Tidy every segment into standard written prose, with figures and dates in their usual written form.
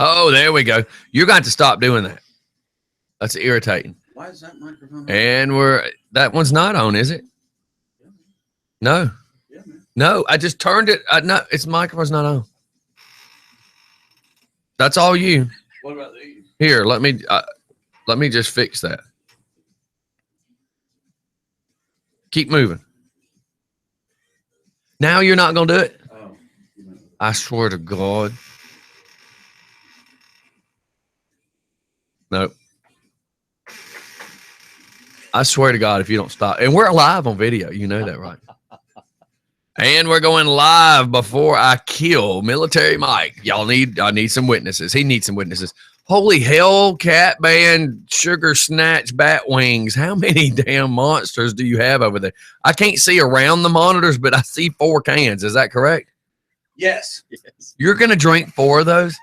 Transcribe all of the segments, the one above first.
Oh, there we go. You're going to stop doing that. That's irritating. Why is that microphone on? And that one's not on, is it? No. Yeah, man. No, I just turned it. No, its microphone's not on. That's all you. What about these? Here, let me just fix that. Keep moving. Now you're not going to do it? Oh. I swear to God. Nope. I swear to God, if you don't stop. And we're live on video. You know that, right? And we're going live before I kill Military Mike. I need some witnesses. He needs some witnesses. Holy hell, cat band, sugar snatch, bat wings. How many damn monsters do you have over there? I can't see around the monitors, but I see 4 cans. Is that correct? Yes. You're going to drink 4 of those?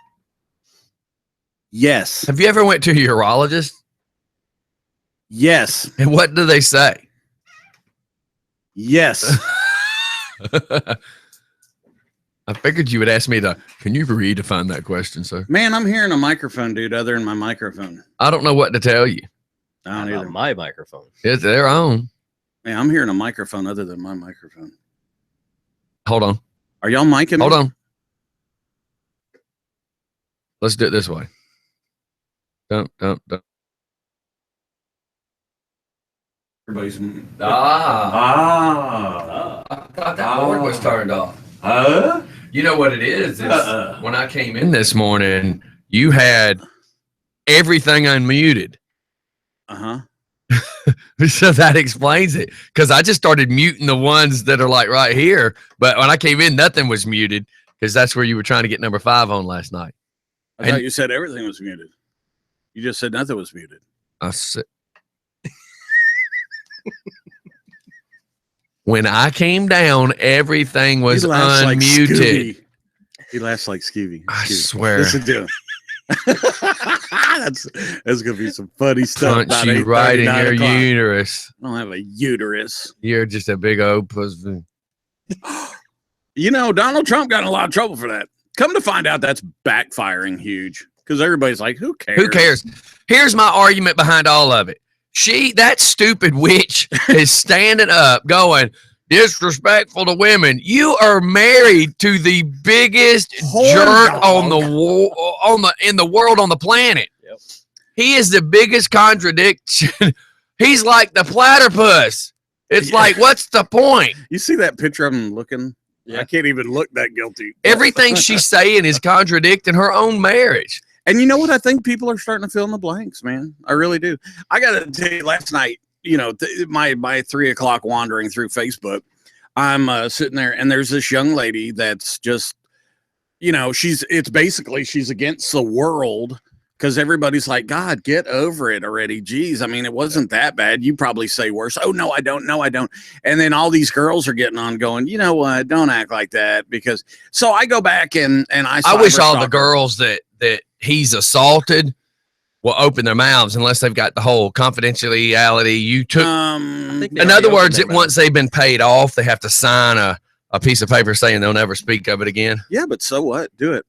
Yes. Have you ever went to a urologist? Yes. And what do they say? Yes. I figured you would ask me can you redefine that question, sir? Man, I'm hearing a microphone, dude, other than my microphone. I don't know what to tell you. I don't either. My microphone. It's their own. Man, I'm hearing a microphone other than my microphone. Hold on. Are y'all micing? Hold on. Let's do it this way. Don't. Everybody's. I thought that board was turned off. You know what it is? When I came in this morning, you had everything unmuted. Uh-huh. So that explains it. Because I just started muting the ones that are like right here. But when I came in, nothing was muted because that's where you were trying to get number 5 on last night. I thought you said everything was muted. You just said nothing was muted. I said, when I came down, everything was unmuted. He laughs like Scooby. I swear. Listen to him. That's gonna be some funny stuff. Punch you right in your uterus. I don't have a uterus. You're just a big old pussy. You know, Donald Trump got in a lot of trouble for that. Come to find out, that's backfiring huge because everybody's like, "Who cares? Who cares?" Here's my argument behind all of it. That stupid witch is standing up, going disrespectful to women. You are married to the biggest jerk on the in the world, on the planet. Yep. He is the biggest contradiction. He's like the platypus. It's like, what's the point? You see that picture of him looking? Yeah. I can't even look that guilty. Everything she's saying is contradicting her own marriage. And you know what? I think people are starting to fill in the blanks, man. I really do. I got to tell you, last night, you know, my 3 o'clock wandering through Facebook, I'm sitting there and there's this young lady that's just, you know, she's against the world because everybody's like, God, get over it already. Geez, I mean, it wasn't that bad. You probably say worse. Oh, no, I don't. No, I don't. And then all these girls are getting on going, you know what? Don't act like that. Because so I go back and I wish all the girls that he's assaulted will open their mouths unless they've got the whole confidentiality you took. In other words, once they've been paid off, they have to sign a piece of paper saying they'll never speak of it again. Yeah, but so what? Do it.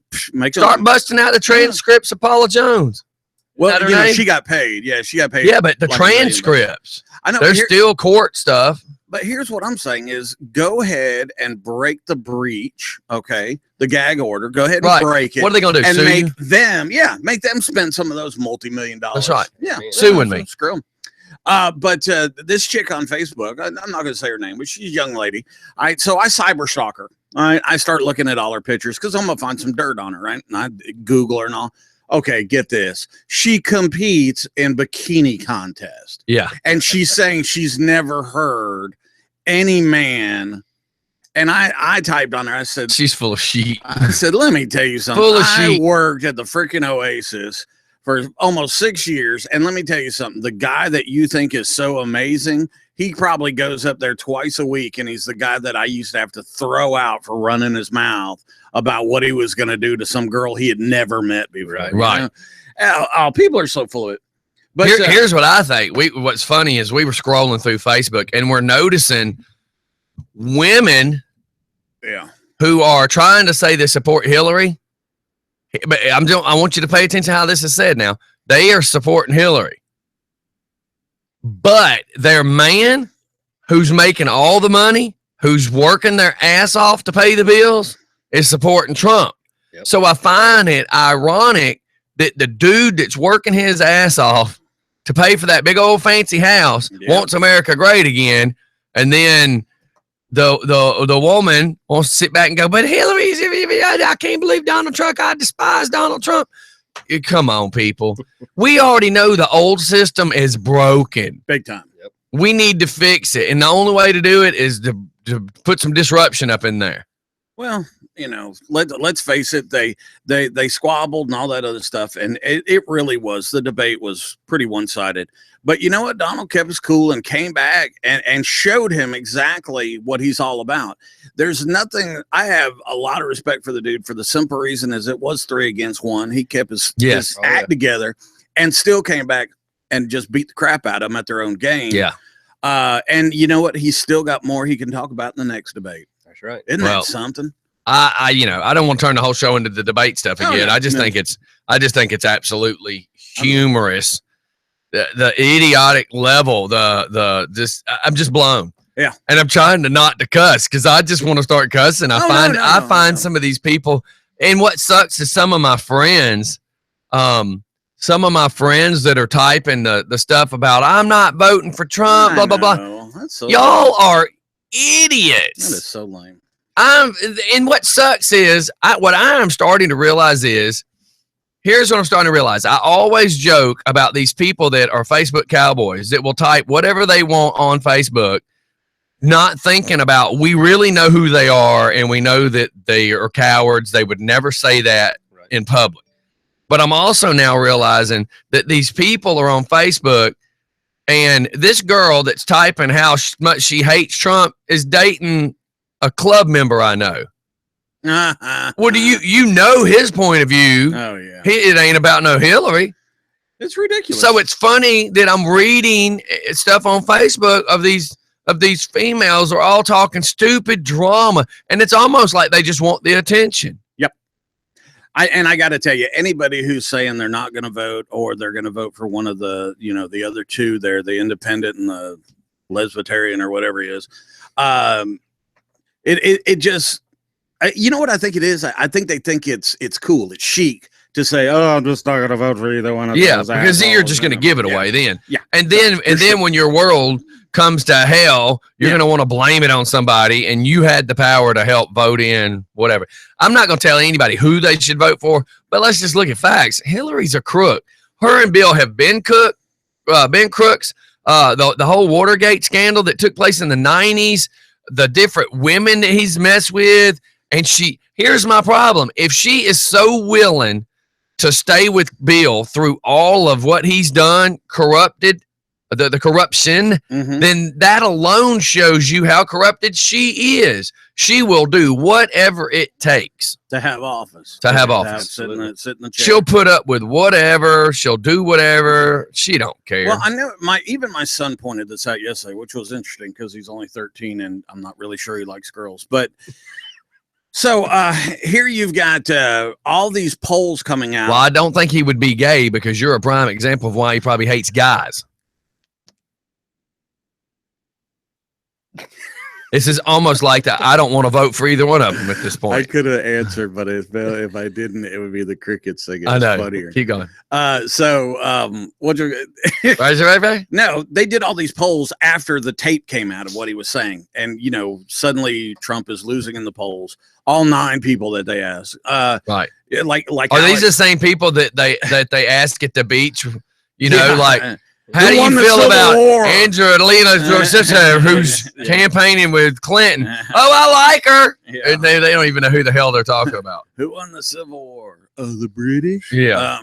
Start busting out the transcripts of Paula Jones. Well, you know, she got paid. Yeah, she got paid. Yeah, but the transcripts, I know there's still court stuff. But here's what I'm saying is go ahead and break the breach, okay? The gag order. Go ahead and break it. What are they going to do? And sue make you? make them spend some of those multi-million dollars. That's right. Yeah. Suing me. Screw them. But this chick on Facebook, I'm not going to say her name, but she's a young lady. So I cyber stalk her. I start looking at all her pictures because I'm going to find some dirt on her, right? And I Google her and all. Okay, get this. She competes in bikini contest. Yeah. And she's saying she's never heard any man. And I typed on her. I said, she's full of shit. I said, let me tell you something. Full of I shit. worked at the freaking Oasis for almost 6 years. And let me tell you something. The guy that you think is so amazing, he probably goes up there twice a week. And he's the guy that I used to have to throw out for running his mouth about what he was going to do to some girl he had never met before. Right. People are so full of it. But here's what I think. What's funny is we were scrolling through Facebook and we're noticing women who are trying to say they support Hillary But I want you to pay attention to how this is said now. They are supporting Hillary. But their man who's making all the money, who's working their ass off to pay the bills, is supporting Trump. Yep. So I find it ironic that the dude that's working his ass off to pay for that big old fancy house wants America great again, and then the woman wants to sit back and go, but Hillary's, I can't believe Donald Trump. I despise Donald Trump. Come on, people. We already know the old system is broken. Big time. Yep. We need to fix it. And the only way to do it is to put some disruption up in there. Well, you know, let's face it. They squabbled and all that other stuff. And it really was. The debate was pretty one-sided. But you know what? Donald kept his cool and came back and showed him exactly what he's all about. There's nothing. I have a lot of respect for the dude for the simple reason is it was 3 against 1. He kept his act together and still came back and just beat the crap out of them at their own game. Yeah. And you know what? He's still got more he can talk about in the next debate. That's right. Isn't that something? I don't want to turn the whole show into the debate stuff again. I just think it's absolutely humorous. The idiotic level, I'm just blown. Yeah. And I'm trying to cuss because I just want to start cussing. I find some of these people, and what sucks is some of my friends that are typing the stuff about I'm not voting for Trump, blah, blah, blah. That's so Y'all are idiots. That is so lame. And what sucks is what I am starting to realize is, here's what I'm starting to realize. I always joke about these people that are Facebook cowboys that will type whatever they want on Facebook, not thinking about we really know who they are and we know that they are cowards. They would never say that in public. But I'm also now realizing that these people are on Facebook, and this girl that's typing how much she hates Trump is dating a club member I know. Well, do you know his point of view? Oh yeah, it ain't about no Hillary. It's ridiculous. So it's funny that I'm reading stuff on Facebook of these females are all talking stupid drama, and it's almost like they just want the attention. Yep. I got to tell you, anybody who's saying they're not going to vote or they're going to vote for one of the the other two, there, the independent and the lesbitarian or whatever he is, it just. You know what I think it is? I think they think it's cool. It's chic to say, "Oh, I'm just not going to vote for either one of those." Yeah, because you're just going to give it away then. Yeah, and then when your world comes to hell, you're going to want to blame it on somebody, and you had the power to help vote in whatever. I'm not going to tell anybody who they should vote for, but let's just look at facts. Hillary's a crook. Her and Bill have been crooks. The whole Watergate scandal that took place in the 90s, the different women that he's messed with. And here's my problem. If she is so willing to stay with Bill through all of what he's done, corrupted, the corruption, then that alone shows you how corrupted she is. She will do whatever it takes to have office. Sit in the chair. She'll put up with whatever. She'll do whatever. She don't care. Well, I know even my son pointed this out yesterday, which was interesting because he's only 13 and I'm not really sure he likes girls, but. So here you've got all these polls coming out. Well, I don't think he would be gay because you're a prime example of why he probably hates guys. This is almost like that. I don't want to vote for either one of them at this point. I could have answered, but if I didn't, it would be the crickets thing. I know. Funnier. Keep going. What you? Right? No, they did all these polls after the tape came out of what he was saying, and suddenly Trump is losing in the polls. All 9 people that they asked. Right. Like are these the same people that they ask at the beach? How do you feel about Angelina Jolie, who's campaigning with Clinton? Oh, I like her. Yeah. And they don't even know who the hell they're talking about. Who won the Civil War? The British. Yeah.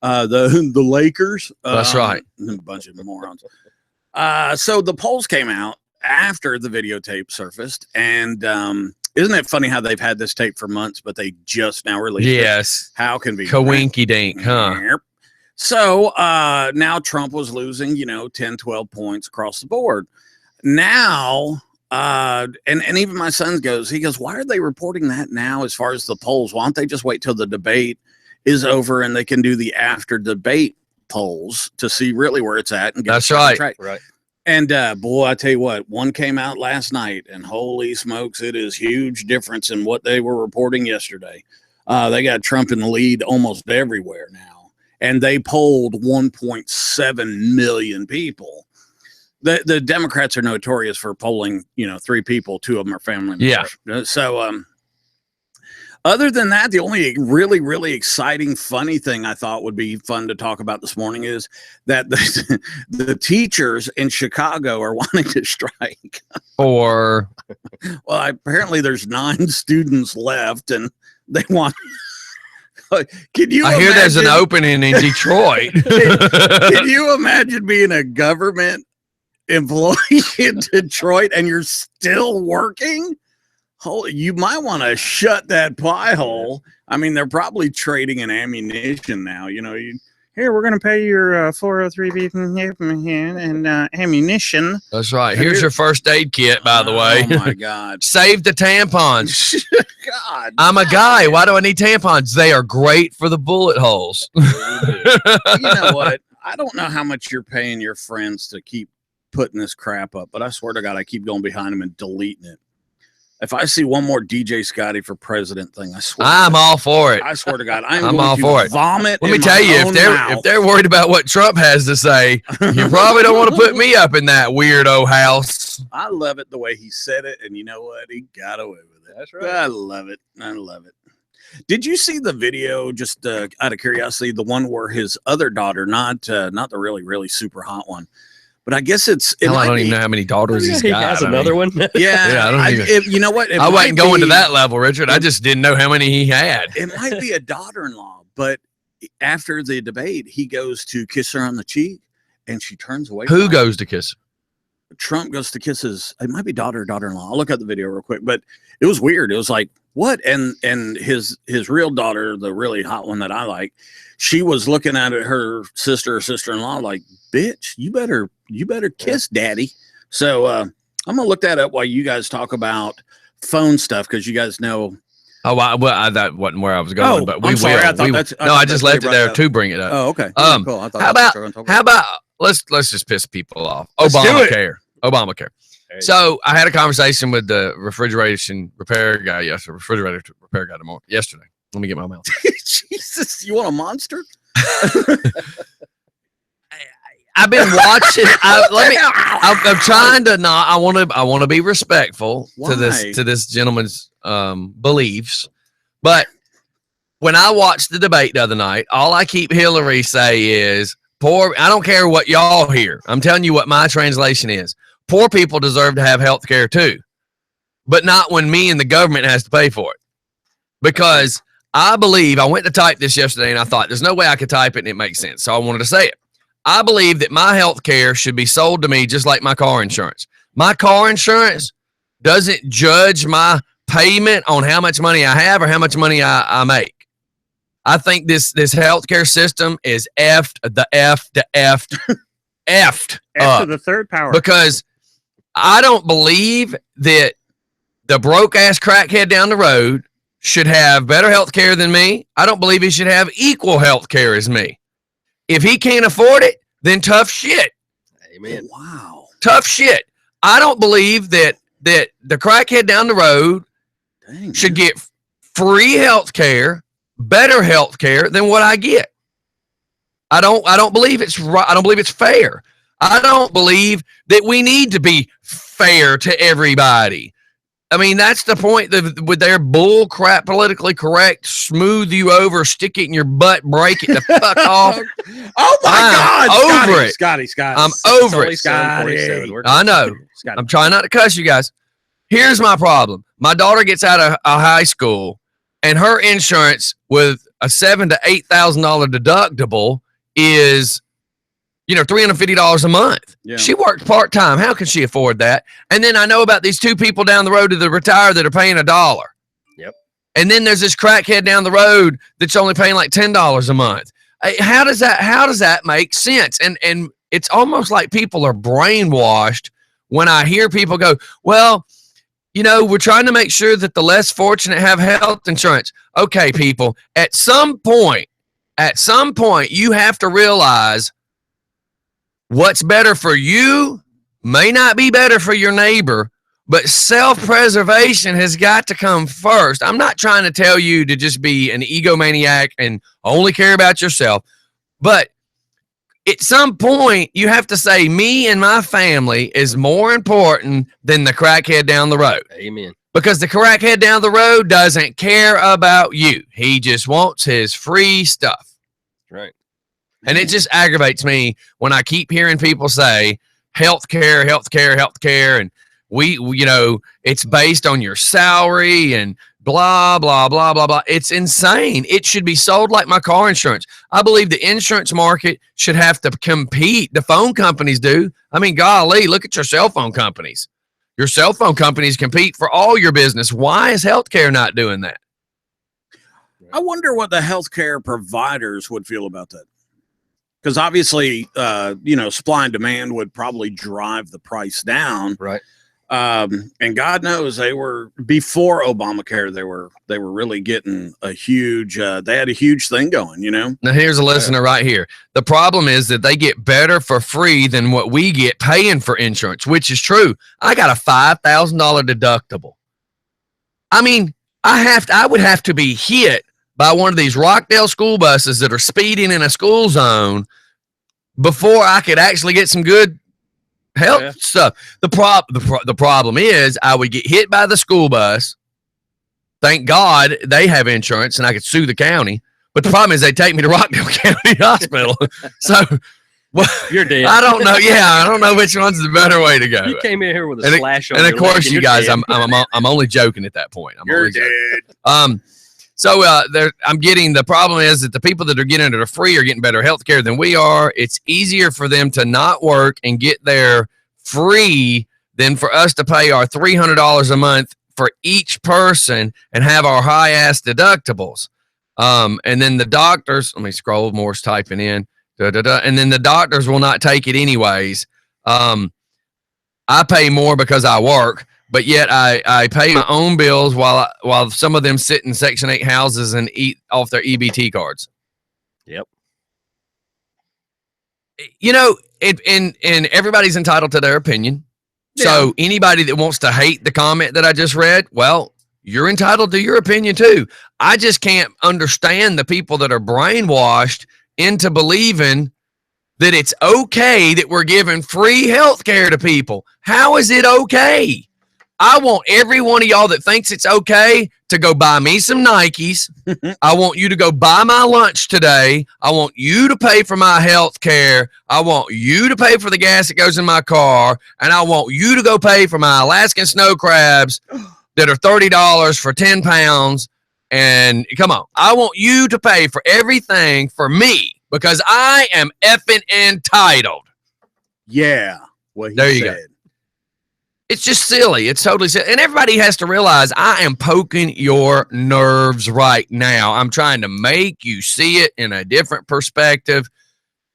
The Lakers. That's right. A bunch of morons. So the polls came out after the videotape surfaced, and isn't it funny how they've had this tape for months, but they just now released it? Yes. How convenient. Kawinky dink, huh? Yep. So now Trump was losing, 10, 12 points across the board. Now and even my son he goes, why are they reporting that now as far as the polls? Why don't they just wait till the debate is over and they can do the after debate polls to see really where it's at? And get That's right. Right. And boy, I tell you what, one came out last night, and holy smokes, it is huge difference in what they were reporting yesterday. They got Trump in the lead almost everywhere now, and they polled 1.7 million people. The Democrats are notorious for polling, 3 people, 2 of them are family members. Yeah. So, other than that, the only really, really exciting, funny thing I thought would be fun to talk about this morning is that the teachers in Chicago are wanting to strike. Or Well, apparently there's 9 students left, and they want. Can you? I hear there's an opening in Detroit. Can you imagine being a government employee in Detroit and you're still working? You might want to shut that pie hole. I mean, they're probably trading in ammunition now. Here, we're going to pay your 403B and ammunition. That's right. Here's your first aid kit, by the way. Oh, my God. Save the tampons. God. I'm a guy. Why do I need tampons? They are great for the bullet holes. You know what? I don't know how much you're paying your friends to keep putting this crap up, but I swear to God, I keep going behind them and deleting it. If I see one more DJ Scottie for president thing, I swear I'm all for it. I swear to God, I'm all going for to it. vomit. Let me in tell my you, own if they're worried about what Trump has to say, you probably don't want to put me up in that weirdo house. I love it the way he said it, and you know what? He got away with it. That's right. I love it. I love it. Did you see the video? Just out of curiosity, the one where his other daughter, not the really, really super hot one, but I guess I don't even know how many daughters he's He got. has another one. Yeah, I don't even. You know what? I wasn't going to that level, Richard. I just didn't know how many he had. It might be a daughter-in-law, but after the debate, he goes to kiss her on the cheek, and she turns away. Who goes to kiss her? Trump goes to kiss it might be daughter-in-law. I'll look at the video real quick, but it was weird. It was like, what? And his real daughter, the really hot one that I like, she was looking at her sister or sister-in-law like, bitch, you better kiss daddy. So I'm gonna look that up while you guys talk about phone stuff, because you guys know. Oh, that wasn't where I was going, but we I'm sorry. will. I just left it there to bring it up. Oh, okay. Cool. I thought How about let's just piss people off. Let's do it. Obamacare. So I had a conversation with the refrigeration repair guy yesterday. Let me get my mouth. Jesus, you want a monster? I've been watching. I'm trying to not. I want to be respectful to this gentleman's beliefs, but when I watched the debate the other night, all I keep Hillary say is poor. I don't care what y'all hear. I'm telling you what my translation is. Poor people deserve to have health care too, but not when me and the government has to pay for it. Because I believe, I went to type this yesterday and I thought there's no way I could type it and it makes sense. So I wanted to say it. I believe that my health care should be sold to me just like my car insurance. My car insurance doesn't judge my payment on how much money I have or how much money I make. I think this healthcare system is effed After the third power. Because I don't believe that the broke ass crackhead down the road should have better health care than me. I don't believe he should have equal health care as me. If he can't afford it, then tough shit. Amen. Wow. Tough shit. I don't believe that the crackhead down the road should get free health care, better health care than what I get. I don't believe it's right. I don't believe it's fair. I don't believe that we need to be fair to everybody. I mean, that's the point with their bull crap, politically correct, smooth you over, stick it in your butt, break it the fuck off. Oh my God. Over it. Scottie. I'm over it. Scottie. I know. I'm trying not to cuss you guys. Here's my problem. My daughter gets out of high school and her insurance with a $7,000 to $8,000 deductible is, $350 a month. Yeah. She worked part-time. How can she afford that? And then I know about these 2 people down the road to the retire that are paying $1. Yep. And then there's this crackhead down the road that's only paying like $10 a month. How does that make sense? And it's almost like people are brainwashed when I hear people go, well, you know, we're trying to make sure that the less fortunate have health insurance. Okay, people, at some point, you have to realize what's better for you may not be better for your neighbor, but self-preservation has got to come first. I'm not trying to tell you to just be an egomaniac and only care about yourself, but at some point, you have to say, me and my family is more important than the crackhead down the road. Amen. Because the crackhead down the road doesn't care about you. He just wants his free stuff. Right. And it just aggravates me when I keep hearing people say, healthcare, and we you know, it's based on your salary and blah, blah, blah, blah, blah. It's insane. It should be sold like my car insurance. I believe the insurance market should have to compete. The phone companies do. I mean, golly, look at your cell phone companies. Your cell phone companies compete for all your business. Why is healthcare not doing that? I wonder what the healthcare providers would feel about that. Because obviously, you know, supply and demand would probably drive the price down. Right. And God knows they were, before Obamacare, they were really getting a huge, they had a huge thing going, you know? Now, here's a listener right here. The problem is that they get better for free than what we get paying for insurance, which is true. I got a $5,000 deductible. I mean, I would have to be hit by one of these Rockdale school buses that are speeding in a school zone before I could actually get some good health stuff. The problem is I would get hit by the school bus. Thank God they have insurance and I could sue the county. But the problem is they take me to Rockdale County Hospital. So well, you're dead. I don't know. Yeah, I don't know which one's the better way to go. You came in here with a slash on and your of course, leg, you guys, dead. I'm only joking at that point. You're dead. So I'm getting, the problem is that the people that are getting it are free are getting better health care than we are. It's easier for them to not work and get there free than for us to pay our $300 a month for each person and have our high ass deductibles. And then the doctors, let me scroll, Moore's typing in, and then the doctors will not take it anyways. I pay more because I work, but yet I pay my own bills while some of them sit in Section 8 houses and eat off their EBT cards. Yep. You know, and everybody's entitled to their opinion. Yeah. So anybody that wants to hate the comment that I just read, well, you're entitled to your opinion too. I just can't understand the people that are brainwashed into believing that it's okay that we're giving free health care to people. How is it okay? I want every one of y'all that thinks it's okay to go buy me some Nikes. I want you to go buy my lunch today. I want you to pay for my health care. I want you to pay for the gas that goes in my car. And I want you to go pay for my Alaskan snow crabs that are $30 for 10 pounds. And come on, I want you to pay for everything for me because I am effing entitled. Yeah. Well, there you go. It's just silly. It's totally silly. And everybody has to realize I am poking your nerves right now. I'm trying to make you see it in a different perspective.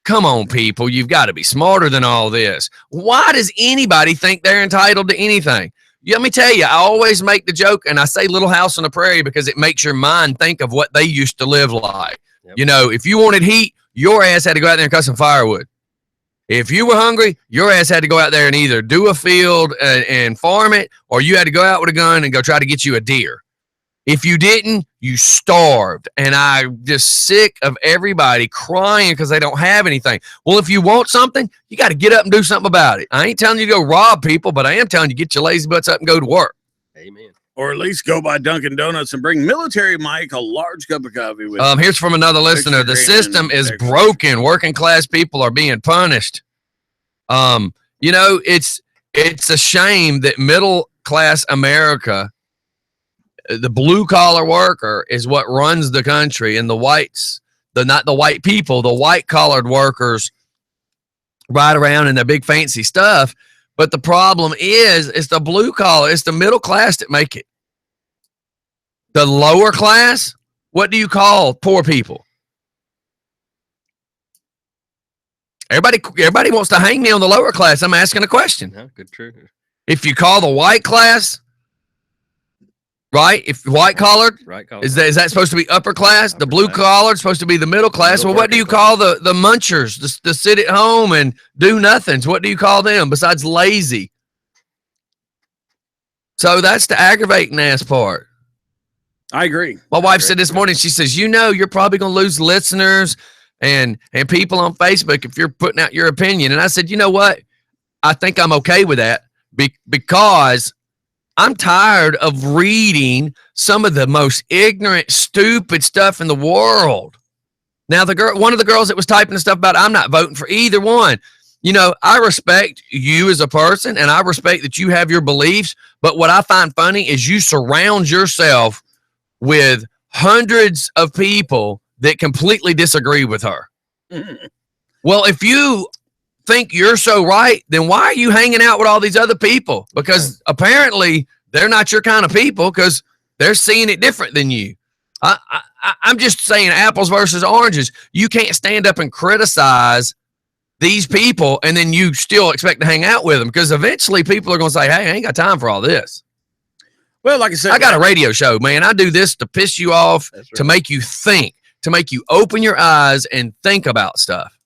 Come on, people. You've got to be smarter than all this. Why does anybody think they're entitled to anything? Let me tell you, I always make the joke, and I say Little House on the Prairie because it makes your mind think of what they used to live like. Yep. You know, if you wanted heat, your ass had to go out there and cut some firewood. If you were hungry, your ass had to go out there and either do a field and farm it, or you had to go out with a gun and go try to get you a deer. If you didn't, you starved. And I'm just sick of everybody crying because they don't have anything. Well, if you want something, you got to get up and do something about it. I ain't telling you to go rob people, but I am telling you get your lazy butts up and go to work. Amen. Or at least go by Dunkin' Donuts and bring Military Mike a large cup of coffee with here's from another listener. The system is broken. Working class people are being punished. You know, it's a shame that middle class America, the blue collar worker is what runs the country, and the whites, not the white people, the white collared workers ride around in their big fancy stuff. But the problem is, it's the blue collar, it's the middle class that make it. The lower class, what do you call poor people? Everybody wants to hang me on the lower class. I'm asking a question. No, good, true. If you call the white class, right? If white collared, Right. is that supposed to be upper class? The Upper blue class. collared supposed to be the middle class. Middle Well, what do you working call the munchers, the sit at home and do nothings? What do you call them besides lazy? So that's the aggravating ass part. I agree. My wife said this morning, she says, you're probably going to lose listeners and people on Facebook if you're putting out your opinion. And I said, you know what? I think I'm okay with that because I'm tired of reading some of the most ignorant, stupid stuff in the world. Now, one of the girls that was typing the stuff about, I'm not voting for either one. You know, I respect you as a person and I respect that you have your beliefs. But what I find funny is you surround yourself with hundreds of people that completely disagree with her. Well, if you think you're so right, then why are you hanging out with all these other people? Because apparently they're not your kind of people because they're seeing it different than you. I'm just saying apples versus oranges. You can't stand up and criticize these people and then you still expect to hang out with them because eventually people are going to say, hey, I ain't got time for all this. Well, like I said, I got a radio show, man. I do this to piss you off, to make you think, to make you open your eyes and think about stuff.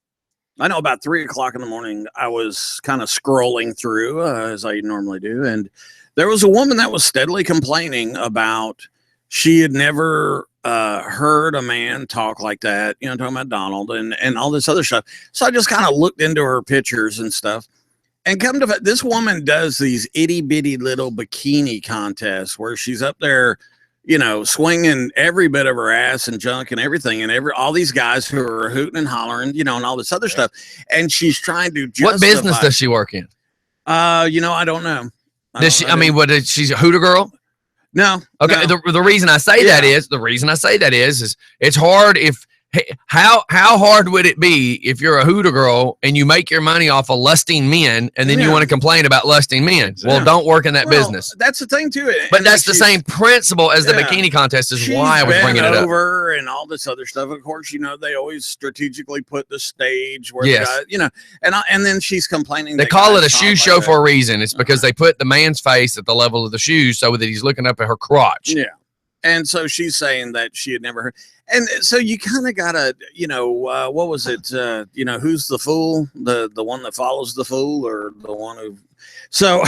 I know about 3 o'clock in the morning, I was kind of scrolling through as I normally do. And there was a woman that was steadily complaining about she had never heard a man talk like that, you know, talking about Donald and all this other stuff. So I just kind of looked into her pictures and stuff. And come to this woman does these itty bitty little bikini contests where she's up there, you know, swinging every bit of her ass and junk and everything. And all these guys who are hooting and hollering, you know, and all this other stuff. And she's trying to justify. What business does she work in? You know, I don't know. She's a hooter girl? No. Okay. No. The reason I say that is it's hard if how hard would it be if you're a hooter girl and you make your money off of lusting men and then you want to complain about lusting men? Well, don't work in that business. That's the thing too. But that's the same principle as the bikini contest is why I was bringing it up. And all this other stuff. Of course, you know, they always strategically put the stage where the guy, you know, and then she's complaining. They call it a shoe show for a reason. It's because they put the man's face at the level of the shoes so that he's looking up at her crotch. Yeah. And so she's saying that she had never heard. And so you kind of got to, you know, what was it? You know, who's the fool? The one that follows the fool or the one who. So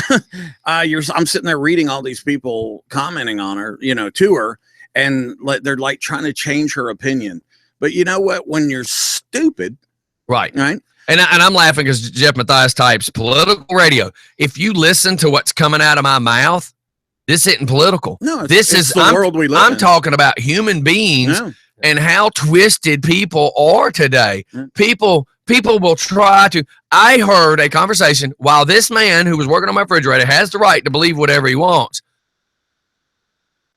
I'm sitting there reading all these people commenting on her, you know, to her. And they're like trying to change her opinion. But you know what? When you're stupid. Right. Right. And I'm laughing because Jeff Matthias types political radio. If you listen to what's coming out of my mouth, this isn't political. No, this is the world we live in. I'm talking about human beings and how twisted people are today. People will try to. I heard a conversation while this man who was working on my refrigerator has the right to believe whatever he wants.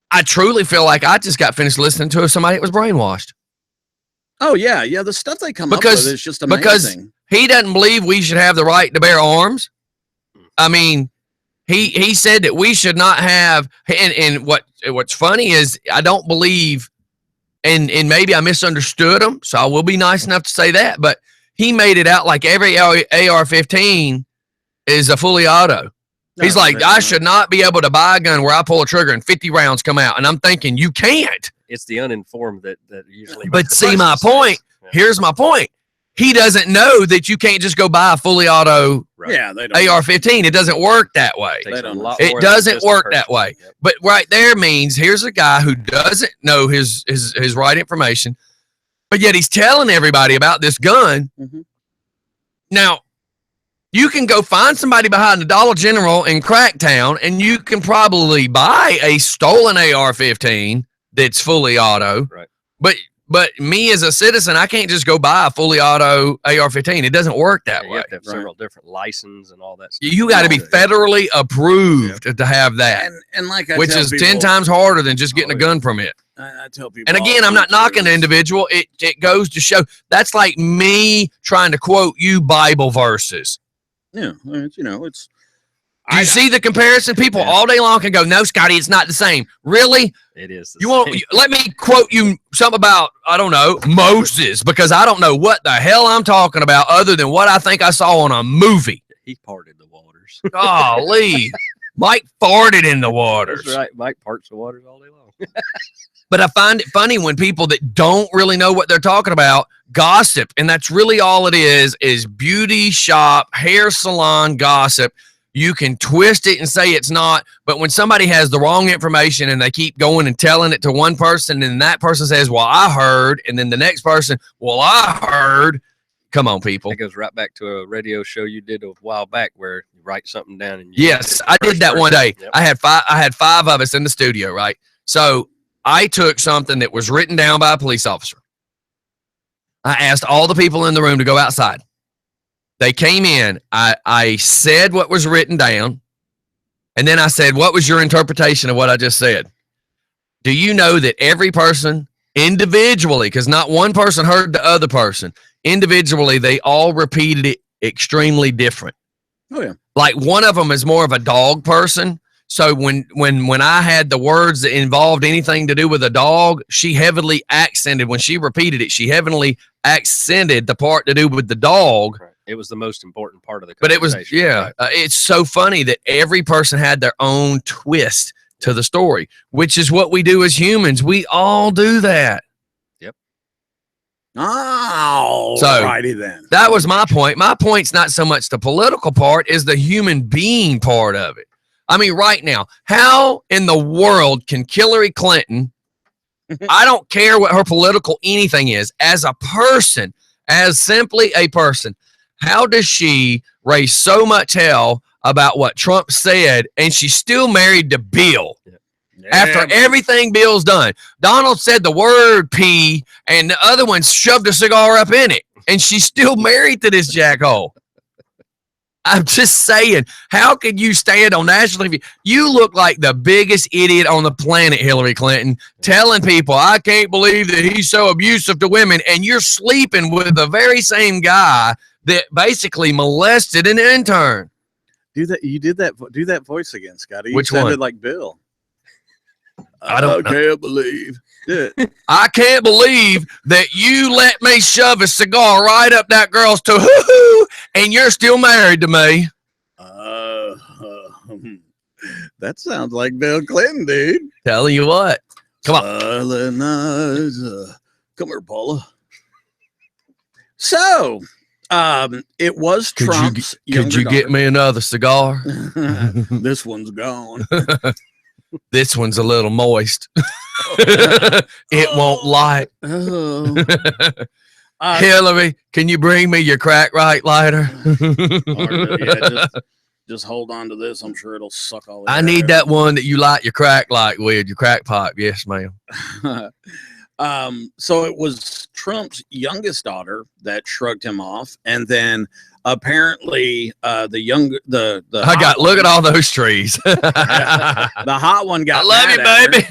I truly feel like I just got finished listening to somebody that was brainwashed. Oh yeah, the stuff they come up with is just amazing. Because he doesn't believe we should have the right to bear arms. I mean. He said that we should not have, and what's funny is I don't believe, and maybe I misunderstood him, so I will be nice enough to say that, but he made it out like every AR-15 is a fully auto. He's like, I should not be able to buy a gun where I pull a trigger and 50 rounds come out, and I'm thinking, you can't. It's the uninformed that usually. But see, my point, here's my point. He doesn't know that you can't just go buy a fully auto AR-15. It doesn't work that way. It doesn't work that way. Yep. But right there means here's a guy who doesn't know his right information, but yet he's telling everybody about this gun. Mm-hmm. Now, you can go find somebody behind the Dollar General in Cracktown, and you can probably buy a stolen AR-15 that's fully auto. Right. But me as a citizen, I can't just go buy a fully auto AR-15. It doesn't work that way. You have to have several different licenses and all that stuff. You got to be federally approved to have that, and like which is 10 times harder than just getting a gun permit. I tell people. And again, I'm not knocking the individual. It goes to show that's like me trying to quote you Bible verses. Yeah, it's Do you see the comparison? People all day long can go, no, Scotty, it's not the same. Really? It is. You won't let me quote you something about, I don't know, Moses, because I don't know what the hell I'm talking about other than what I think I saw on a movie. He parted the waters. Golly. Mike farted in the waters. That's right. Mike parts the waters all day long. But I find it funny when people that don't really know what they're talking about gossip. And that's really all it is beauty shop, hair salon gossip. You can twist it and say it's not, but when somebody has the wrong information and they keep going and telling it to one person, and that person says, well, I heard, and then the next person, well, I heard. Come on, people. It goes right back to a radio show you did a while back where you write something down. And yes, I did that one day. Yep. I had five of us in the studio, right? So I took something that was written down by a police officer. I asked all the people in the room to go outside. They came in. I said what was written down, and then I said, what was your interpretation of what I just said? Do you know that every person individually, because not one person heard the other person, individually, they all repeated it extremely different. Oh, yeah. Like one of them is more of a dog person. So when I had the words that involved anything to do with a dog, she heavily accented, when she repeated it, she heavily accented the part to do with the dog. Right. It was the most important part of the conversation. But it was, yeah, right? It's so funny that every person had their own twist to the story, which is what we do as humans. We all do that. Yep. Oh, so righty then. That was my point. My point's not so much the political part, is the human being part of it. I mean, right now, how in the world can Hillary Clinton, I don't care what her political anything is, as a person, as simply a person, how does she raise so much hell about what Trump said, and she's still married to Bill? Yeah, after everything Bill's done. Donald said the word pee, and the other one shoved a cigar up in it, and she's still married to this jackhole. I'm just saying, how could you stand on national TV? You look like the biggest idiot on the planet, Hillary Clinton, telling people, I can't believe that he's so abusive to women, and you're sleeping with the very same guy that basically molested an intern. Do that voice again, Scotty. Which you sounded one? like Bill. I can't believe it. I can't believe that you let me shove a cigar right up that girl's hoo-hoo, and you're still married to me. That sounds like Bill Clinton, dude. Telling you what. Come on. Come here, Paula. So, it was Trump's Could you get me another cigar? This one's gone. This one's a little moist. It won't light. Hillary, can you bring me your crack lighter? Just hold on to this. I'm sure it'll suck all. I need that one that you light your crack light with, your crack pipe. Yes, ma'am. So it was Trump's youngest daughter that shrugged him off, and then apparently look at all those trees. The hot one got. I love you, baby.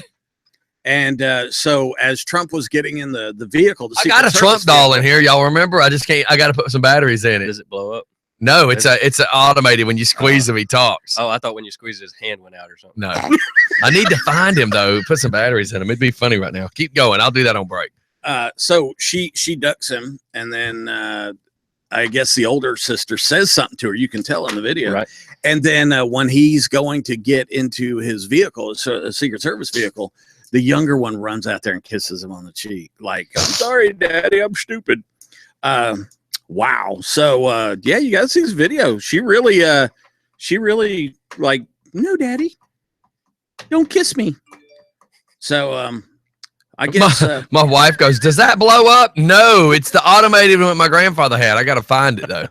And so as Trump was getting in the vehicle, I got a Trump doll in here. Y'all remember? I just can't. I got to put some batteries in it. Does it blow up? No, it's automated. When you squeeze him, he talks. Oh, I thought when you squeezed his hand went out or something. No, I need to find him though. Put some batteries in him. It'd be funny right now. Keep going. I'll do that on break. So she ducks him, and then I guess the older sister says something to her. You can tell in the video. Right. And then when he's going to get into his vehicle, a Secret Service vehicle, the younger one runs out there and kisses him on the cheek. Like, I'm sorry, Daddy, I'm stupid. Wow. So yeah, you gotta see this video. She really like, no, Daddy, don't kiss me. So I guess my wife goes, does that blow up? No, it's the automated one my grandfather had. I gotta find it though.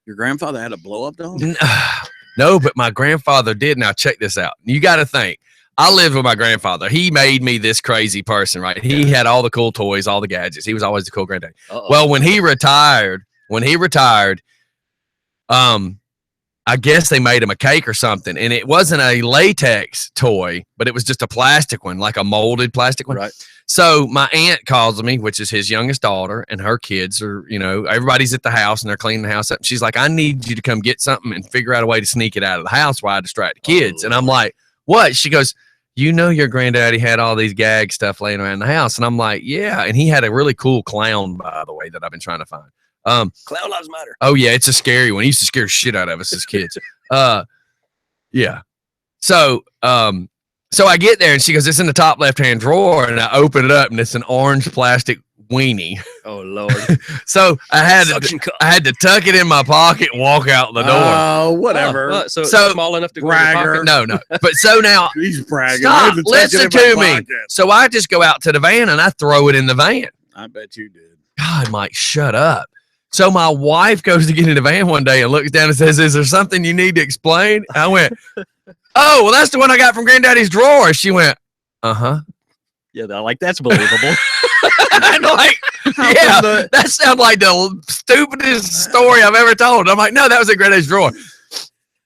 Your grandfather had a blow up doll? No, but my grandfather did. Now check this out. You gotta think. I lived with my grandfather. He made me this crazy person, right? He had all the cool toys, all the gadgets. He was always the cool granddad. Well, when he retired, I guess they made him a cake or something, and it wasn't a latex toy, but it was just a plastic one, like a molded plastic one. Right. So my aunt calls me, which is his youngest daughter, and her kids are, everybody's at the house and they're cleaning the house up. She's like, I need you to come get something and figure out a way to sneak it out of the house while I distract the kids. And I'm like, what? She goes, your granddaddy had all these gag stuff laying around the house. And I'm like, yeah. And he had a really cool clown, by the way, that I've been trying to find. Clown lives matter. Oh yeah, it's a scary one. He used to scare shit out of us as kids. Yeah. So I get there and she goes, it's in the top left-hand drawer, and I open it up and it's an orange plastic weenie. Oh Lord. So I had to tuck it in my pocket and walk out the door. Oh, whatever. So it's small enough to go in your pocket? No. But so now He's bragging. stop, listen to me. So I just go out to the van and I throw it in the van. I bet you did. God, Mike, shut up. So my wife goes to get in the van one day and looks down and says, is there something you need to explain? I went, oh, well, that's the one I got from Granddaddy's drawer. She went, uh-huh. Yeah, that's believable. I'm like, yeah, that sounds like the stupidest story I've ever told. I'm like, no, that was in Granddaddy's drawer.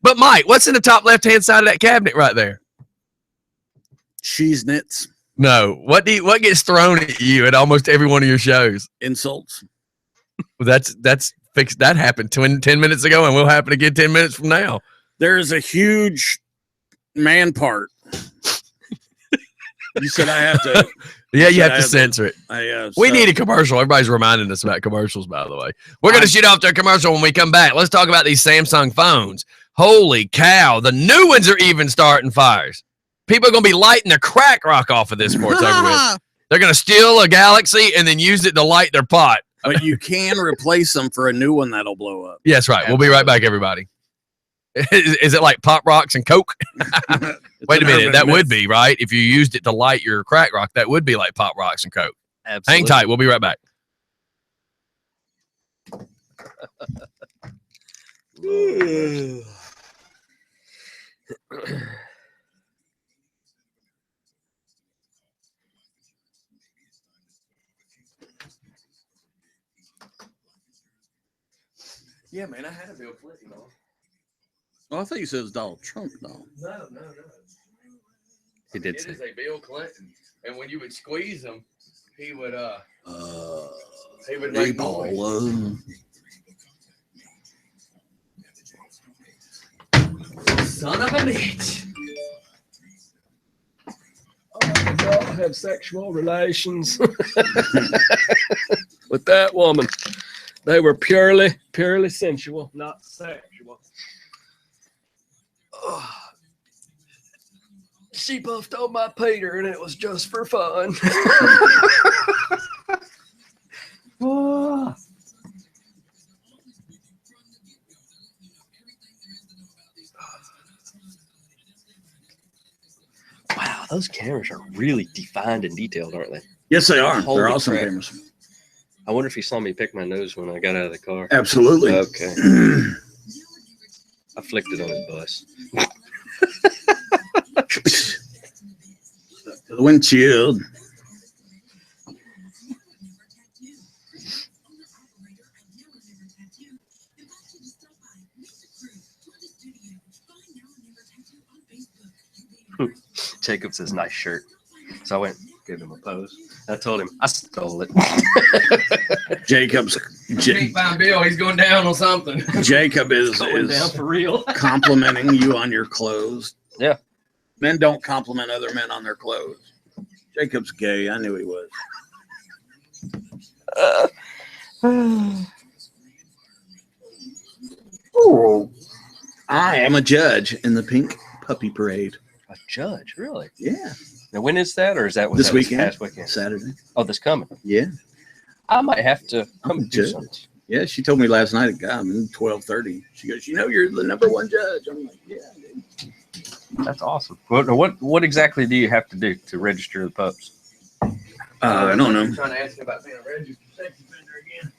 But Mike, what's in the top left-hand side of that cabinet right there? Cheese knits. No. What gets thrown at you at almost every one of your shows? Insults. That's fixed. That happened 10 minutes ago, and will happen again 10 minutes from now. There's a huge man part. You said I have to. Yeah, you have to censor it. We need a commercial. Everybody's reminding us about commercials, by the way. We're going to shoot off to a commercial when we come back. Let's talk about these Samsung phones. Holy cow. The new ones are even starting fires. People are going to be lighting the crack rock off of this before it's over with. They're going to steal a Galaxy and then use it to light their pot. But you can replace them for a new one that'll blow up. Yes, right. We'll be right back, everybody. Is it like Pop Rocks and Coke? Wait a minute. That would be, right? If you used it to light your crack rock, that would be like Pop Rocks and Coke. Absolutely. Hang tight. We'll be right back. Yeah, man, I had a Bill Clinton on. Oh, I thought you said it was Donald Trump, though. No. He did It say. is a Bill Clinton, and when you would squeeze him, he would make noise. Son of a bitch. I did not have sexual relations with that woman. They were purely sensual, not sexual. She puffed on my Peter, and it was just for fun. Wow, those cameras are really defined and detailed, aren't they? Yes, they are. Holy They're awesome crap. cameras. I wonder if he saw me pick my nose when I got out of the car. Absolutely. Okay. I flicked it on his bus. To the windshield. Jacob says, nice shirt. So I went, gave him a pose. I told him I stole it. Jacob's. Can't find Bill. He's going down on something. Jacob is down for real. complimenting you on your clothes. Yeah. Men don't compliment other men on their clothes. Jacob's gay. I knew he was. Oh, I am a judge in the pink puppy parade. A judge, really? Yeah. Now, when is that, or is that This weekend? past weekend? Saturday. Oh, this coming. Yeah. I might have to I'm come a and do judge. something. Yeah, she told me last night at 12:30. She goes, you're the number one judge. I'm like, yeah, dude. That's awesome. What exactly do you have to do to register the pups? I don't know. Trying to ask you about being a registered sex offender again.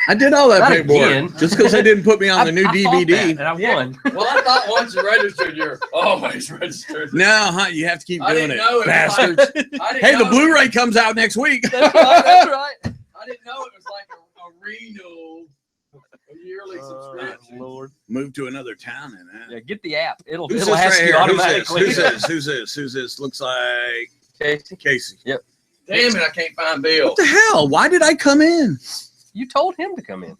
I did all that Not paperwork. again. Just because they didn't put me on the new I DVD. and I won. Well, I thought once you're registered, you're always registered. No, huh? You have to keep I doing didn't it, know it was bastards. I didn't Hey, the know- Blu-ray comes out next week. That's right. I didn't know it was like a renewal a year Lord. Move to another town in that. Yeah, get the app. It'll Who's it'll this ask right you here? automatically. Who's this? Who's this? Who's this? Looks like Casey. Casey. Yep. Damn it, I can't find Bill. What the hell? Why did I come in? You told him to come in.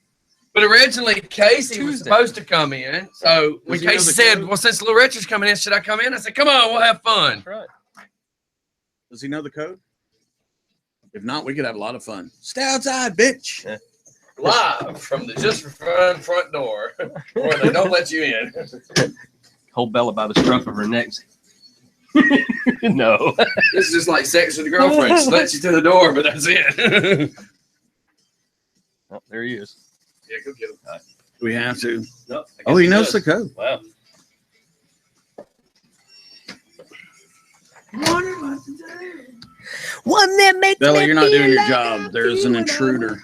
But originally, Casey was Tuesday. supposed to come in. So when Does he know Casey the said, code? well, since Little Richard's coming in, should I come in? I said, come on, we'll have fun. That's right. Does he know the code? If not, we could have a lot of fun. Stay outside, bitch. Yeah. Live from the Just for Fun front door where they don't let you in. Hold Bella by the scruff of her neck. No. This is just like sex with a girlfriend. Just lets you to the door, but that's it. Oh, there he is. Yeah, go get him. We have to. Nope, I guess Oh, he knows does. the code. Wow. One that makes Bella, me you're not feel doing your like job. I'm There's an feeling intruder.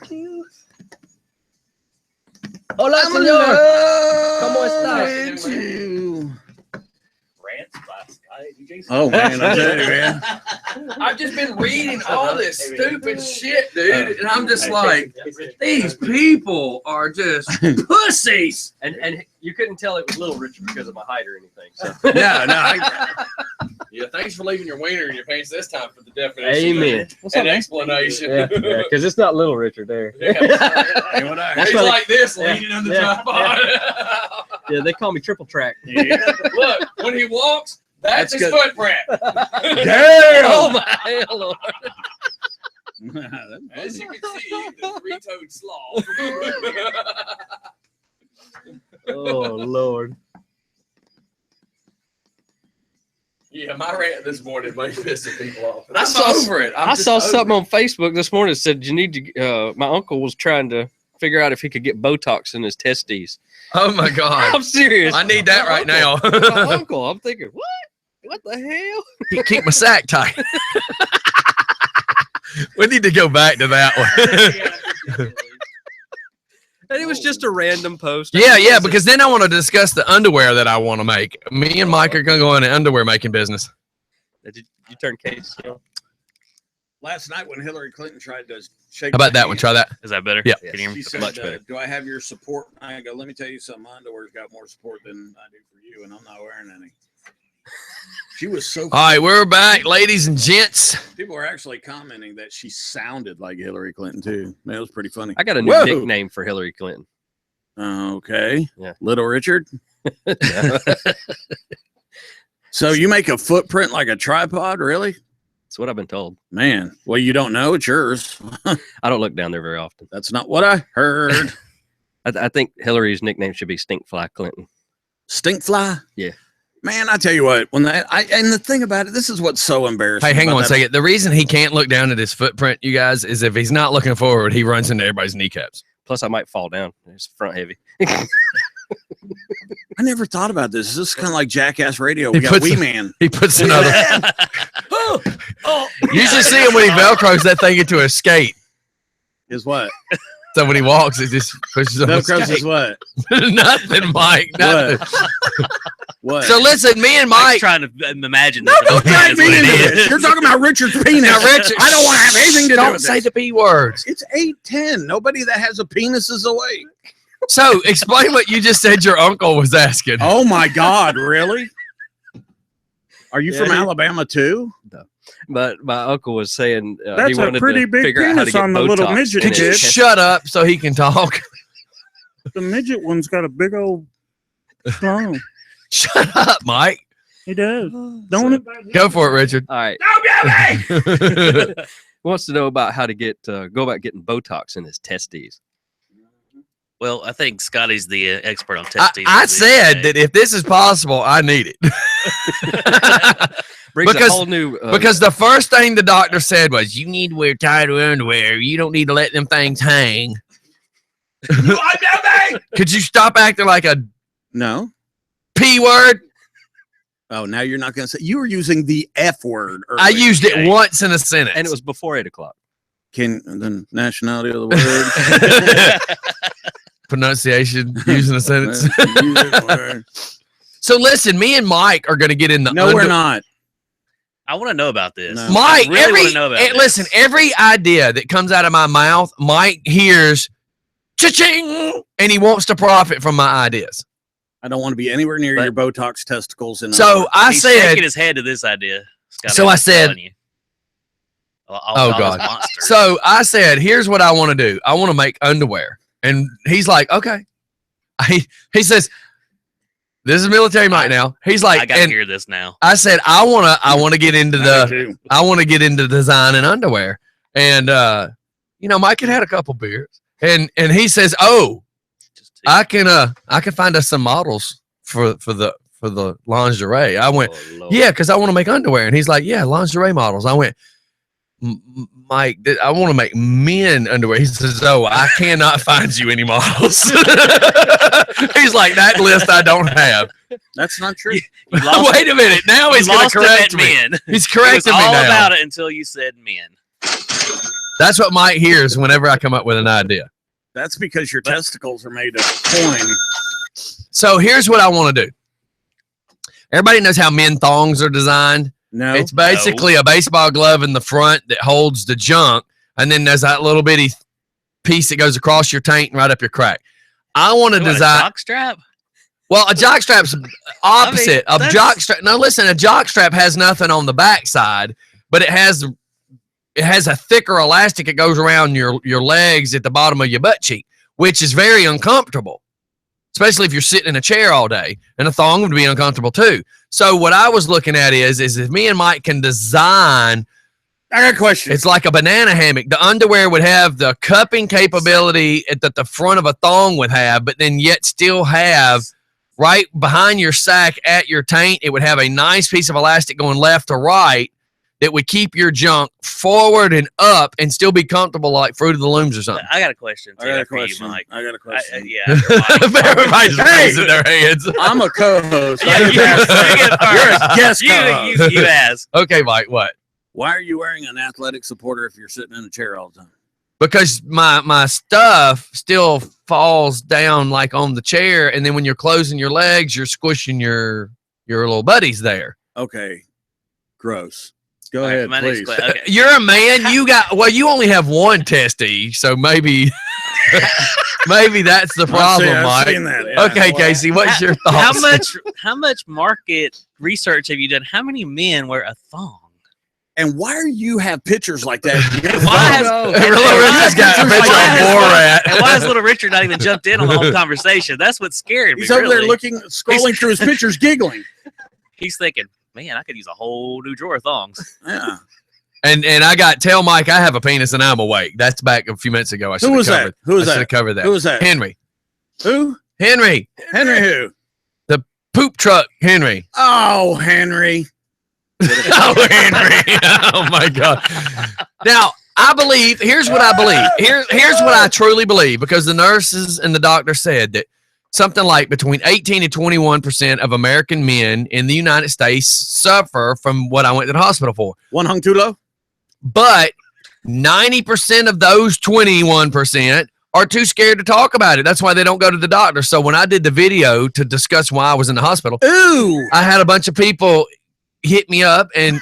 Hola, señor. ¿Cómo estás? Rants by Sky DJ. Oh, man. I tell you, man. I've just been reading all this stupid shit, dude, and I'm just like, these people are just pussies. And you couldn't tell it was Little Richard because of my height or anything. So. Yeah, thanks for leaving your wiener in your pants this time for the definition. Amen. And explanation. Yeah, because it's not Little Richard there. Yeah. Hey, what I That's He's why they- like this, yeah, leaning on the yeah, tripod. Yeah, they call me Triple Track. Look, when he walks, that's his good. footprint. Damn! Oh my Lord. As you can see, the three-toed sloth. Oh Lord. Yeah, my rant this morning may piss some people off. And I I'm saw- over it. I saw something on Facebook this morning that said you need to. My uncle was trying to figure out if he could get Botox in his testes. Oh my God. I'm serious. I need that right now. My uncle. I'm thinking, what? What the hell? Keep my sack tight. We need to go back to that one. And it was just a random post. Yeah, because then I want to discuss the underwear that I want to make. Me and Mike are going to go into underwear making business. Did you turn Casey on? Last night when Hillary Clinton tried to shake How about my that one? hand, Try that. Is that better? Yeah. Can you hear me? she said, Much better. do I have your support? I go, let me tell you something. My underwear's got more support than I do for you, and I'm not wearing any. She was so. All right, we're back, ladies and gents. People were actually commenting that she sounded like Hillary Clinton too. Man, it was pretty funny. I got a new Whoa. nickname for Hillary Clinton. Okay. Yeah. Little Richard. So you make a footprint like a tripod, really? That's what I've been told. Man, well, you don't know. It's yours. I don't look down there very often. That's not what I heard. I think Hillary's nickname should be Stinkfly Clinton. Stink fly? Yeah. Man, I tell you what, when that and the thing about it, this is what's so embarrassing. Hey, hang about on a that- second. The reason he can't look down at his footprint, you guys, is if he's not looking forward, he runs into everybody's kneecaps. Plus, I might fall down. It's front heavy. I never thought about this. This is kind of like Jackass Radio. He We got puts Wee a- Man. He puts another. Oh, You should see him when he velcros that thing into a skate. is what? So when he walks, it just pushes on the Velcros is skate. what? Nothing, Mike. Nothing. What? So listen, me and Mike's Mike. trying to imagine No, that. don't drag me into this. You're talking about Richard's penis. Now, Richard, I don't want to have anything to do Don't with say this. the P words. It's 8:10. Nobody that has a penis is awake. So explain what you just said your uncle was asking. Oh my God, really? Are you Yeah, from he- Alabama too? But my uncle was saying he That's a wanted pretty to big figure out how to penis get on the little Botox midget in Could his you kid. chest. shut up so he can talk? The midget one's got a big old strong. Shut up, Mike. He does. Don't it? Go for it, Richard. All right. Don't get me! Wants to know about how to get go about getting Botox in his testes. Well, I think Scotty's the expert on I, testes. I said that if this is possible, I need it. Brings Because- a whole new Because the first thing the doctor said was, you need to wear tighter underwear. You don't need to let them things hang. Could you stop acting like a No. P word? Oh, now you're not going to say. You were using the F word. I earlier. used it once in a sentence. and it was before 8 o'clock. Can the nationality of the word? pronunciation using a sentence. Use it word. So listen, me and Mike are going to get in the No, we're not. I want to know about this. No. Mike, I really want to know about this. listen, every idea that comes out of my mouth, Mike hears cha-ching, and he wants to profit from my ideas. I don't want to be anywhere near your Botox testicles. So I He's said, shaking his head to this idea. Scotty, So I I'm said- telling you. Oh, All God. those monsters. so I said, here's what I want to do. I want to make underwear. And he's like, okay. He says, this is Military Mike now. He's like, I gotta and hear this now. I said, I want to get into I do too. I want to get into designing underwear. And Mike had a couple beers. And he says, oh, Just I can find us some models for the lingerie. I went, Oh, Lord. yeah, because I want to make underwear. And he's like, yeah, lingerie models. I went, Mike, I want to make men underwear. He says, oh, I cannot find you any models. He's like, that list I don't have. That's not true. You lost, Wait a minute. Now you he's going to lost him correct at me. men. He's It was correcting me all now. about it until you said men. That's what Mike hears whenever I come up with an idea. That's because your testicles are made of coin. So here's what I want to do. Everybody knows how men thongs are designed. No. It's basically a baseball glove in the front that holds the junk, and then there's that little bitty piece that goes across your taint and right up your crack. I want to You want a design. jock strap? Well, a jock strap's opposite. A that's- jock strap. No, listen, a jock strap has nothing on the backside, but it has a thicker elastic that goes around your legs at the bottom of your butt cheek, which is very uncomfortable, especially if you're sitting in a chair all day. And a thong would be uncomfortable too. So what I was looking at is if me and Mike can design, I got a question. it's like a banana hammock. The underwear would have the cupping capability that the front of a thong would have, but then yet still have right behind your sack at your taint. It would have a nice piece of elastic going left to right that would keep your junk forward and up and still be comfortable like Fruit of the Looms or something. I got a question. I got a for you, question. Mike. I got a question. Yeah. Mike. Everybody's Hey! raising their hands. I'm a co-host. Yeah, you get You're a first. guest You co-host. ask. Okay, Mike, what? Why are you wearing an athletic supporter if you're sitting in a chair all the time? Because my stuff still falls down like on the chair, and then when you're closing your legs, you're squishing your little buddies there. Okay. Gross. Go All right, ahead, my next please. question. Okay. You're a man. You only have one testy, so maybe maybe that's the problem, I've Mike. seen that. Yeah. Okay, Casey, what's your How thoughts? how much market research have you done? How many men wear a thong? And why do you have pictures like that? Why has- Little Richard's got a picture of Borat. And why has little Richard not even jumped in on the whole conversation? That's what scared me. He's over there really. looking, scrolling through his pictures, giggling. He's thinking, man, I could use a whole new drawer of thongs. Yeah. And I got tell Mike I have a penis and I'm awake. That's back a few minutes ago. I should Who have was covered. that? Who was I should that? have covered that. Who was that? Henry. Who? Henry. Henry who? Poop truck. Henry. Oh, Henry. Oh, Henry. Oh my God. Now, I believe, here's what I believe. Here's what I truly believe, because the nurses and the doctor said that something like between 18 and 21% of American men in the United States suffer from what I went to the hospital for. One hung too low? But 90% of those 21% are too scared to talk about it. That's why they don't go to the doctor. So when I did the video to discuss why I was in the hospital, Ooh. I had a bunch of people hit me up, and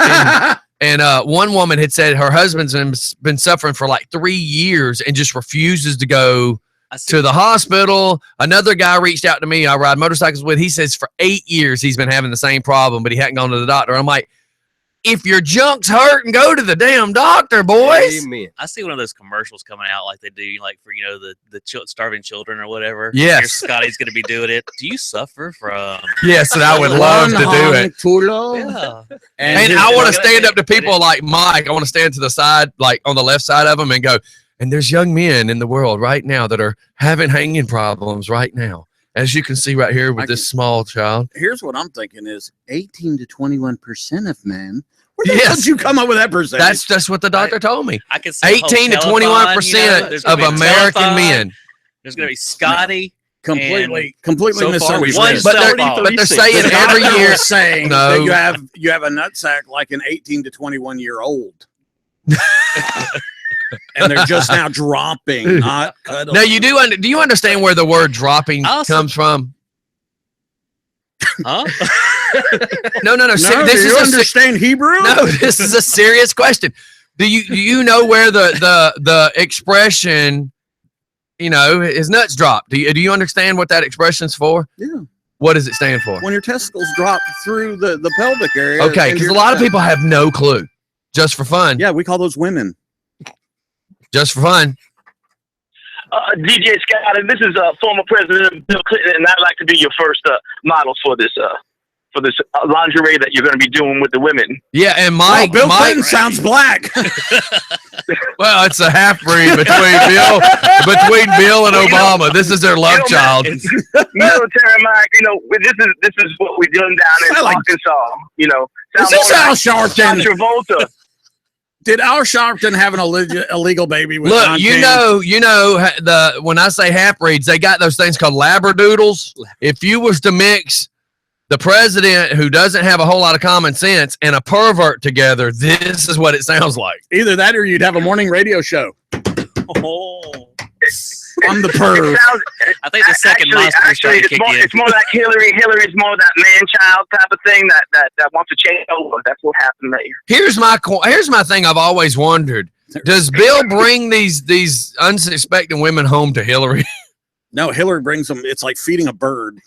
one woman had said her husband's been suffering for like 3 years and just refuses to go I see. to the hospital. Another guy reached out to me I ride motorcycles with. He says for 8 years he's been having the same problem, but he hadn't gone to the doctor. I'm like, if your junk's hurting, go to the damn doctor, boys. Amen. I see one of those commercials coming out like they do, like for the starving children or whatever. Yes. Here Scotty's going to be doing it. Do you suffer from? Yes, and I would love to do it. Too low. Yeah. And his- I want to Look at stand it. up to people like Mike. I want to stand to the side, like on the left side of them, and go, and there's young men in the world right now that are having hanging problems right now. As you can see right here with this small child. Here's what I'm thinking is 18 to 21% of men. Where the Yes. hell did you come up with that percentage? That's what the doctor told me. I could see a whole 18 to telethon, 21% there's gonna of be a American telethon. men. There's going to be Scotty. completely so far we've misunderstood. raised But they're, Self-fault. but they're saying The every doctor year. was saying No. that you have a nutsack like an 18 to 21 year old. And they're just now dropping, not cuddling. Now you do you understand where the word dropping Also- comes from? Huh? No. No, This do is you a understand Hebrew? No, this is a serious question. Do you know where the expression you know, his nuts dropped. Do you understand what that expression's for? Yeah. What does it stand for? When your testicles drop through the pelvic area. Okay, and because a your- lot of people have no clue. Just for fun. Yeah, we call those women. Just for fun. DJ Scott, and this is former President Bill Clinton, and I'd like to be your first model for this lingerie that you're going to be doing with the women. Yeah, and Mike. Bill Mike, Clinton sounds black. well, it's a half breed between Bill and Obama. This is their love child. Military Mike, you know, this is what we're doing down in Arkansas. You know, Is this Al Sharpton? Travolta. Did Al Sharpton have an illegal baby? With Look, you know, when I say half breeds, they got those things called labradoodles. If you was to mix the president who doesn't have a whole lot of common sense and a pervert together, this is what it sounds like. Either that or you'd have a morning radio show. Oh, I'm the perv. I think the second monster Actually, it's more like Hillary. Hillary's more that man-child type of thing that wants to change over. That's what happened there. Here's my thing I've always wondered. Does Bill bring these unsuspecting women home to Hillary? No, Hillary brings them. It's like feeding a bird.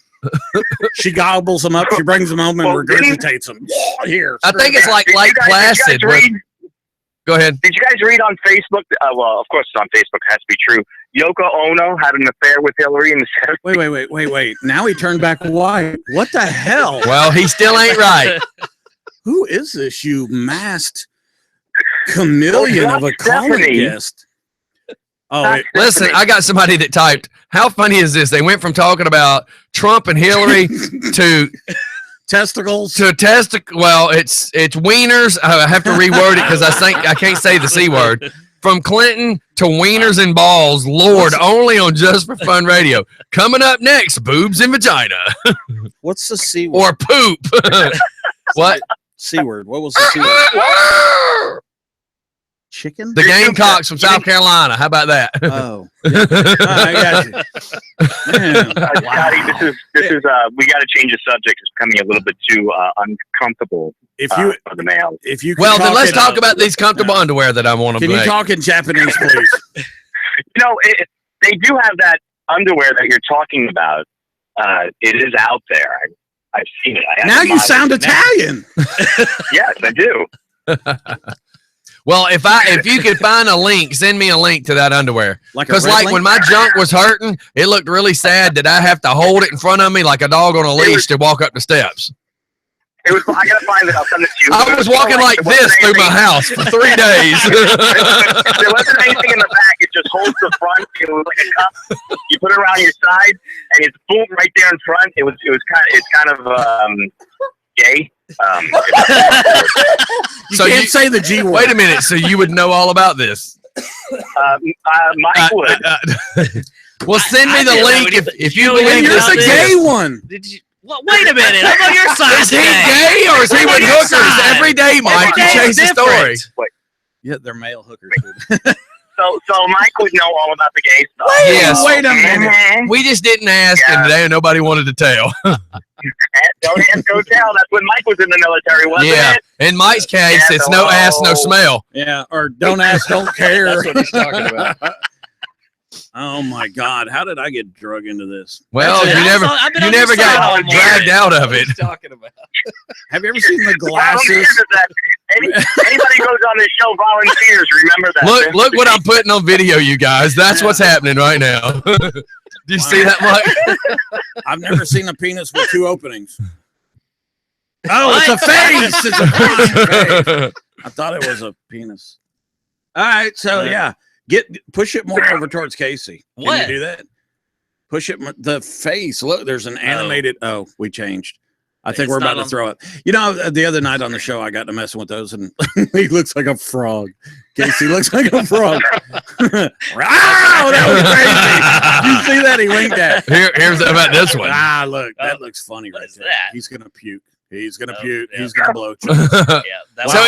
She gobbles them up. She brings them home and regurgitates them. Here. I think it's like Lake Placid. Go ahead. Did you guys read on Facebook? Well, of course, it's on Facebook. It has to be true. Yoko Ono had an affair with Hillary in the 70s. Wait. Now he turned back white. What the hell? Well, he still ain't right. Who is this, you masked chameleon of a calling guest? Oh, listen, I got somebody that typed, how funny is this? They went from talking about Trump and Hillary to testicles. Well, it's wieners. I have to reword it because I can't say the C word. From Clinton to wieners and balls, Lord, only on Just for Fun Radio. Coming up next, boobs and vagina. What's the C word? Or poop. What? C word. What was the C word? Chicken? The Gamecocks from South Carolina. How about that? Oh. Yeah. I got you. Man. Scotty, this is we got to change the subject. It's becoming a little bit too uncomfortable for the male. If you well, then let's talk about these comfortable underwear that I want to make. Can you talk in Japanese, please? You know, they do have that underwear that you're talking about. It is out there. I've seen it. Now you sound Italian. Yes, I do. Well, if you could find a link, send me a link to that underwear. Because when my junk was hurting, it looked really sad that I have to hold it in front of me like a dog on a leash to walk up the steps. I gotta find it. I'll send it to you. I was walking like this through my house for 3 days. There wasn't anything in the back. It just holds the front. It was like a cup. You put it around your side, and it's boom right there in front. It's kind of gay. You can't say the G word. Wait a minute. So you would know all about this? Mike would. Well, send me the link if you believe you're this. the gay one. Did you? Well, wait a minute. I'm on your side. Is he gay or is he with hookers every day, Mike? You change the story. Wait. Yeah, they're male hookers. So Mike would know all about the gay stuff. Yes. Wait a minute. We just didn't ask him today, and nobody wanted to tell. Don't ask, go tell. That's when Mike was in the military, wasn't it? In Mike's case, it's no ass, no smell. Yeah, or don't ask, don't care. That's what he's talking about. Oh my God! How did I get drug into this? Well, you never got dragged out of it. Talking about. Have you ever seen the The problem glasses? is that anybody goes on this show volunteers. Remember that. Look what I'm putting on video, you guys. That's what's happening right now. Do you see that, Mike? I've never seen a penis with 2 openings. Oh, it's a face. It's a face. I thought it was a penis. All right, so yeah, push it more over towards Casey. Can you do that? Push it the face. Look, there's an animated. Oh, we changed. I think we're about to throw it. You know, the other night on the show, I got to messing with those, and he looks like a frog. Casey looks like a frog. Wow, that was crazy. You see that? He winked at. Here's about this one. Look, that looks funny right there. That? He's gonna puke. He's gonna puke. He's gonna blow. So,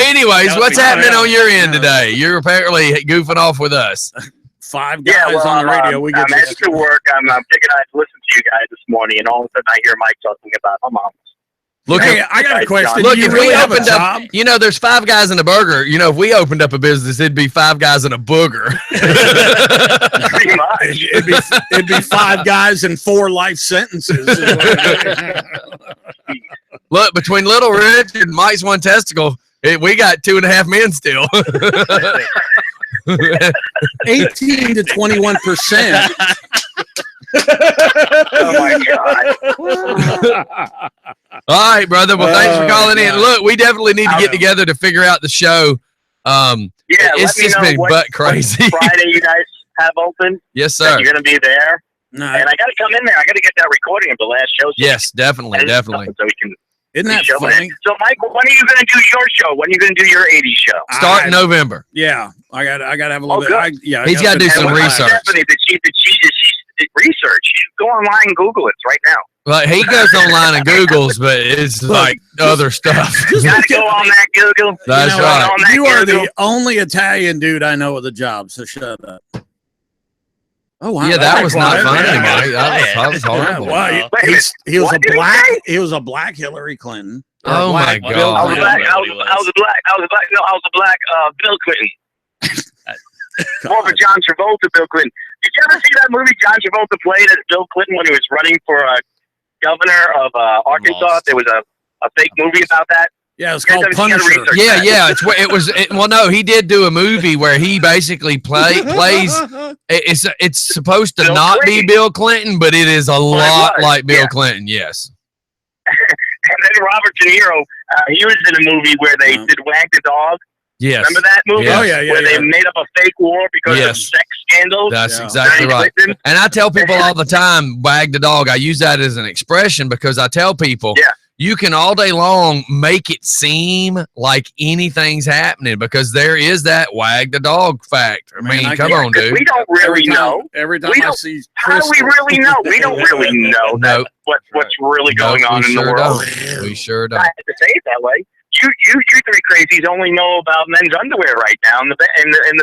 anyways, what's happening on your end today? You're apparently goofing off with us. 5 guys on the radio. We get I'm headed to work. I'm thinking I'd listen to you guys this morning, and all of a sudden I hear Mike talking about my mom. Look, hey, I got a question. Look, you if really we have a opened job? up, you know, there's 5 guys in a burger. You know, if we opened up a business, it'd be 5 guys in a booger. Pretty much. It'd be 5 guys and 4 life sentences. Look, between Little Rich and Mike's one testicle, we got 2.5 men still. 18 to 21%. Oh my God. All right, brother. Well, thanks for calling in. God. Look, we definitely need to get together to figure out the show. Yeah, It's let me just know been what butt crazy. Friday you guys have open. Yes, That sir. you're going to be there. No, And I got to come in there. I got to get that recording of the last show. Yes, definitely, definitely. So we can isn't that show funny? it. So, Mike, when are you going to do your show? When are you going to do your 80s show? Start in November. Yeah, I got to have a little Oh, bit. good. He's gotta do finish some my And class. research. Stephanie, she's research. You go online and Google it right now. But he goes online and Googles, but it's like other stuff. You got to go on that Google. That's You know right. On that You are Google. the only Italian dude I know with a job, so shut up. Oh wow, Yeah, that was not funny, Yeah. Mike. That was Yeah, horrible. well, Wait a minute. he was What a did he black. say? He was a black Hillary Clinton. Or a Oh black my Bill I was God. a Clinton. black. I was a black. No, I was a black Bill Clinton. More of a John Travolta Bill Clinton. Did you ever see that movie John Travolta played as Bill Clinton when he was running for governor of Arkansas? Lost. There was a fake movie about that. Yeah, it's You guys called gotta Punisher. research Yeah, that. yeah. Well, no, he did do a movie where he basically plays. It's supposed to Bill not Clinton. be Bill Clinton, but it is a lot was, like Bill yeah. Clinton. Yes. And then Robert De Niro, he was in a movie where they did Wag the Dog. Yes. Remember that movie? Yes. Oh, yeah, Where they made up a fake war because of Yes. sex scandals. That's Yeah. exactly during right. Clinton. And I tell people all the time, wag the dog. I use that as an expression because I tell people, Yeah. you can all day long make it seem like anything's happening because there is that wag the dog fact. I mean, I come can't- on, 'Cause dude. we don't really know. Every time We I don't- see How do we Crystal- really know? We don't really know No, what's really no, going on we in the sure world. don't. We sure don't. I have to say it that way. You three crazies only know about men's underwear right now in the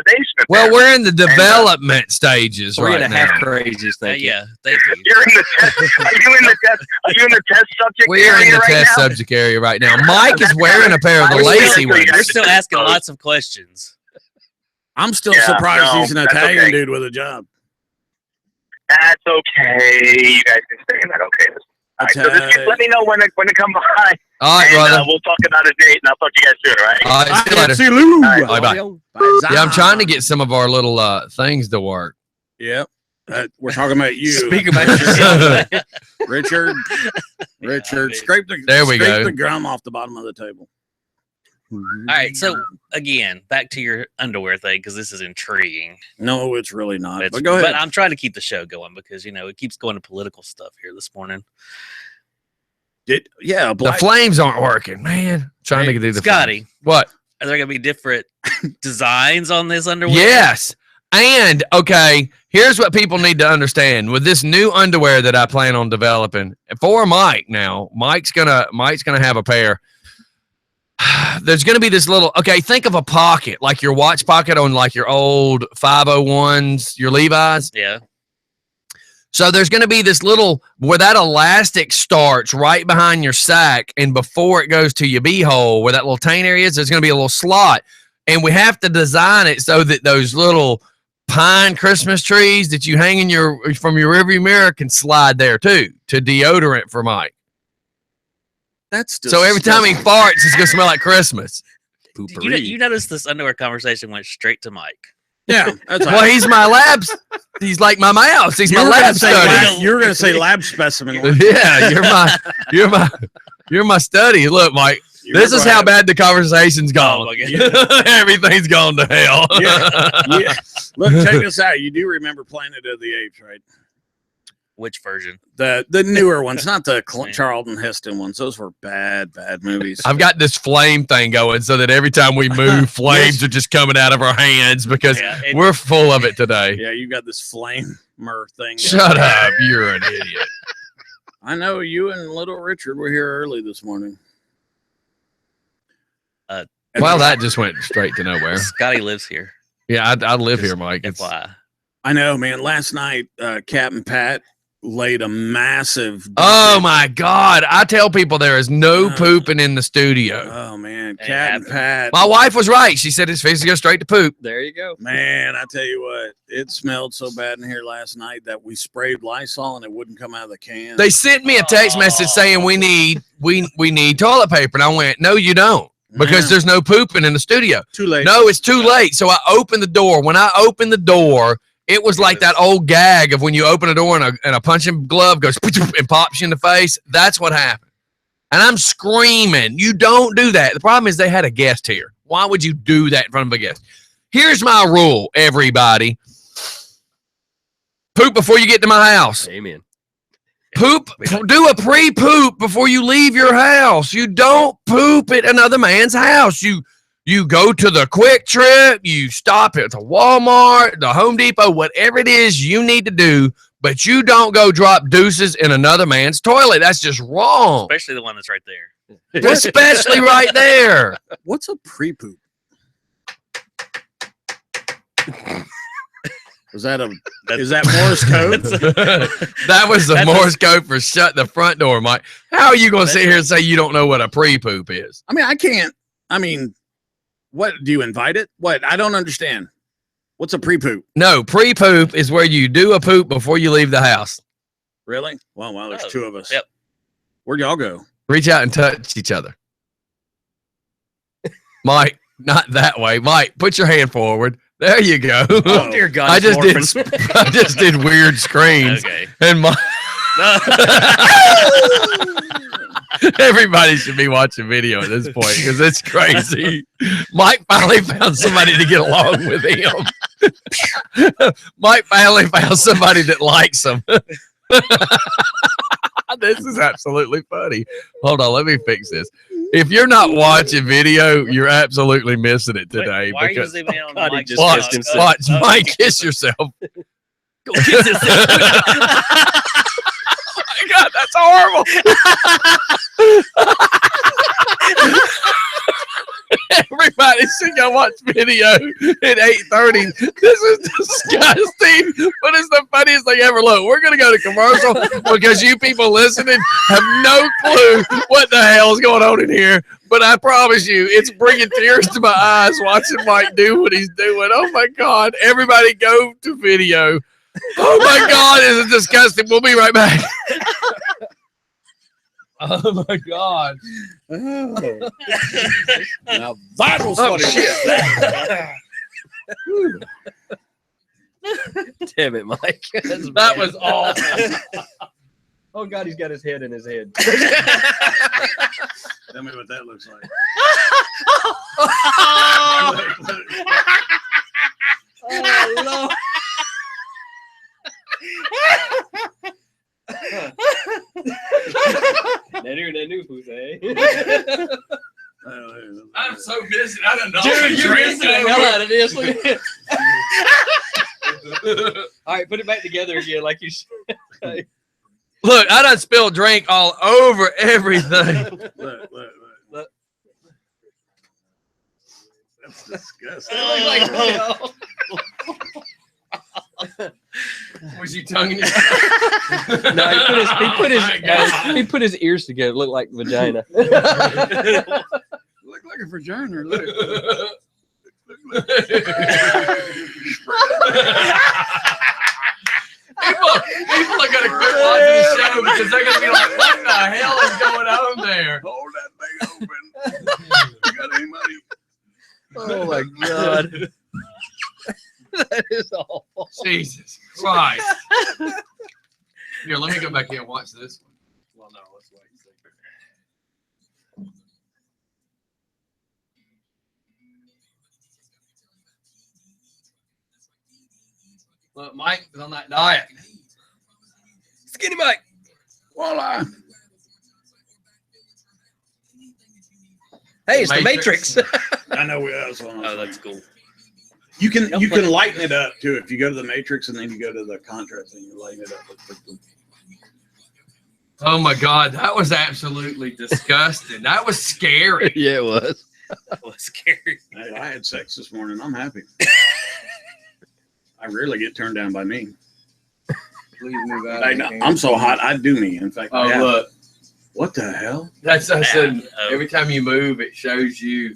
basement. Well, there. we're in the development stages 3.5 right now. crazies. Thank you. Yeah, thank you. You're in the test. Are you in the test? Are you in the test subject We're area in the right test now? subject area right now. Mike is wearing a pair of the I was lacy gonna say, ones. We're still asking lots of questions. I'm still Yeah, surprised no, he's an that's Italian okay. dude with a job. That's okay. You guys can stay in that. Okay. All right, so just let me know when to come by, All right, and brother. we'll talk about a date, and I'll talk to you guys soon. All right? All right, see you later. See Lou. All right, bye-bye. Yeah, I'm trying to get some of our little things to work. Yep. We're talking about you. Speak about yourself. Richard. Richard, scrape the There we scrape go. the gum off the bottom of the table. All right, so again, back to your underwear thing because this is intriguing. No, it's really not. It's- But go ahead. But I'm trying to keep the show going because it keeps going to political stuff here this morning. Yeah, The black. flames aren't working, man. Trying to get through the Scotty, flames. What? are there going to be different designs on this underwear? Yes. And okay, here's what people need to understand with this new underwear that I plan on developing for Mike. Now, Mike's gonna have a pair. There's gonna be this little. Okay, think of a pocket like your watch pocket on like your old 501s, your Levi's. Yeah. So there's going to be this little where that elastic starts right behind your sack, and before it goes to your beehole, where that little taint area is, there's going to be a little slot, and we have to design it so that those little pine Christmas trees that you hang in from your rearview mirror can slide there too to deodorant for Mike. That's So every time he farts, it's going to smell like Christmas. You notice this underwear conversation went straight to Mike. Yeah, that's Well, he's my labs. He's like my mouse. He's my lab study. You're going to say lab specimen. Yeah, you're my study. Look, Mike, this is how bad the conversation's gone. Oh, my God. Everything's gone to hell. Yeah. Look, check this out. You do remember Planet of the Apes, right? Which version? The newer ones, not the Charlton Heston ones. Those were bad movies. I've got this flame thing going so that every time we move, flames are just coming out of our hands because Yeah, we're full of it today. Yeah, you got this flamer thing. Shut up. You're an idiot. I know you and little Richard were here early this morning. Well, that just went straight to nowhere. Scotty lives here. Yeah, I live here, Mike. FYI. I know, man. Last night, Captain Pat laid a massive. Oh my God! I tell people there is no pooping in the studio. Oh man, It Cat and happened. Pat. My wife was right. She said his face go straight to poop. There you go. Man, I tell you what, it smelled so bad in here last night that we sprayed Lysol and it wouldn't come out of the can. They sent me a text message saying we need toilet paper, and I went, no, you don't, because Yeah. there's no pooping in the studio. Too late. No, it's too late. So I opened the door. When I opened the door, it was like that old gag of when you open a door and a punching glove goes and pops you in the face. That's what happened. And I'm screaming, you don't do that. The problem is they had a guest here. Why would you do that in front of a guest? Here's my rule, everybody. Poop before you get to my house. Amen. Poop, do a pre-poop before you leave your house. You don't poop at another man's house. You go to the Quick Trip, you stop at the Walmart, the Home Depot, whatever it is you need to do, but you don't go drop deuces in another man's toilet. That's just wrong. Especially the one that's right there. Especially right there. What's a pre-poop? Is that Morse code? That was the That's Morse code for shut the front door, Mike. How are you going to sit here and say you don't know what a pre-poop is? I mean, I can't. I mean, what do you invite it? What? I don't understand. What's a pre-poop? No, pre-poop is where you do a poop before you leave the house. Really? Well, there's Oh, two of us. yep. Where'd y'all go? Reach out and touch each other. Mike, not that way. Mike, put your hand forward. There you go. Oh, Dear God, I it's just did. morphing. I just did weird screams, Okay. and my everybody should be watching video at this point because it's crazy. Mike finally found somebody to get along with him. Mike finally found somebody that likes him. This is absolutely funny. Hold on, let me fix this. If you're not watching video, you're absolutely missing it today. Wait, why are you because zooming in on God, he Mike's just watch, kissed himself. watch, Oh, Mike, okay. kiss yourself. Go kiss yourself. Oh my God, that's horrible. Everybody should go watch video at 8:30. This is disgusting, but it's the funniest thing ever. Look, we're going to go to commercial because you people listening have no clue what the hell is going on in here. But I promise you, it's bringing tears to my eyes watching Mike do what he's doing. Oh, my God. Everybody go to video. Oh, my God. This is disgusting. We'll be right back. Oh, my God. Oh. Now that was funny. Damn it, Mike. That's That bad. was awful. Oh God, he's got his head in his head. Tell me what that looks like. Oh Lord. I'm so busy. I don't know. Dude, you're missing the hell out of this. Look at it. All right, put it back together again, like you said. Look, I done spilled drink all over everything. Look. That's disgusting. Was you tonguing No, he put his ears together. Looked like vagina. Look like a vagina. Look. People are gonna quit watching the show because they're gonna be like, "What the hell is going on there?" Hold that thing open. You got any money? Oh my God. That is awful. Jesus Christ! Here, let me go back here and watch this one. Well, no, let's wait and see. Look, Mike is on that diet. Skinny Mike. Voila. Hey, it's the Matrix. I know we have one. Oh, that's cool. You can lighten it up too. If you go to the matrix and then you go to the contrast and you lighten it up. Oh my God, that was absolutely disgusting. That was scary. Yeah, it was. That was scary. Hey, I had sex this morning. I'm happy. I rarely get turned down by me. Please move out. I know, I'm so hot. I do me. In fact, Oh, I have. look. What the hell? That's I said. Oh. Every time you move, it shows you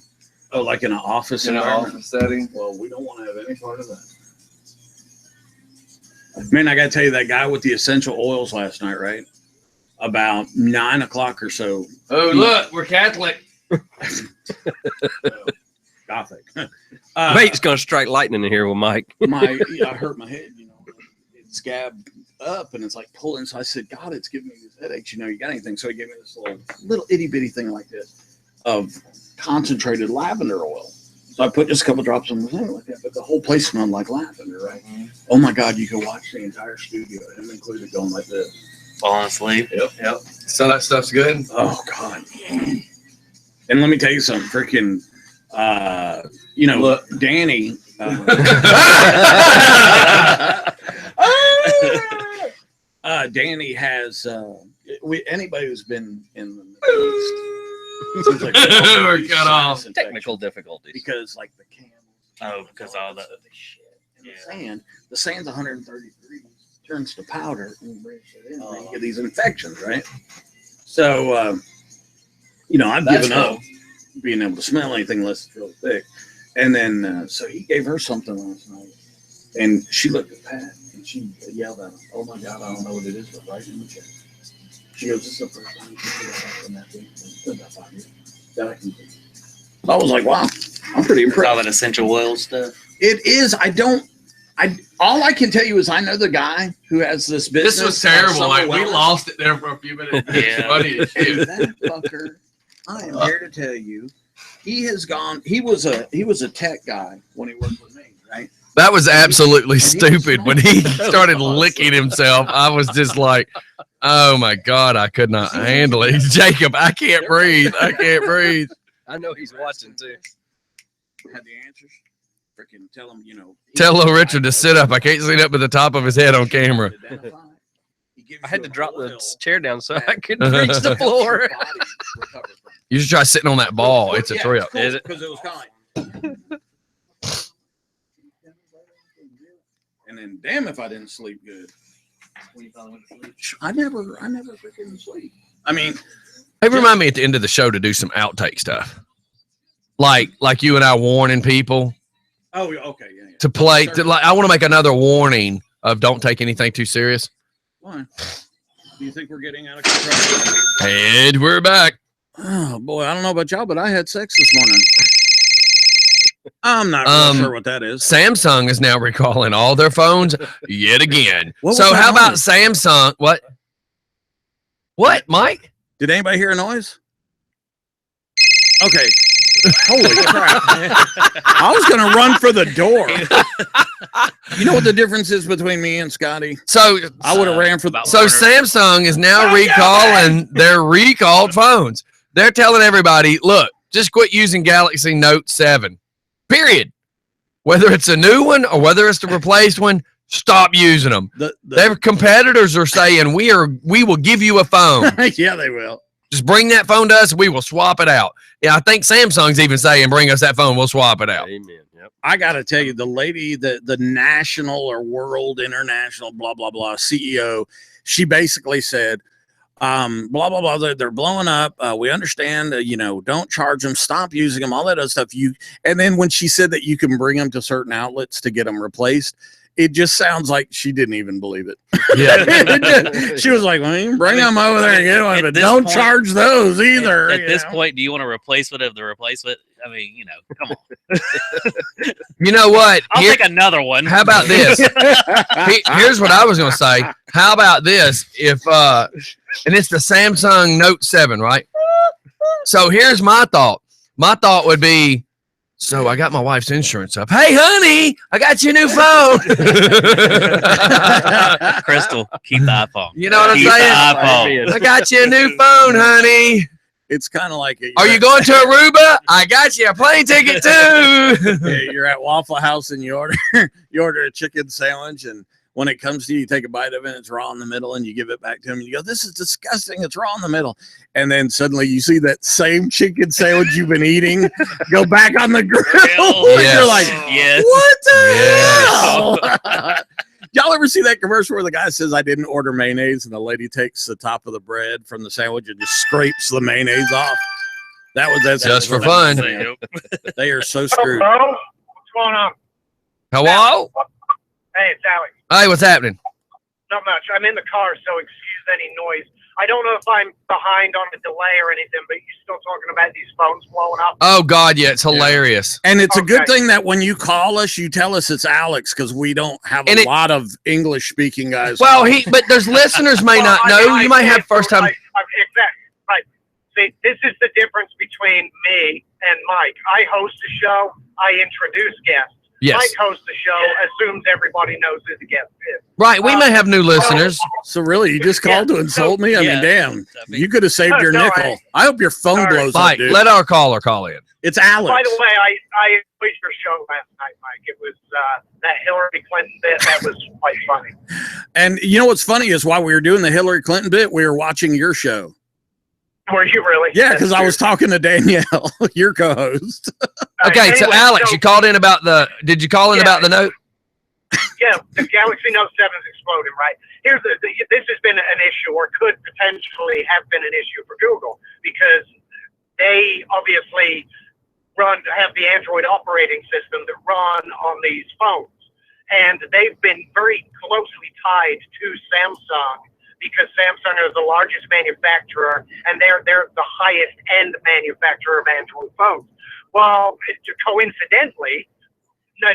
Oh, like in an office in an environment. office setting. Well, we don't want to have any part of that. Man, I got to tell you, that guy with the essential oils last night, right? About 9 o'clock or so. Oh, look, we're Catholic. Gothic. Bait's gonna strike lightning in here with Mike. I hurt my head, it scabbed up and it's like pulling. So I said, God, it's giving me these headaches. You got anything? So he gave me this little itty bitty thing like this of concentrated lavender oil. So I put just a couple drops in the thing like that, but the whole place smelled like lavender, right? Mm-hmm. Oh my God, you could watch the entire studio, him included, going like this. Falling asleep. Yep. So that stuff's good. Oh God. And let me tell you something, freaking, Look. Danny. Danny has anybody who's been in the Middle East, seems like We're cut off. Technical difficulties. because like the camels. Oh, because all the shit. And Yeah. the sand's 130 degrees, turns to powder, and you break it in, and you get these infections, right? So, I've That's given up being able to smell anything unless it's really thick. And then, so he gave her something last night, and she looked at Pat, and she yelled at him, "Oh my God, I don't know what it is, but right in the chest." She goes, "This is the first time you can do that in that thing in about 5 years that I can do." I was like, "Wow, I'm pretty all impressed." that essential oil stuff. It is. All I can tell you is I know the guy who has this business. This was terrible. Summer Like we Wellness. lost it there for a few minutes. It's Yeah. funny as And shit. that fucker, I am here to tell you, he has gone. He was a tech guy when he worked with me, right? That was absolutely And he was stupid. When he smart. started licking himself, I was just like, oh my God, I could not handle it. Jacob, I can't breathe. I can't breathe. I know he's watching too. Had the answers. Freaking tell him, Tell little Richard to sit up. I can't sit up at the top of his head on camera. I had to drop the chair down so I could reach the floor. You should try sitting on that ball. It's a trip. Is it? Because it was kind of like. And then, damn, if I didn't sleep good. I never freaking sleep. I mean, Hey, remind me at the end of the show to do some outtake stuff. Like you and I warning people oh, okay, yeah. to play. I want to make another warning of don't take anything too serious. Why? Do you think we're getting out of control? And we're back. Oh boy, I don't know about y'all, but I had sex this morning. I'm not really sure what that is. Samsung is now recalling all their phones yet again. What was So that how about noise? Samsung? What, Mike? Did anybody hear a noise? Okay. Holy crap. I was going to run for the door. You know what the difference is between me and Scotty? So I would have ran for the about So Samsung is now recalling their recalled phones. They're telling everybody, look, just quit using Galaxy Note 7. Period. Whether it's a new one or whether it's the replaced one, stop using them. Their competitors are saying we will give you a phone. Yeah, they will. Just bring that phone to us, we will swap it out. Yeah, I think Samsung's even saying bring us that phone, we'll swap it out. Amen. Yep. I got to tell you, the lady, the national or world international, blah, blah, blah, CEO, she basically said, blah, blah, blah, they're blowing up. We understand, don't charge them, stop using them, all that other stuff. And then when she said that you can bring them to certain outlets to get them replaced, it just sounds like she didn't even believe it. Yeah. She was like, well, you can bring them over there and get one, at but this don't point- charge those either. At you this know? point, do you want a replacement of the replacement? I mean, come on. You know what? I'll take another one. How about this? Here's what I was going to say. How about this? If and it's the Samsung Note 7, right? So here's my thought. My thought would be, so I got my wife's insurance up. Hey, honey, I got you a new phone. Crystal, keep the iPhone. You know what I'm Keep the saying? iPhone. I got you a new phone, honey. It's kind of like Are you going to Aruba? I got you a plane ticket too. you're at Waffle House and you order a chicken sandwich, and when it comes to you, you take a bite of it and it's raw in the middle, and you give it back to him and you go, this is disgusting, it's raw in the middle. And then suddenly you see that same chicken sandwich you've been eating go back on the grill. And Yes. you're like, Yes. what the hell? Y'all ever see that commercial where the guy says, I didn't order mayonnaise, and the lady takes the top of the bread from the sandwich and just scrapes the mayonnaise off? That was Just for fun. They are so screwed. Hello? What's going on? Hello? Hey, it's Alex. Hey, what's happening? Not much. I'm in the car, so excuse any noise. I don't know if I'm behind on a delay or anything, but you're still talking about these phones blowing up. Oh, God, yeah, it's hilarious. And it's a good Okay. thing that when you call us, you tell us it's Alex, because we don't have And a lot of English-speaking guys. Well, but there's listeners may not know. You might have first time. Exactly. Right. See, this is the difference between me and Mike. I host a show. I introduce guests. Yes. Mike hosts the show, assumes everybody knows who the guest is. Right, we may have new listeners. So really, you just called to insult me? I mean, damn. You could have saved your No, nickel. I hope your phone Sorry. blows up, Mike, dude. let our caller call in. It's Alex. By the way, I enjoyed your show last night, Mike. It was that Hillary Clinton bit. That was quite funny. And you know what's funny is while we were doing the Hillary Clinton bit, we were watching your show. Were you really? Yeah, because I was talking to Danielle, your co-host. Okay, so Anyway, Alex, you called in about did you call in Yeah. about the note? Yeah, the Galaxy Note 7 is exploding, right? Here's this has been an issue, or could potentially have been an issue for Google, because they obviously have the Android operating system that run on these phones, and they've been very closely tied to Samsung, because Samsung is the largest manufacturer, and they're the highest end manufacturer of Android phones. Well, coincidentally,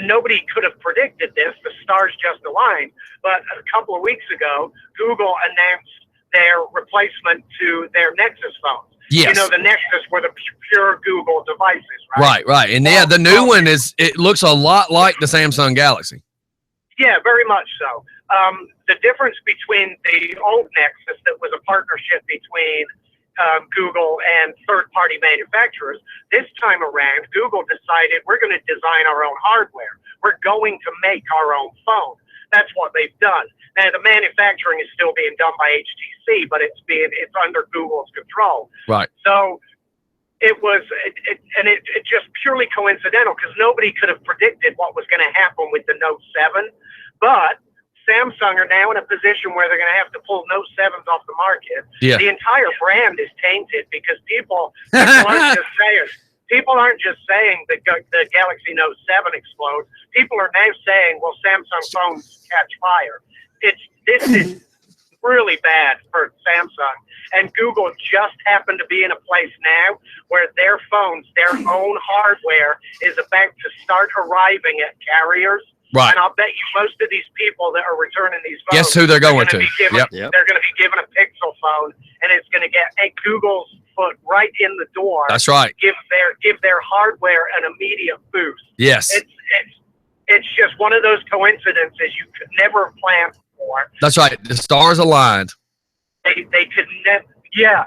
nobody could have predicted this. The stars just aligned. But a couple of weeks ago, Google announced their replacement to their Nexus phones. Yes. You know, the Nexus were the pure Google devices, right? Right. And yeah, the new one it looks a lot like the Samsung Galaxy. Yeah, very much so. The difference between the old Nexus that was a partnership between Google and third-party manufacturers, this time around, Google decided we're going to design our own hardware. We're going to make our own phone. That's what they've done. Now, the manufacturing is still being done by HTC, but it's under Google's control. Right. So it was just purely coincidental, because nobody could have predicted what was going to happen with the Note 7. But Samsung are now in a position where they're going to have to pull Note 7s off the market. Yeah. The entire brand is tainted, because people aren't just saying the Galaxy Note 7 explodes. People are now saying, well, Samsung phones catch fire. This is really bad for Samsung. And Google just happened to be in a place now where their phones, their own hardware, is about to start arriving at carriers. Right. And I'll bet you most of these people that are returning these phones, Guess who they're going to? They're going to be given a Pixel phone, and it's going to get Google's foot right in the door. That's right. Give their hardware an immediate boost. Yes. It's just one of those coincidences you could never plan for. That's right. The stars aligned. They could never. Yeah,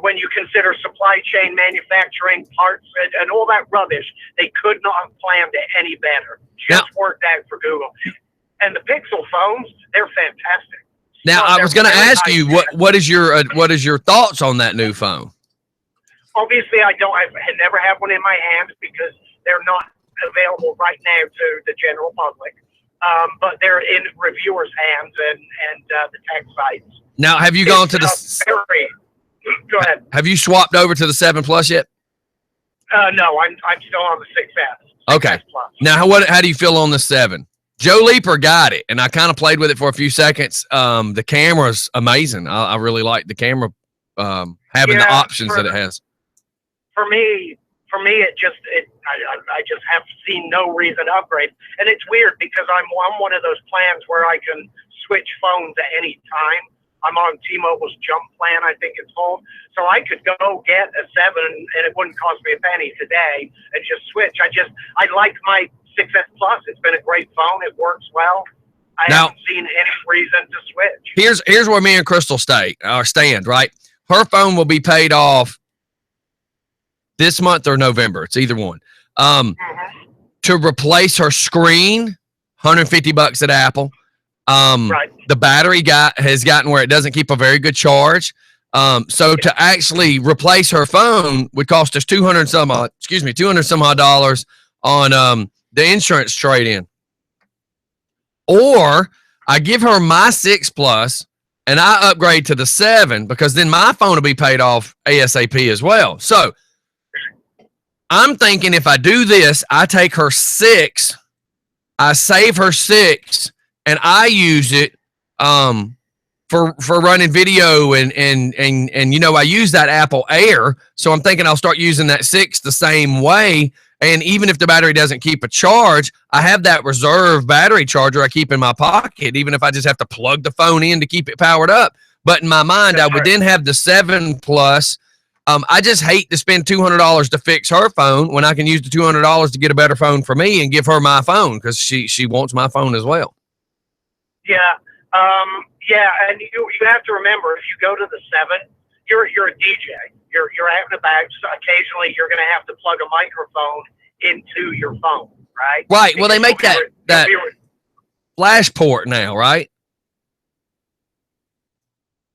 when you consider supply chain, manufacturing, parts, and all that rubbish, they could not have planned it any better. Just worked out for Google. And the Pixel phones, they're fantastic. Now, I was going to ask you, what is your thoughts on that new phone? Obviously, I never have one in my hand, because they're not available right now to the general public. But they're in reviewers' hands and the tech sites. Now, have you gone to Go ahead. Have you swapped over to the 7 Plus yet? No, I'm still on the 6S. Okay. 6S Plus. Now, how do you feel on the 7? Joe Leaper got it, and I kind of played with it for a few seconds. The camera's amazing. I really like the camera having the options that it has. For me, I just have seen no reason to upgrade, and it's weird because I'm one of those plans where I can switch phones at any time. I'm on T-Mobile's Jump plan, I think it's called. So I could go get a 7, and it wouldn't cost me a penny today, and just switch. I like my 6S Plus. It's been a great phone. It works well. I haven't seen any reason to switch. Here's where me and Crystal stand, right? Her phone will be paid off this month or November. It's either one. To replace her screen, $150 at Apple. Right. The battery has gotten where it doesn't keep a very good charge. So to actually replace her phone would cost us $200 some odd dollars on the insurance trade-in. Or I give her my 6 Plus, and I upgrade to the 7 because then my phone will be paid off ASAP as well. So I'm thinking if I do this, I take her 6, I save her 6, and I use it for running video and I use that Apple Air. So I'm thinking I'll start using that 6 the same way. And even if the battery doesn't keep a charge, I have that reserve battery charger I keep in my pocket, even if I just have to plug the phone in to keep it powered up. But in my mind, I would then have the 7 Plus. I just hate to spend $200 to fix her phone when I can use the $200 to get a better phone for me and give her my phone because she wants my phone as well. Yeah. And you have to remember, if you go to the 7, you're a DJ. You're out and about. So occasionally, you're going to have to plug a microphone into your phone, right? Right. Well, they make that flash port now, right?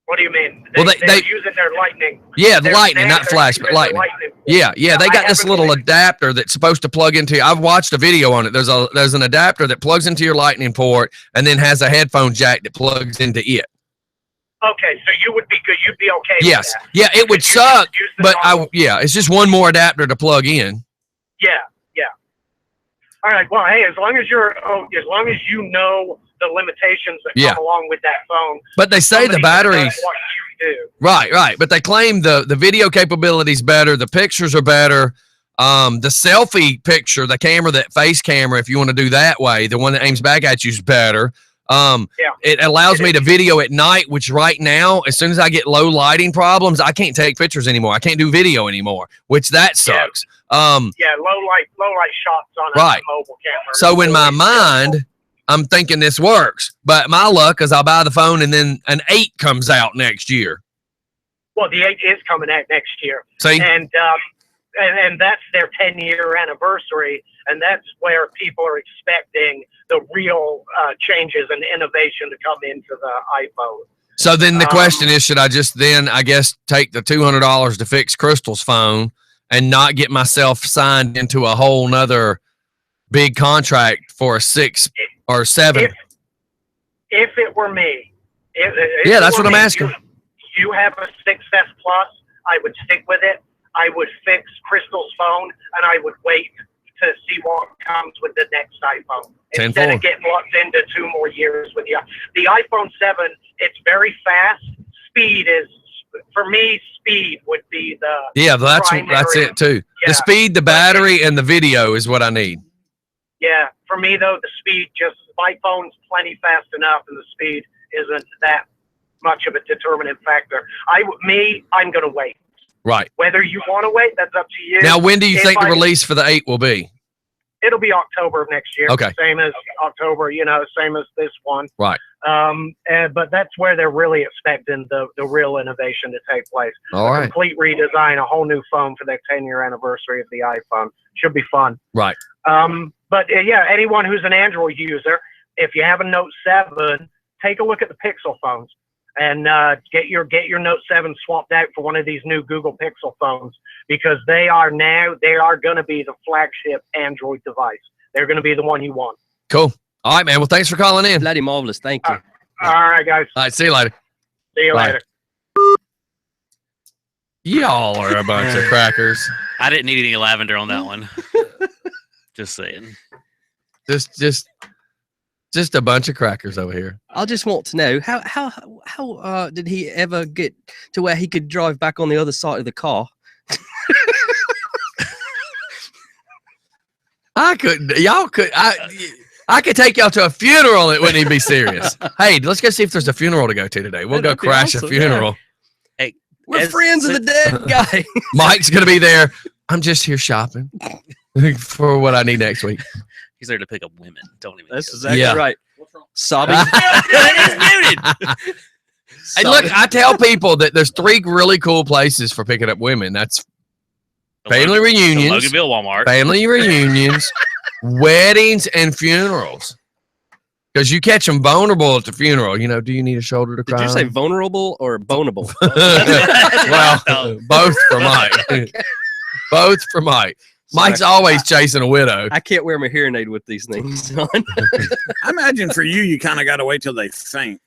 What do you mean? Well, they're using their lightning. Yeah, the lightning, not flash, but lightning. Yeah. They got this little adapter that's supposed to plug into. I've watched a video on it. There's an adapter that plugs into your lightning port and then has a headphone jack that plugs into it. Okay, so you would be good. You'd be okay. Yes. With that. Yeah, it would suck, but it's just one more adapter to plug in. Yeah. All right. Well, hey, as long as you know the limitations that come along with that phone. But they say the batteries. What you do. Right. But they claim the video capability's better, the pictures are better. The selfie picture, the camera, that face camera, if you want to do that way, the one that aims back at you is better. It allows me to video at night, which right now, as soon as I get low lighting problems, I can't take pictures anymore. I can't do video anymore, which that sucks. Low light shots on a mobile camera. So in my mind, I'm thinking this works, but my luck is I'll buy the phone and then an 8 comes out next year. Well, the 8 is coming out next year. See? And that's their 10-year anniversary, and that's where people are expecting the real changes and innovation to come into the iPhone. So then the question is, should I just then, I guess, take the $200 to fix Crystal's phone and not get myself signed into a whole nother big contract for a 6 or 7? If it were me. That's what I'm asking. You have a 6S Plus, I would stick with it. I would fix Crystal's phone, and I would wait to see what comes with the next iPhone. Instead of getting locked into 2 more years with the iPhone 7, it's very fast. Speed would be the that's it too. Yeah. The speed, the battery, and the video is what I need. Yeah, for me though, the speed my phone's plenty fast enough, and the speed isn't that much of a determinant factor. I'm going to wait. Right. Whether you want to wait, that's up to you. Now, when do you think the release for the 8 will be? It'll be October of next year. Okay. Same as October, same as this one. Right. But that's where they're really expecting the real innovation to take place. All right. Complete redesign, a whole new phone for their 10-year anniversary of the iPhone. Should be fun. Right. But anyone who's an Android user, if you have a Note 7, take a look at the Pixel phones. And get your Note 7 swapped out for one of these new Google Pixel phones, because they are going to be the flagship Android device. They're going to be the one you want. Cool. All right, man. Well, thanks for calling in. Bloody marvelous. Thank you. All right, guys. All right. See you later. See you later. Y'all are a bunch of crackers. I didn't need any lavender on that one. Just saying. Just a bunch of crackers over here. I just want to know how did he ever get to where he could drive back on the other side of the car? I couldn't. Y'all could. I could take y'all to a funeral. It wouldn't even be serious. Hey, let's go see if there's a funeral to go to today. We'll go crash a funeral. Yeah. Hey, we're friends of the dead guy. Mike's gonna be there. I'm just here shopping for what I need next week. He's there to pick up women. Don't even. That's exactly right. Sobbing. Hey, look, I tell people that there's 3 really cool places for picking up women. That's family reunions, Loganville Walmart, family reunions, weddings, and funerals. Because you catch them vulnerable at the funeral. Do you need a shoulder to cry on? Did you say vulnerable or bonable? Well, both for Mike. Both for Mike. Mike's always chasing a widow. I can't wear my hearing aid with these things on. I imagine for you kind of got to wait till they faint.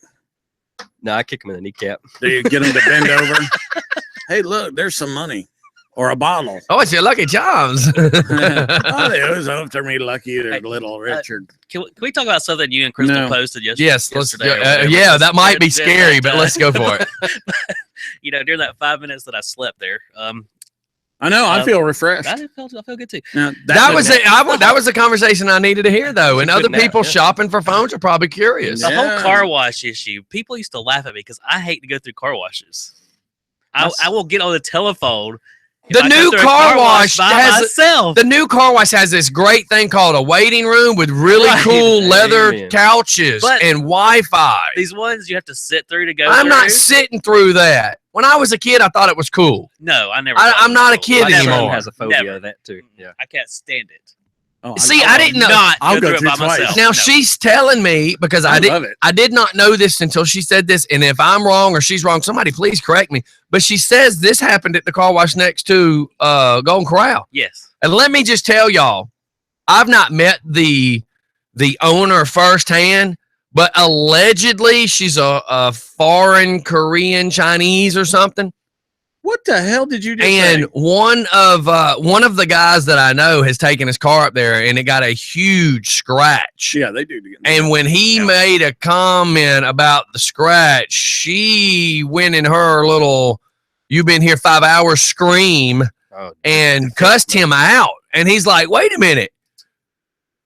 No, I kick them in the kneecap. Do you get them to bend over? Hey, look, there's some money or a bottle. Oh, it's your Lucky Charms. Oh, they always hope they're me lucky. They're little Richard. Can we talk about something you and Crystal No. posted yesterday? Yes, let's. yesterday or whatever? Yeah, that might be During scary, that, but let's go for it. You know, during that 5 minutes that I slept there, I know. I feel refreshed. I feel good too. Now, That was it. That was the conversation I needed to hear, though. And It's a other good nap, people yeah. shopping for phones are probably curious. The Yeah. whole car wash issue, people used to laugh at me because I hate to go through car washes. I will get on the telephone. if The I go new through a car wash by has myself. the new car wash has this great thing called a waiting room with really Right. cool leather Amen. couches But and Wi-Fi. These ones you have to sit through to go. I'm not through. sitting through that. When I was a kid, I thought it was cool. No, I never. I- thought it I'm was not a cool. kid I never- anymore. Has a phobia Never. of that too. Yeah. I can't stand it. Oh, See, I didn't know. Not I'll go it through by twice. myself. Now No. she's telling me because I love it. I did not know this until she said this, and if I'm wrong or she's wrong, somebody please correct me. But she says this happened at the car wash next to Golden Corral. Yes. And let me just tell y'all, I've not met the owner firsthand, but allegedly she's a foreign Korean Chinese or something. What the hell did you just And say? one of the guys that I know has taken his car up there, and it got a huge scratch. Yeah, they do. And when he made a comment about the scratch, she went in her little "you've been here 5 hours" scream Oh, and cussed him out. And he's like, "Wait a minute.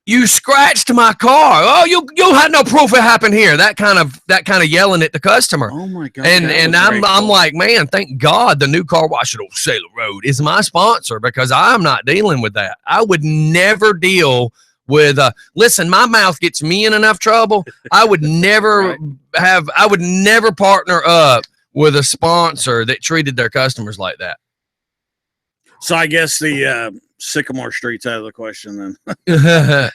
You scratched my car. Oh, you had no proof it happened here." That kind of yelling at the customer. Oh my god! And that and was I'm very cool. like, man, thank God the new car wash at Old Sailor Road is my sponsor, because I'm not dealing with that. I would never deal with listen, my mouth gets me in enough trouble. I would never I would never partner up with a sponsor that treated their customers like that. So I guess the Sycamore Street's out of the question then.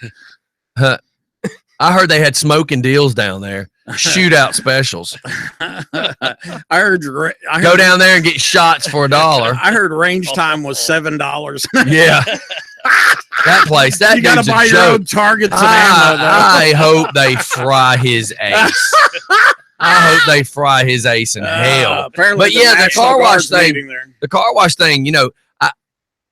I heard they had smoking deals down there, shootout specials. I heard Go down there and get shots for $1. I heard range time was $7. Yeah. That place, that You got dude's to a buy your joke. own targets and ammo. though. I hope they fry his ace. I hope they fry his ace in hell. Apparently But yeah, the National car wash Guard's thing, meeting there. the car wash thing, you know,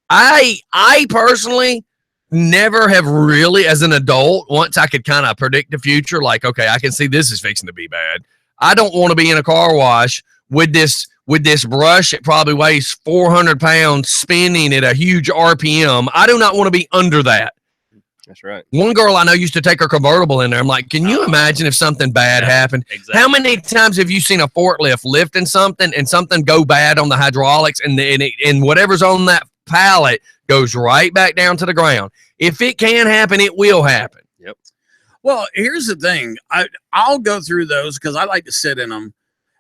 I personally never have really, as an adult, once I could kind of predict the future, like, okay, I can see this is fixing to be bad. I don't want to be in a car wash with this brush. It probably weighs 400 pounds spinning at a huge RPM. I do not want to be under that. That's right. One girl I know used to take her convertible in there. I'm like, can you imagine if something bad happened? Exactly. How many times have you seen a forklift lifting something and something go bad on the hydraulics and whatever's on that pallet goes right back down to the ground? If it can happen, it will happen. Well, here's the thing. I'll go through those because I like to sit in them,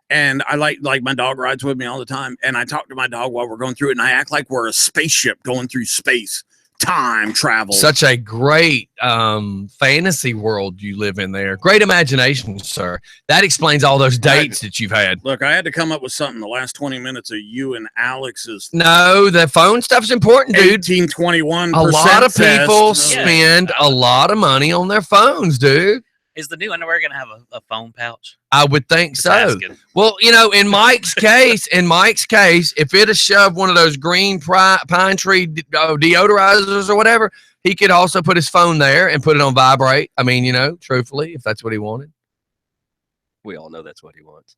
and I like my dog rides with me all the time, and I talk to my dog while we're going through it, and I act like we're a spaceship going through space, time travel. Such a great fantasy world you live in there. Great imagination, sir. That explains all those dates that you've had. Look, I had to come up with something. The last 20 minutes of you and Alex's No, the phone stuff's important, dude. 1821. A lot of people spend a lot of money on their phones, dude. Is the new underwear going to have a phone pouch? I would think Just so. asking. Well, you know, in Mike's case, if it had shoved one of those green pine tree deodorizers or whatever, he could also put his phone there and put it on vibrate. I mean, you know, truthfully, if that's what he wanted. We all know that's what he wants.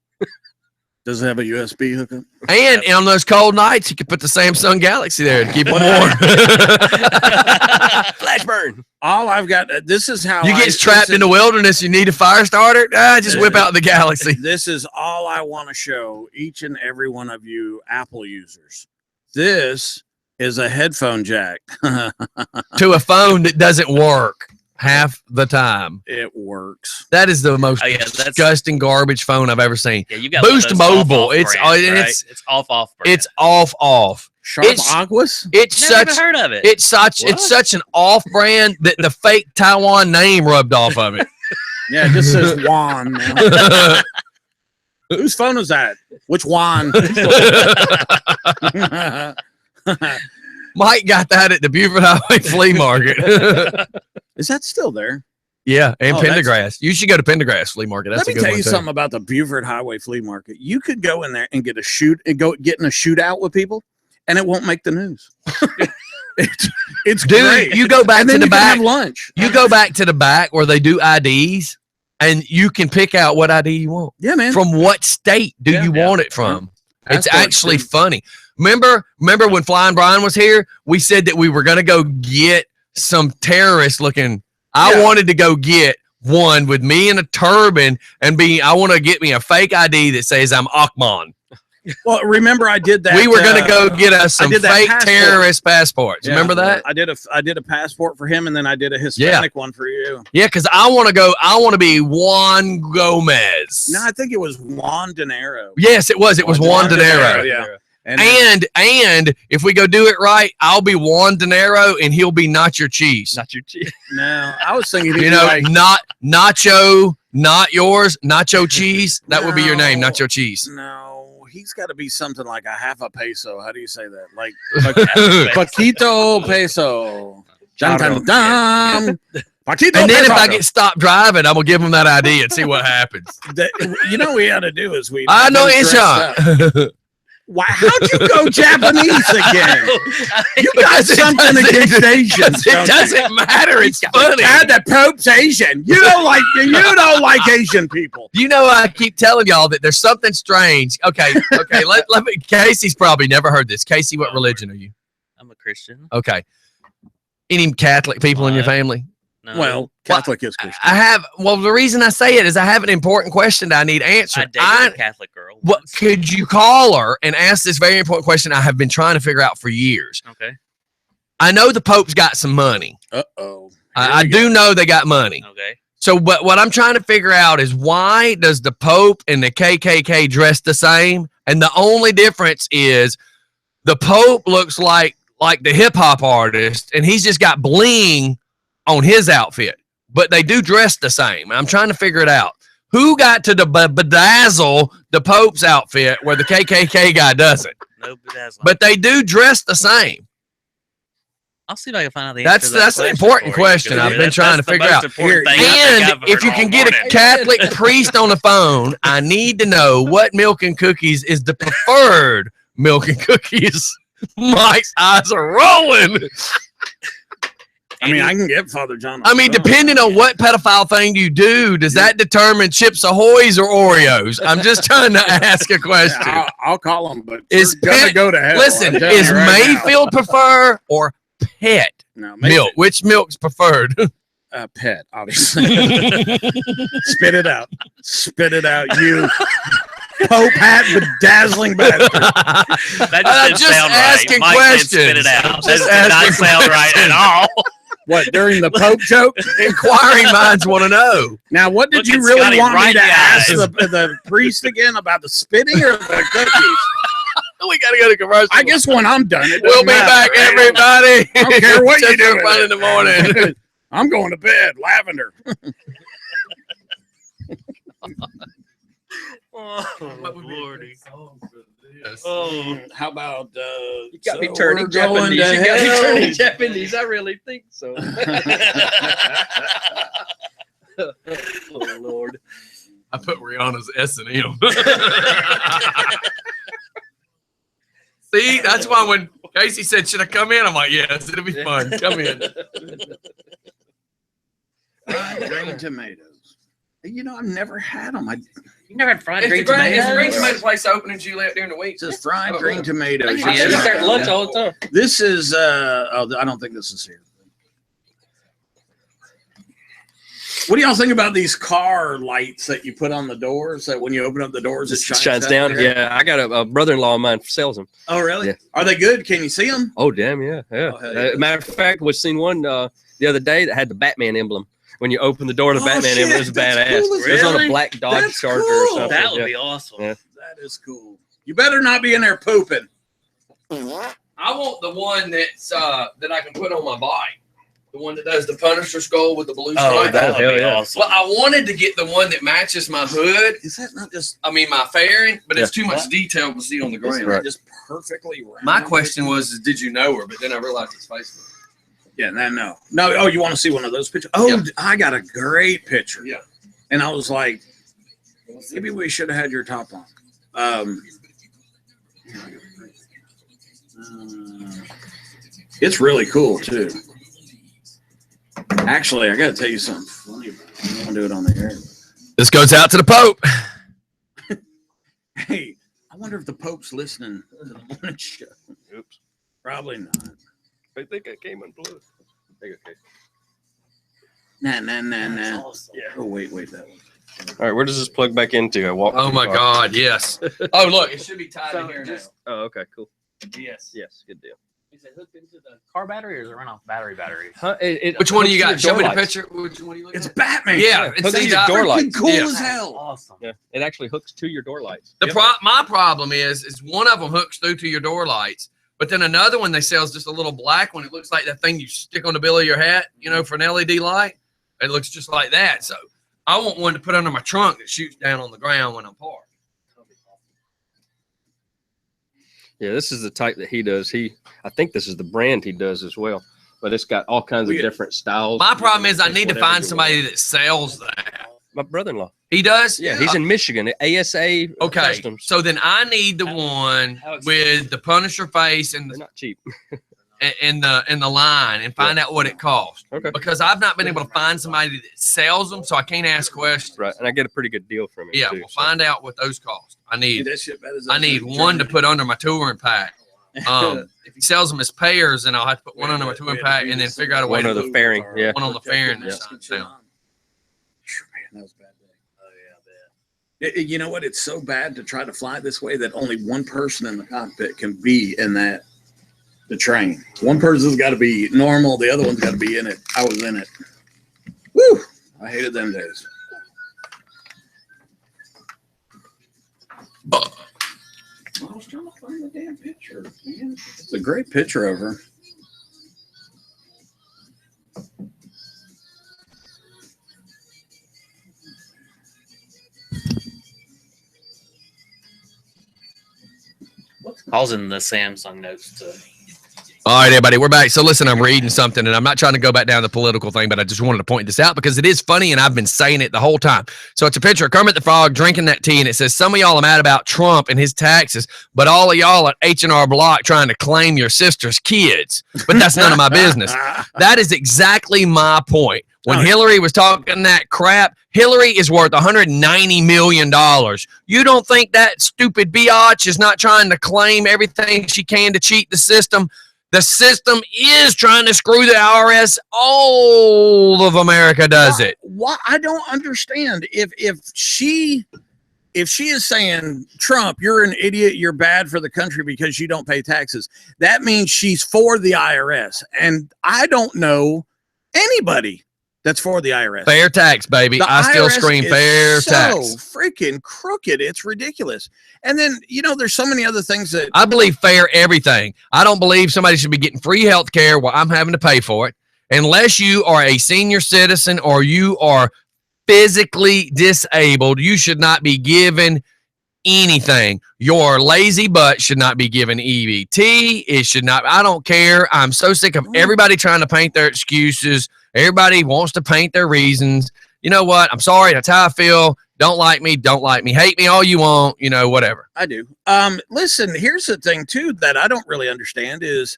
Does it have a USB hookup? And on those cold nights, he could put the Samsung Galaxy there to keep it warm. Flash burn. All I've got, this is how You get trapped in the wilderness, you need a fire starter, just whip out the Galaxy. This is all I want to show each and every one of you Apple users. This is a headphone jack. To a phone that doesn't work half the time. It works. That is the most Oh, yeah, that's- disgusting garbage phone I've ever seen. Yeah, you got Boost one of those Mobile. off-off It's brands, right? it's It's off. Brand. it's off. Sharp Aquas? It's Never such even heard of it. it's What? such an off brand that the fake Taiwan name rubbed off of it. Yeah, it just says Juan. Man. Whose phone is that? Which Juan? Mike got that at the Buford Highway Flea Market. Is that still there? Yeah, and Oh, Pendergrass. You should go to Pendergrass Flea Market. That's Let me a good tell one you too. something about the Buford Highway Flea Market. You could go in there and get in a shootout with people, and it won't make the news. it's Dude, great. you go back and to then the you can back. have lunch. You go back to the back where they do IDs, and you can pick out what ID you want. Yeah, man. From what state do you want it from? It's actually funny. Remember when Flying Brian was here? We said that we were going to go get some terrorist looking. I wanted to go get one with me in a turban and I want to get me a fake ID that says I'm Akman. Well, remember I did that. We were going to go get us some fake terrorist passports. Yeah, remember that? I did a passport for him, and then I did a Hispanic one for you. Yeah, because I want to be Juan Gomez. No, I think it was Juan Dinero. Yes, it was. It was Juan Dinero. Yeah. And if we go do it right, I'll be Juan Dinero and he'll be Not Your Cheese. Not your cheese. No, I was thinking, not Nacho, not yours, Nacho Cheese. That would be your name, Nacho Cheese. No, he's got to be something like a half a peso. How do you say that? Like Paquito peso. Dum, dum, dum. Paquito and then peso. if I get stopped driving, I'm gonna give him that ID and see what happens. You know what we ought to do is I know it's Sean. Why? How'd you go Japanese again? You got something against Asians. It doesn't matter. It's funny. The Pope's Asian. You don't like Asian people. You know, I keep telling y'all that there's something strange. Okay. Let me. Casey's probably never heard this. Casey, what religion are you? I'm a Christian. Okay. Any Catholic people in your family? No. Well, Catholic is Christian. The reason I say it is I have an important question that I need answered. I dated a Catholic girl. What could you call her and ask this very important question I have been trying to figure out for years? Okay. I know the Pope's got some money. Uh-oh. I do know they got money. Okay. So, but what I'm trying to figure out is why does the Pope and the KKK dress the same? And the only difference is the Pope looks like the hip hop artist, and he's just got bling on his outfit, but they do dress the same. I'm trying to figure it out. Who got to bedazzle the Pope's outfit where the KKK guy doesn't? No bedazzling. But they do dress the same. I'll see if I can find out the answer. That's an important question I've been trying to figure out. And if you can get a Catholic priest on the phone, I need to know what milk and cookies is the preferred milk and cookies. Mike's eyes are rolling. I mean, I can get Father John. I mean, depending on what pedophile thing you do, does that determine Chips Ahoy's or Oreos? I'm just trying to ask a question. Yeah, I'll call him, but Is you're gonna go to hell. Listen, I'm telling is you right Mayfield prefer or pet now. No, milk? Which milk's preferred? Pet, obviously. Spit it out. Spit it out, you Pope hat bedazzling bastard. That just didn't sound asking right. Mike said spit it questions. out. That did not sound right at all. What, during the Pope joke? Inquiring minds want to know. Now, what did Look you at really Scotty want me right to in the ask eyes. the priest again about the spitting or the cookies? We got to go to commercial. I guess when I'm done, it We'll doesn't be matter, back, right? everybody. I don't care what you Just do. for fun in the morning. I'm going to bed. Lavender. Oh, Lordy. Oh, How about You got me so turning we're going Japanese. to You got me hell? turning Japanese. I really think so. Oh Lord. I put Rihanna's S&M. See, that's why when Casey said, "Should I come in?" I'm like, "Yes, it'll be fun. Come in." green tomatoes. You know, I've never had them. You never had fried green It's the green tomatoes? tomato place open in Juliet during the week. It says fried green tomatoes. I eat that at lunch all the time. This is I don't think this is here. What do y'all think about these car lights that you put on the doors that when you open up the doors it Shines down. Yeah, I got a brother-in-law of mine sells them. Oh, really? Yeah. Are they good? Can you see them? Oh, damn, yeah. Oh, hell yeah. Matter of fact, we seen one the other day that had the Batman emblem. When you open the door, the Batman emblem is that's badass. cool as It was on hell. a black Dodge That's Charger cool. or something. That would yeah. be awesome. Yeah. That is cool. You better not be in there pooping. I want the one that's that I can put on my bike. The one that does the Punisher skull with the blue Oh, stripe. that would hell be yeah. awesome. Well, I wanted to get the one that matches my hood. Is that not just My fairing, but it's Yeah. too much detail to see on the ground. Right. just perfectly round? My question was, did you know her? But then I realized it's Facebook. Yeah, no. Oh, you want to see one of those pictures? Oh, Yeah. I got a great picture. Yeah. And I was like, maybe we should have had your top on. It's really cool too. Actually, I got to tell you something funny about it. I want to do it on the air. This goes out to the Pope. Hey, I wonder if the Pope's listening to the morning show. Oops. Probably not. I think I came unplugged. Okay. Nah. Awesome. Yeah. Oh, wait, that one. All right, where does this plug back into? I walk. Oh my God, yes. Oh look, it should be tied in here now. Oh, okay, cool. Yes. Yes, good deal. Is it hooked into the car battery or is it run off battery? Huh? Which one do you got? hooks to your Show me door the lights. picture. Which one are you looking It's at? Batman. Yeah, Hook it's to the your door lights. Cool Yeah. as hell. Awesome. Yeah, it actually hooks to your door lights. My problem is one of them hooks through to your door lights, but then another one they sell is just a little black one. It looks like that thing you stick on the bill of your hat, for an LED light. It looks just like that. So I want one to put under my trunk that shoots down on the ground when I'm parked. Yeah, this is the type that he does. I think this is the brand he does as well, but it's got all kinds of different styles. My problem is I need to Whatever find you somebody want. that sells that. My brother-in-law. He does? Yeah, he's in Michigan. ASA Okay, Customs. so then I need the one with the Punisher face and They're not cheap. the line and find out what it costs. Okay. Because I've not been able to find somebody that sells them, so I can't ask questions. Right, and I get a pretty good deal from him. Yeah, too, we'll so. find out what those cost. I need That shit bad as that need thing. one to put under my touring pack. If he sells them as pairs, then I'll have to put one under my touring pack and then figure out a way One to of the fairing, yeah. one on the fairing that Yeah. shines down. Man, that was a bad day. Oh yeah, I bet. You know what? It's so bad to try to fly this way that only one person in the cockpit can be in the train. One person's got to be normal. The other one's got to be in it. I was in it. Woo! I hated them days. I was trying to find the damn picture, man. It's a great picture of her. What's causing the Samsung Notes to? All right, everybody, we're back. So listen, I'm reading something, and I'm not trying to go back down the political thing, but I just wanted to point this out because it is funny, and I've been saying it the whole time. So it's a picture of Kermit the Frog drinking that tea, and it says, some of y'all are mad about Trump and his taxes, but all of y'all at H&R Block trying to claim your sister's kids. But that's none of my business. That is exactly my point. When Hillary was talking that crap, Hillary is worth $190 million. You don't think that stupid biatch is not trying to claim everything she can to cheat the system? The system is trying to screw the IRS. All of America does it. Why? I don't understand. If she is saying, Trump, you're an idiot, you're bad for the country because you don't pay taxes, that means she's for the IRS. And I don't know anybody that's for the IRS. Fair tax, baby. The I still IRS scream is fair tax. So freaking crooked. It's ridiculous. And then, there's so many other things that I believe fair everything. I don't believe somebody should be getting free health care while I'm having to pay for it. Unless you are a senior citizen or you are physically disabled, you should not be given anything. Your lazy butt should not be given EBT. It should not. I don't care. I'm so sick of everybody trying to paint their excuses. Everybody wants to paint their reasons. You know what? I'm sorry. That's how I feel. Don't like me. Don't like me. Hate me all you want. Whatever. I do. Listen, here's the thing too that I don't really understand is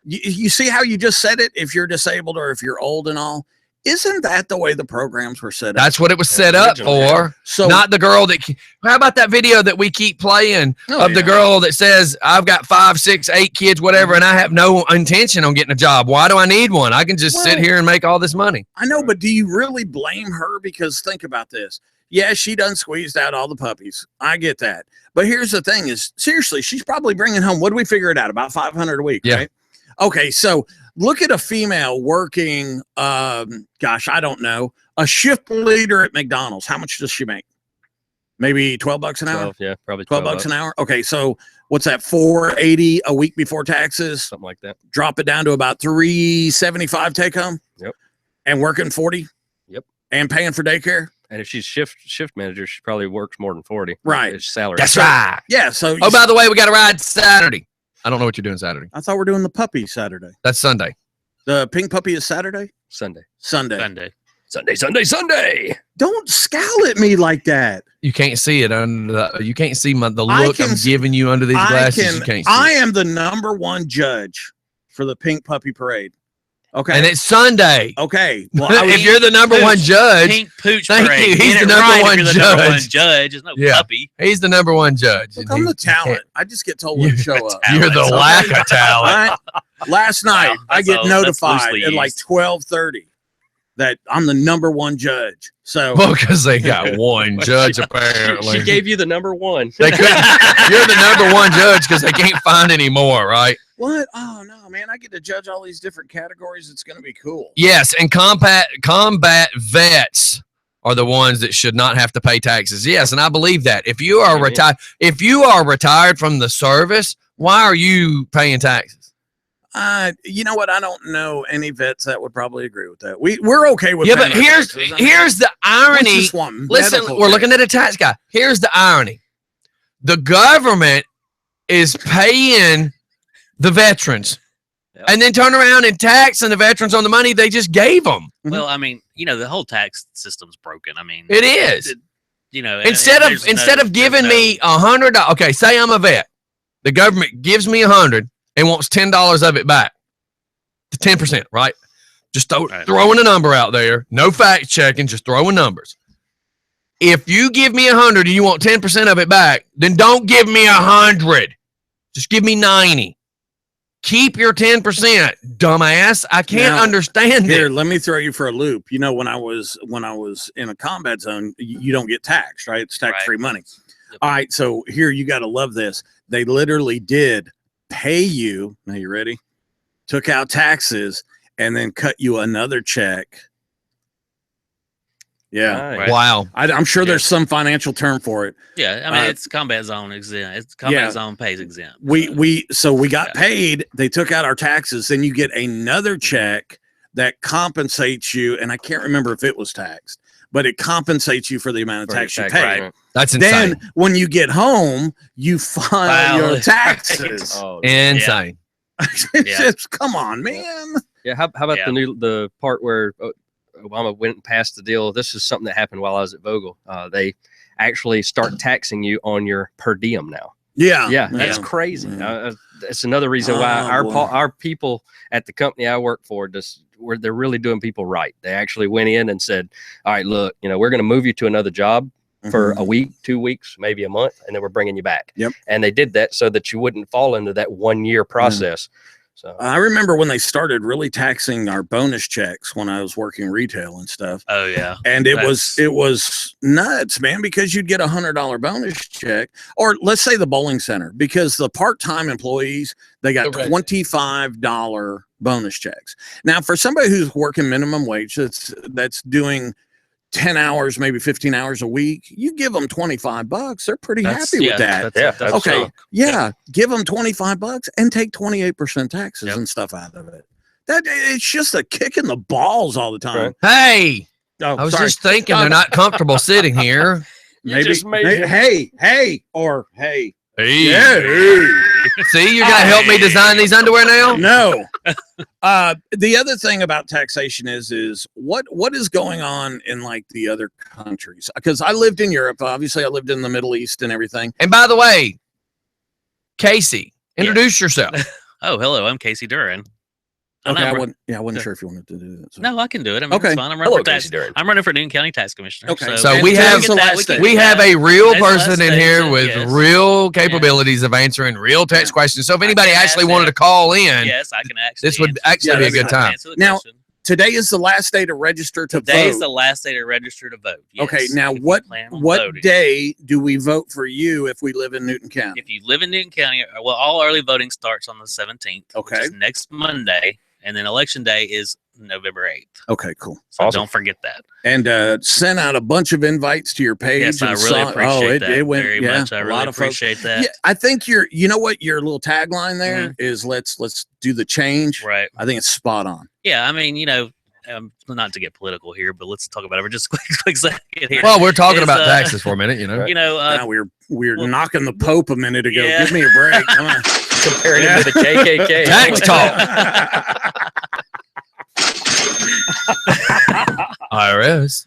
you see how you just said it, if you're disabled or if you're old and all. Isn't that the way the programs were set up? That's what it was set up for. So not the girl that. How about that video that we keep playing of the girl that says, I've got 5, 6, 8 kids, whatever, and I have no intention on getting a job. Why do I need one? I can just sit here and make all this money. I know, but do you really blame her? Because think about this. Yeah, she done squeezed out all the puppies. I get that. But here's the thing is, seriously, she's probably bringing home, what do we figure it out? About $500 a week, right? Okay, so look at a female working, I don't know, a shift leader at McDonald's. How much does she make? Maybe $12 an hour. 12, yeah, probably $12 an hour. Okay, so what's that? $480 a week before taxes. something like that. Drop it down to about $375 take home. Yep. And working 40. Yep. And paying for daycare. And if she's shift manager, she probably works more than 40. Right. It's salary. That's right. Yeah. So. Oh, by the way, we got to ride Saturday. I don't know what you're doing Saturday. I thought we're doing the puppy Saturday. That's Sunday. The pink puppy is Saturday. Sunday. Sunday. Don't scowl at me like that. You can't see it under the. You can't see the look I'm giving you under these glasses. You can't see I it. am the #1 judge for the pink puppy parade. Okay. And it's Sunday. Okay. Well, if you're the #1 judge, Pink pooch thank parade. you. He's Get the it right #1 if you're the judge. #1 judge. There's no Yeah. puppy. he's the #1 judge. Look, I'm the talent. I just get told when to show up. You're the lack of talent. Last night, Wow, I that's get all- that's notified loosely at like used. 12:30 that I'm the #1 judge. So Well, because they got one judge apparently. She gave you the #1. They couldn't. You're the #1 judge because they can't find any more, right? what? Oh no, man! I get to judge all these different categories. It's going to be cool. Yes, and combat vets are the ones that should not have to pay taxes. Yes, and I believe that. If you are retired from the service, why are you paying taxes? You know what? I don't know any vets that would probably agree with that. We're okay with. Yeah, but paying our here's taxes. I mean, the we irony. just want Listen, medical we're care. looking at a tax guy. Here's the irony. The government is paying the veterans and then turn around and taxing the veterans on the money they just gave them. Well, I mean, the whole tax system's broken. I mean, It is. Instead there's of giving me $100, okay, say I'm a vet. The government gives me $100 and wants $10 of it back. 10%, right? Just throwing a number out there. No fact checking, just throwing numbers. If you give me $100 and you want 10% of it back, then don't give me $100. Just give me 90. Keep your 10%, dumbass. I can't understand Here, it. let me throw you for a loop. You know, when I was in a combat zone, you don't get taxed, right? It's tax-free money. All right, so here you got to love this. They literally did pay you. Now you ready? Took out taxes and then cut you another check. Yeah. Right. Wow. I'm sure there's some financial term for it. Yeah, I mean, it's combat zone exempt. It's combat zone pays exempt. We got paid. They took out our taxes. Then you get another check that compensates you. And I can't remember if it was taxed, but it compensates you for the amount of tax you pay. Right. That's insane. Then when you get home, you file your taxes. Oh, Insane. It's just, come on, man. yeah. How about the part where Obama went and passed the deal? This is something that happened while I was at Vogel. They actually start taxing you on your per diem now. Yeah. That's crazy. That's another reason why our people at the company I work for they're really doing people right. They actually went in and said, all right, look, we're going to move you to another job for a week, 2 weeks, maybe a month, and then we're bringing you back. Yep. And they did that so that you wouldn't fall into that 1 year process. So I remember when they started really taxing our bonus checks when I was working retail and stuff. Oh yeah. And it was nuts, man, because you'd get $100 bonus check, or let's say the bowling center, because the part-time employees, they got $25 bonus checks. Now, for somebody who's working minimum wage, that's doing 10 hours, maybe 15 hours a week, you give them $25. They're pretty happy with that. that's Okay. so- Yeah. Give them $25 and take 28% taxes and stuff out of it. It's just a kick in the balls all the time. Right. Hey, Oh, I was sorry. just thinking they're not comfortable sitting here. Maybe, hey, or hey. Hey. Yeah. See, you're going to help me design these underwear now? No. The other thing about taxation is what is going on in like the other countries? Because I lived in Europe. Obviously, I lived in the Middle East and everything. And by the way, Casey, introduce yourself. Oh, hello. I'm Casey Duran. Okay, I wasn't sure if you wanted to do that. So. No, I can do it. I mean, Okay. it's fine. I'm running, Hello, I'm running for Newton County Tax Commissioner. Okay. So And we have today's the last day. we have a real Today's the last person in day, here so with yes. real capabilities of answering real tax questions. So if anybody can actually ask wanted that. to call in, Yes, I can actually. this would answer- actually be a Yeah, good time. answer the Now, question. Today is the last day to register to Today is vote. the last day to register to vote. Yes, Okay, now if you what plan on voting. day do we vote for you if we live in Newton County? If you live in Newton County, well, all early voting starts on the 17th. Okay. Which is next Monday. and then election day is November 8th. Okay, cool. So Awesome. don't forget that. And sent out a bunch of invites to your page. Yes, I and really appreciate that it went very much. I really appreciate that. Yeah, I think you know what your little tagline there is. Let's do the change. Right. I think it's spot on. Yeah, I mean, not to get political here, but let's talk about it for just a quick second here. Well, we're talking about taxes for a minute, Now we're knocking the Pope a minute ago. Yeah. Give me a break. Come on. Comparing him to the KKK. Tax talk. IRS.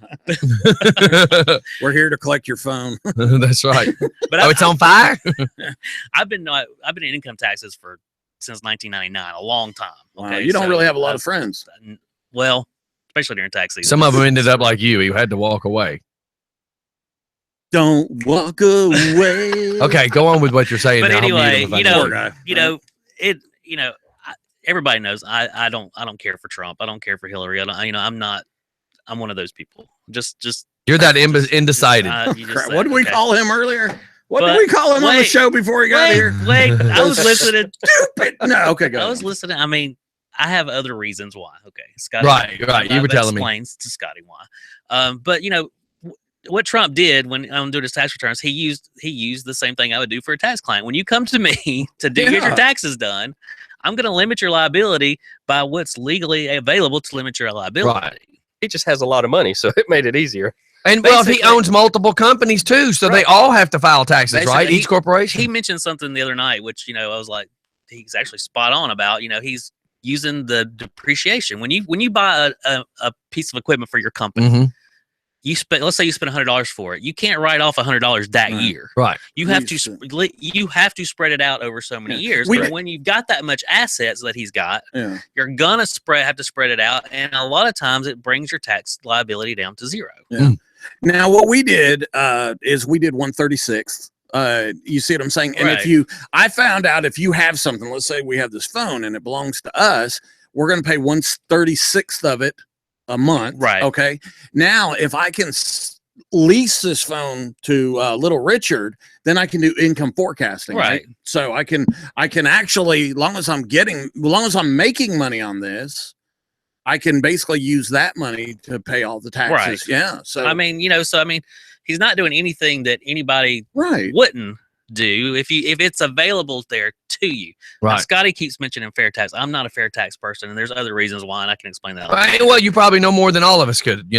We're here to collect your phone. That's right. But It's on fire. I've been in income taxes since 1999, a long time. Wow, Okay, you don't so really have a lot of friends. Well, especially during tax season. Some of them ended up like you. You had to walk away. Don't walk away. Okay, go on with what you're saying. But now. anyway, Poor guy. Everybody knows I don't care for Trump. I don't care for Hillary. I'm one of those people. Just You're that undecided. What did we call him earlier? What did we call him on the show before he got here? I was listening. Stupid. No, okay, go. I was listening. I mean, I have other reasons why. Okay, Scotty. Right. You were telling me. Explains to Scotty why. But what Trump did when I'm doing his tax returns, he used the same thing I would do for a tax client. When you come to me to get your taxes done, I'm going to limit your liability by what's legally available to limit your liability. Right. He just has a lot of money, so it made it easier. And well, he owns multiple companies too, so they all have to file taxes, Basically, right? Each corporation. He mentioned something the other night, which I was like, he's actually spot on about. He's using the depreciation when you buy a piece of equipment for your company. Let's say you spend $100 for it. You can't write off $100 that year. Right. You have to spread it out over so many years. But when you've got that much assets that he's got, you're gonna have to spread it out, and a lot of times it brings your tax liability down to zero. Yeah. Now, what we did is we did 1/36. You see what I'm saying? And I found out if you have something, let's say we have this phone and it belongs to us, we're going to pay 1/36 of it a month. Right. Okay. Now, if I can lease this phone to little Richard, then I can do income forecasting. Right. So I can actually, as long as I'm making money on this, I can basically use that money to pay all the taxes. Right. Yeah. So he's not doing anything that anybody wouldn't do if it's available there to you. Right. Now, Scotty keeps mentioning fair tax. I'm not a fair tax person, and there's other reasons why, and I can explain that. Right. Well, you probably know more than all of us could,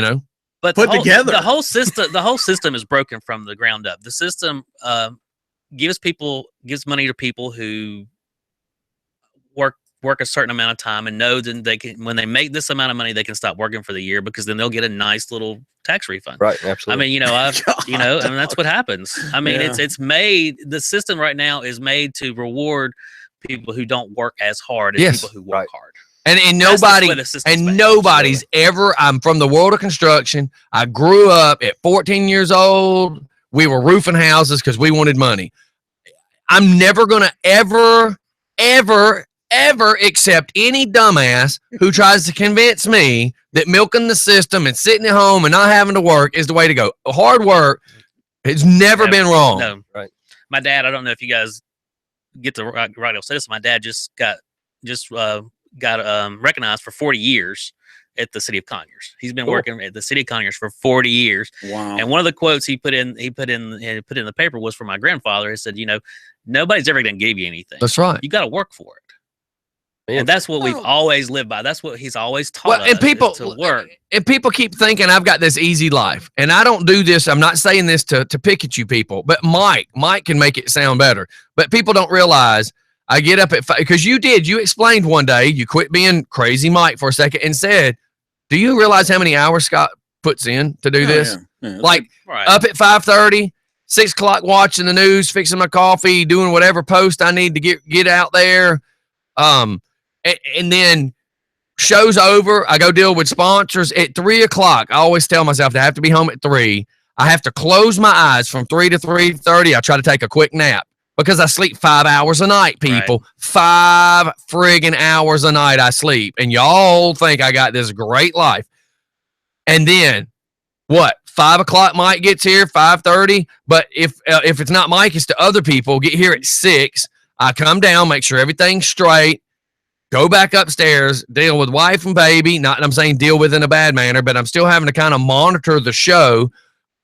But together, the whole system is broken from the ground up. The system gives money to people who work a certain amount of time and know that they can, when they make this amount of money, they can stop working for the year because then they'll get a nice little tax refund. Right. Absolutely. I mean, that's what happens. I mean, it's made, the system right now is made to reward people who don't work as hard as people who work hard. And nobody's ever, I'm from the world of construction. I grew up at 14 years old. We were roofing houses because we wanted money. I'm never going to ever accept any dumbass who tries to convince me that milking the system and sitting at home and not having to work is the way to go. Hard work has never been wrong. No. Right. My dad, I don't know if you guys get the right citizen. My dad just got recognized for 40 years at the city of Conyers. He's been working at the city of Conyers for 40 years. Wow. And one of the quotes he put in the paper was from my grandfather. He said, nobody's ever going to give you anything. That's right. You got to work for it. And that's what we've always lived by. That's what he's always taught us, and people to work. And people keep thinking I've got this easy life. And I don't do this. I'm not saying this to pick at you people, but Mike can make it sound better. But people don't realize I get up at 5 because you explained one day, you quit being crazy Mike for a second and said, do you realize how many hours Scott puts in to do this? Yeah. Up at 5:30, 6 o'clock watching the news, fixing my coffee, doing whatever post I need to get out there. And then show's over. I go deal with sponsors at 3 o'clock. I always tell myself I have to be home at 3. I have to close my eyes from 3 to 3:30. I try to take a quick nap because I sleep 5 hours a night, people. Right. 5 friggin' hours a night I sleep. And y'all think I got this great life. And then what? 5 o'clock Mike gets here, 5:30. But if it's not Mike, it's to other people. Get here at 6. I come down, make sure everything's straight. go back upstairs, deal with wife and baby. Not that I'm saying deal with in a bad manner, but I'm still having to kind of monitor the show.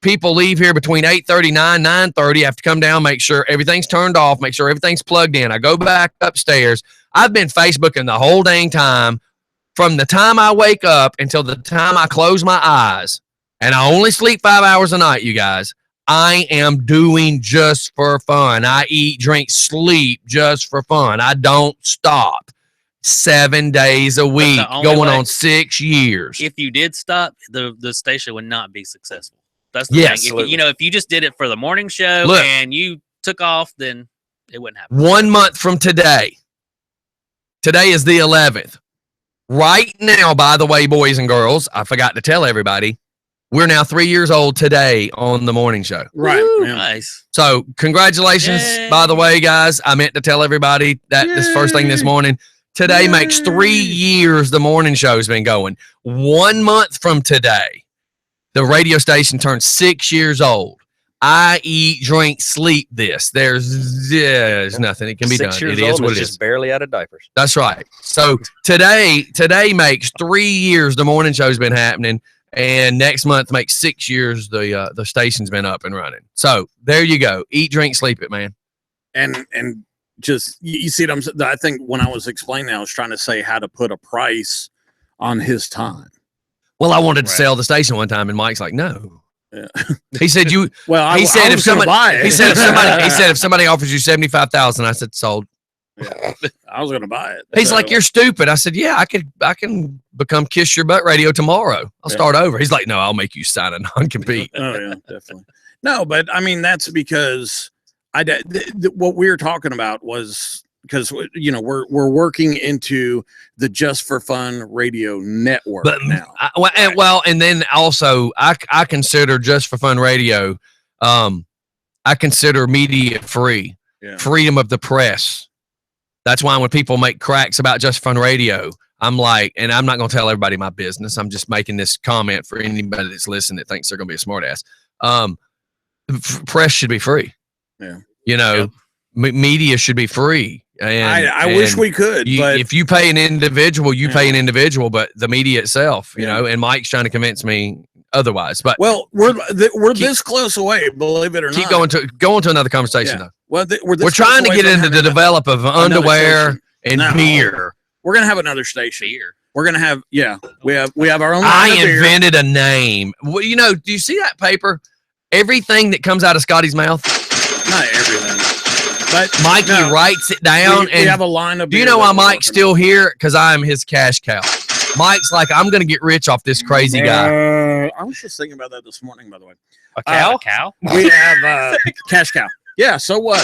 People leave here between 8:30, 9:30. I have to come down, make sure everything's turned off, make sure everything's plugged in. I go back upstairs. I've been Facebooking the whole dang time from the time I wake up until the time I close my eyes. And I only sleep 5 hours a night, you guys. I am doing just for fun. I eat, drink, sleep just for fun. I don't stop. 7 days a week, going on 6 years. If you did stop, the station would not be successful. That's the thing. If you just did it for the morning show and you took off, then it wouldn't happen. 1 month from today. Today is the 11th. Right now, by the way, boys and girls, I forgot to tell everybody, we're now 3 years old today on the morning show. Right. Woo, nice. So congratulations, by the way, guys. I meant to tell everybody that this first thing this morning. Today makes 3 years the morning show's been going. 1 month from today, the radio station turns 6 years old. I eat, drink, sleep this. There's nothing that can be done. 6 years it is old what is it just is. barely out of diapers. That's right. So today makes 3 years the morning show's been happening. And next month makes 6 years the station's been up and running. So there you go. Eat, drink, sleep it, man. And just you see what I'm saying? I think when I was explaining, I was trying to say how to put a price on his time. Well, I wanted to sell the station one time, and Mike's like, no. Yeah. He said you. Well, he said if somebody buy it. He said if somebody offers you $75,000, I said sold. Yeah, I was gonna buy it. He's like, you're stupid. I said, yeah, I can become Kiss Your Butt Radio tomorrow. I'll start over. He's like, no, I'll make you sign a non-compete. Oh yeah, definitely. No, but I mean that's because what we were talking about was because we're working into the Just for Fun radio network now. And then also I consider Just for Fun radio. I consider media free, freedom of the press. That's why when people make cracks about Just Fun Radio, I'm like, and I'm not going to tell everybody my business. I'm just making this comment for anybody that's listening that thinks they're going to be a smart ass. Press should be free. Yeah. Media should be free. And I wish we could. But if you pay an individual, pay an individual, but the media itself, and Mike's trying to convince me otherwise. But we're this close away, believe it or not. Keep going to another conversation though. Well, we're trying to get into the develop of underwear and beer. We're gonna have another station. Beer. We're gonna have we have our own. I invented a name. Well, do you see that paper? Everything that comes out of Scottie's mouth. Not everything, but Mikey writes it down. We have a line of. Do you know why Mike's still here? Because I am his cash cow. Mike's like, I'm gonna get rich off this crazy guy. I was just thinking about that this morning, by the way. A cow? A cow? We have cash cow. Yeah, so what?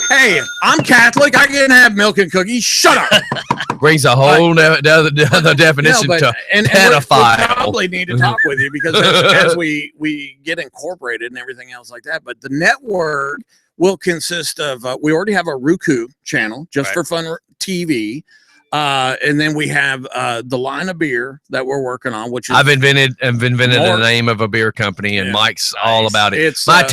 Hey, I'm Catholic. I can have milk and cookies. Shut up. Brings a whole other definition to pedophile. We probably need to talk with you because as we get incorporated and everything else like that. But the network will consist of, we already have a Roku channel, Just for Fun TV. And then we have the line of beer that we're working on, which is I've invented the name of a beer company, and Mike's all about it. It's our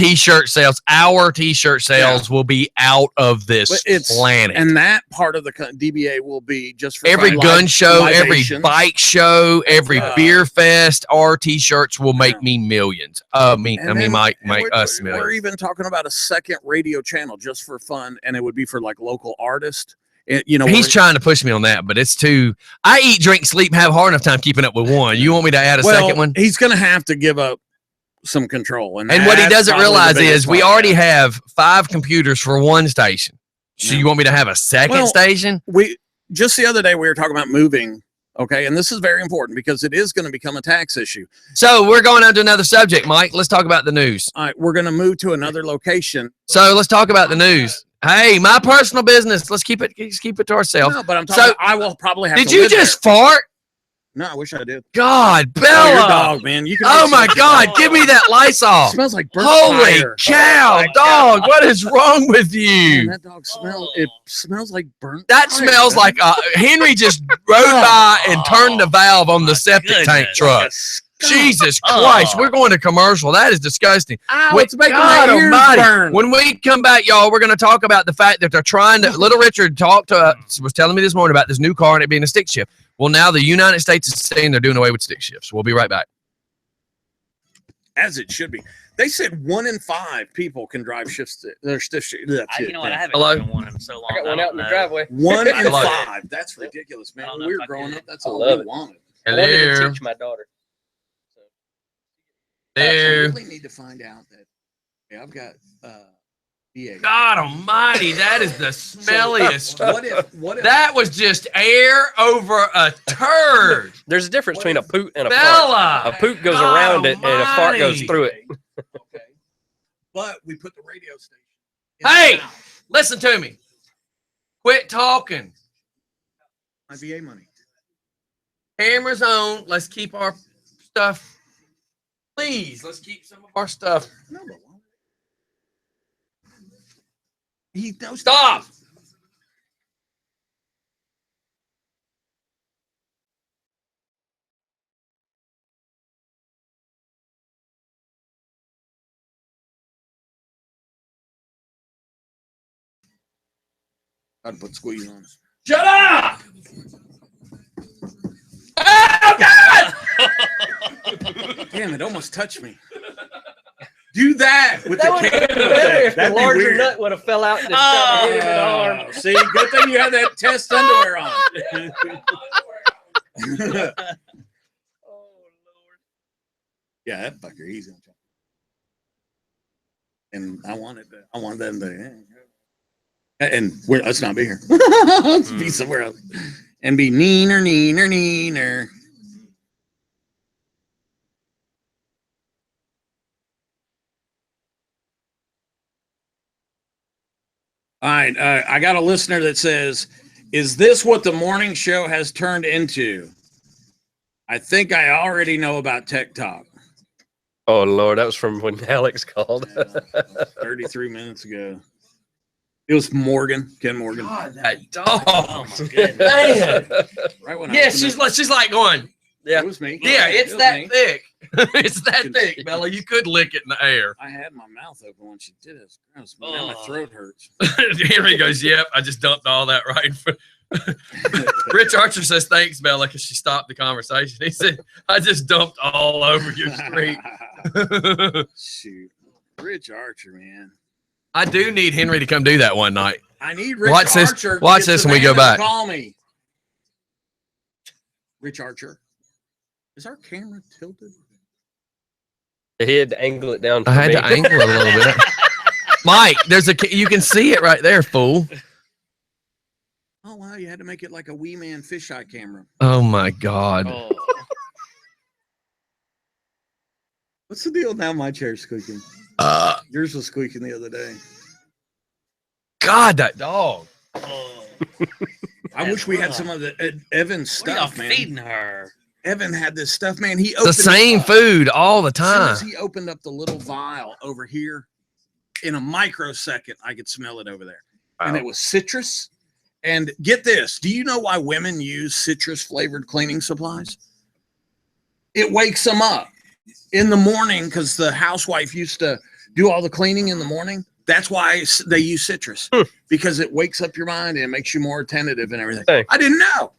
t-shirt sales will be out of this planet. And that part of the DBA will be just for every gun show, every bike show, every beer fest. Our t-shirts will make me millions. Mike make us millions. We're even talking about a second radio channel just for fun, and it would be for like local artists. He's trying to push me on that, but it's too. I eat, drink, sleep, have a hard enough time keeping up with one. You want me to add a second one? He's going to have to give up some control. And what he doesn't realize is we already have 5 computers for one station. So you want me to have a second station? Just the other day we were talking about moving. Okay, and this is very important because it is going to become a tax issue. So we're going on to another subject, Mike. Let's talk about the news. All right, we're going to move to another location. So let's talk about the news. Hey, my personal business. Let's keep it to ourselves. No, but I'm talking. I will probably have. Did you just fart? No, I wish I did. God, Bella. Oh, your dog, man. Oh my God, give me that Lysol. It smells like burnt Holy fire. cow, dog! What is wrong with you? Man, that dog smells. It smells like burnt. That fire, smells like Henry just rode by and turned the valve on the septic tank truck. Jesus Christ, we're going to commercial. That is disgusting. It's making God my ears almighty. burn. When we come back, y'all, we're going to talk about the fact that they're trying to. Little Richard was telling me this morning about this new car and it being a stick shift. Well, now the United States is saying they're doing away with stick shifts. We'll be right back. As it should be. They said 1 in 5 people can drive shifts. Their stiff shift. You know what? I haven't Hello? driven one in so long. I got one out in the driveway. 1 in Hello. 5. That's ridiculous, man. I don't When know we if were I growing could. up, that's I all love we it. wanted. I wanted to Hello. teach my daughter. I Hello. really need to find out that I've got DA. God almighty, that is the smelliest. What if That was just air over a turd. There's a difference between a poot and a fart. Bella. A poot goes God around it, and a fart goes almighty. through it. Okay. But we put the radio station. Hey, listen to me. Quit talking. My VA money. Cameras on. Let's keep our stuff. Please, let's keep some of our stuff. No, but why? He knows. Stop. I'd put squeeze on. Shut up. Oh, God. Damn, it almost touched me. Do that with That the would have been camera. better if the That'd be larger weird. nut would have fell out and just tried to hit him in the arm. See, good thing you had that test underwear on. Yeah, that fucker, he's gonna try. And I wanted them to, and let's not be here. Let's be somewhere else and be neener. All right, I got a listener that says, "Is this what the morning show has turned into?" I think I already know about Tech Talk. Oh Lord, that was from when Alex called. 33 minutes ago. It was Ken Morgan. God, that dog. Oh my goodness. Man. Right when I Yeah, opened she's like going. it was me. Yeah, It it's was that me. thick. It's that thick, Bella. You could lick it in the air. I had my mouth open when she did it. Gross. Now my throat hurts. Here he goes. Yep, I just dumped all that right in front. Rich Archer says thanks, Bella, because she stopped the conversation. He said, I just dumped all over your street. Shoot. Rich Archer, man. I do need Henry to come do that one night. I need Rich Watch this- Archer. to watch get this when we Savannah go back. to call me. Rich Archer. Is our camera tilted? He had to angle it down. I had to angle it a little bit. Mike, you can see it right there, fool. Oh, wow. You had to make it like a wee man fisheye camera. Oh my God. Oh. What's the deal now? My chair's squeaking. Yours was squeaking the other day. God, that dog. Oh. I wish we had some of the Evan's What are y'all stuff, man. feeding her? Evan had this stuff, man. He The opened same it up. food all the As soon time. as he opened up the little vial over here, in a microsecond, I could smell it over there. And it was citrus. And get this, do you know why women use citrus flavored cleaning supplies? It wakes them up in the morning because the housewife used to do all the cleaning in the morning. That's why they use citrus, because it wakes up your mind and it makes you more attentive and everything. Hey. I didn't know.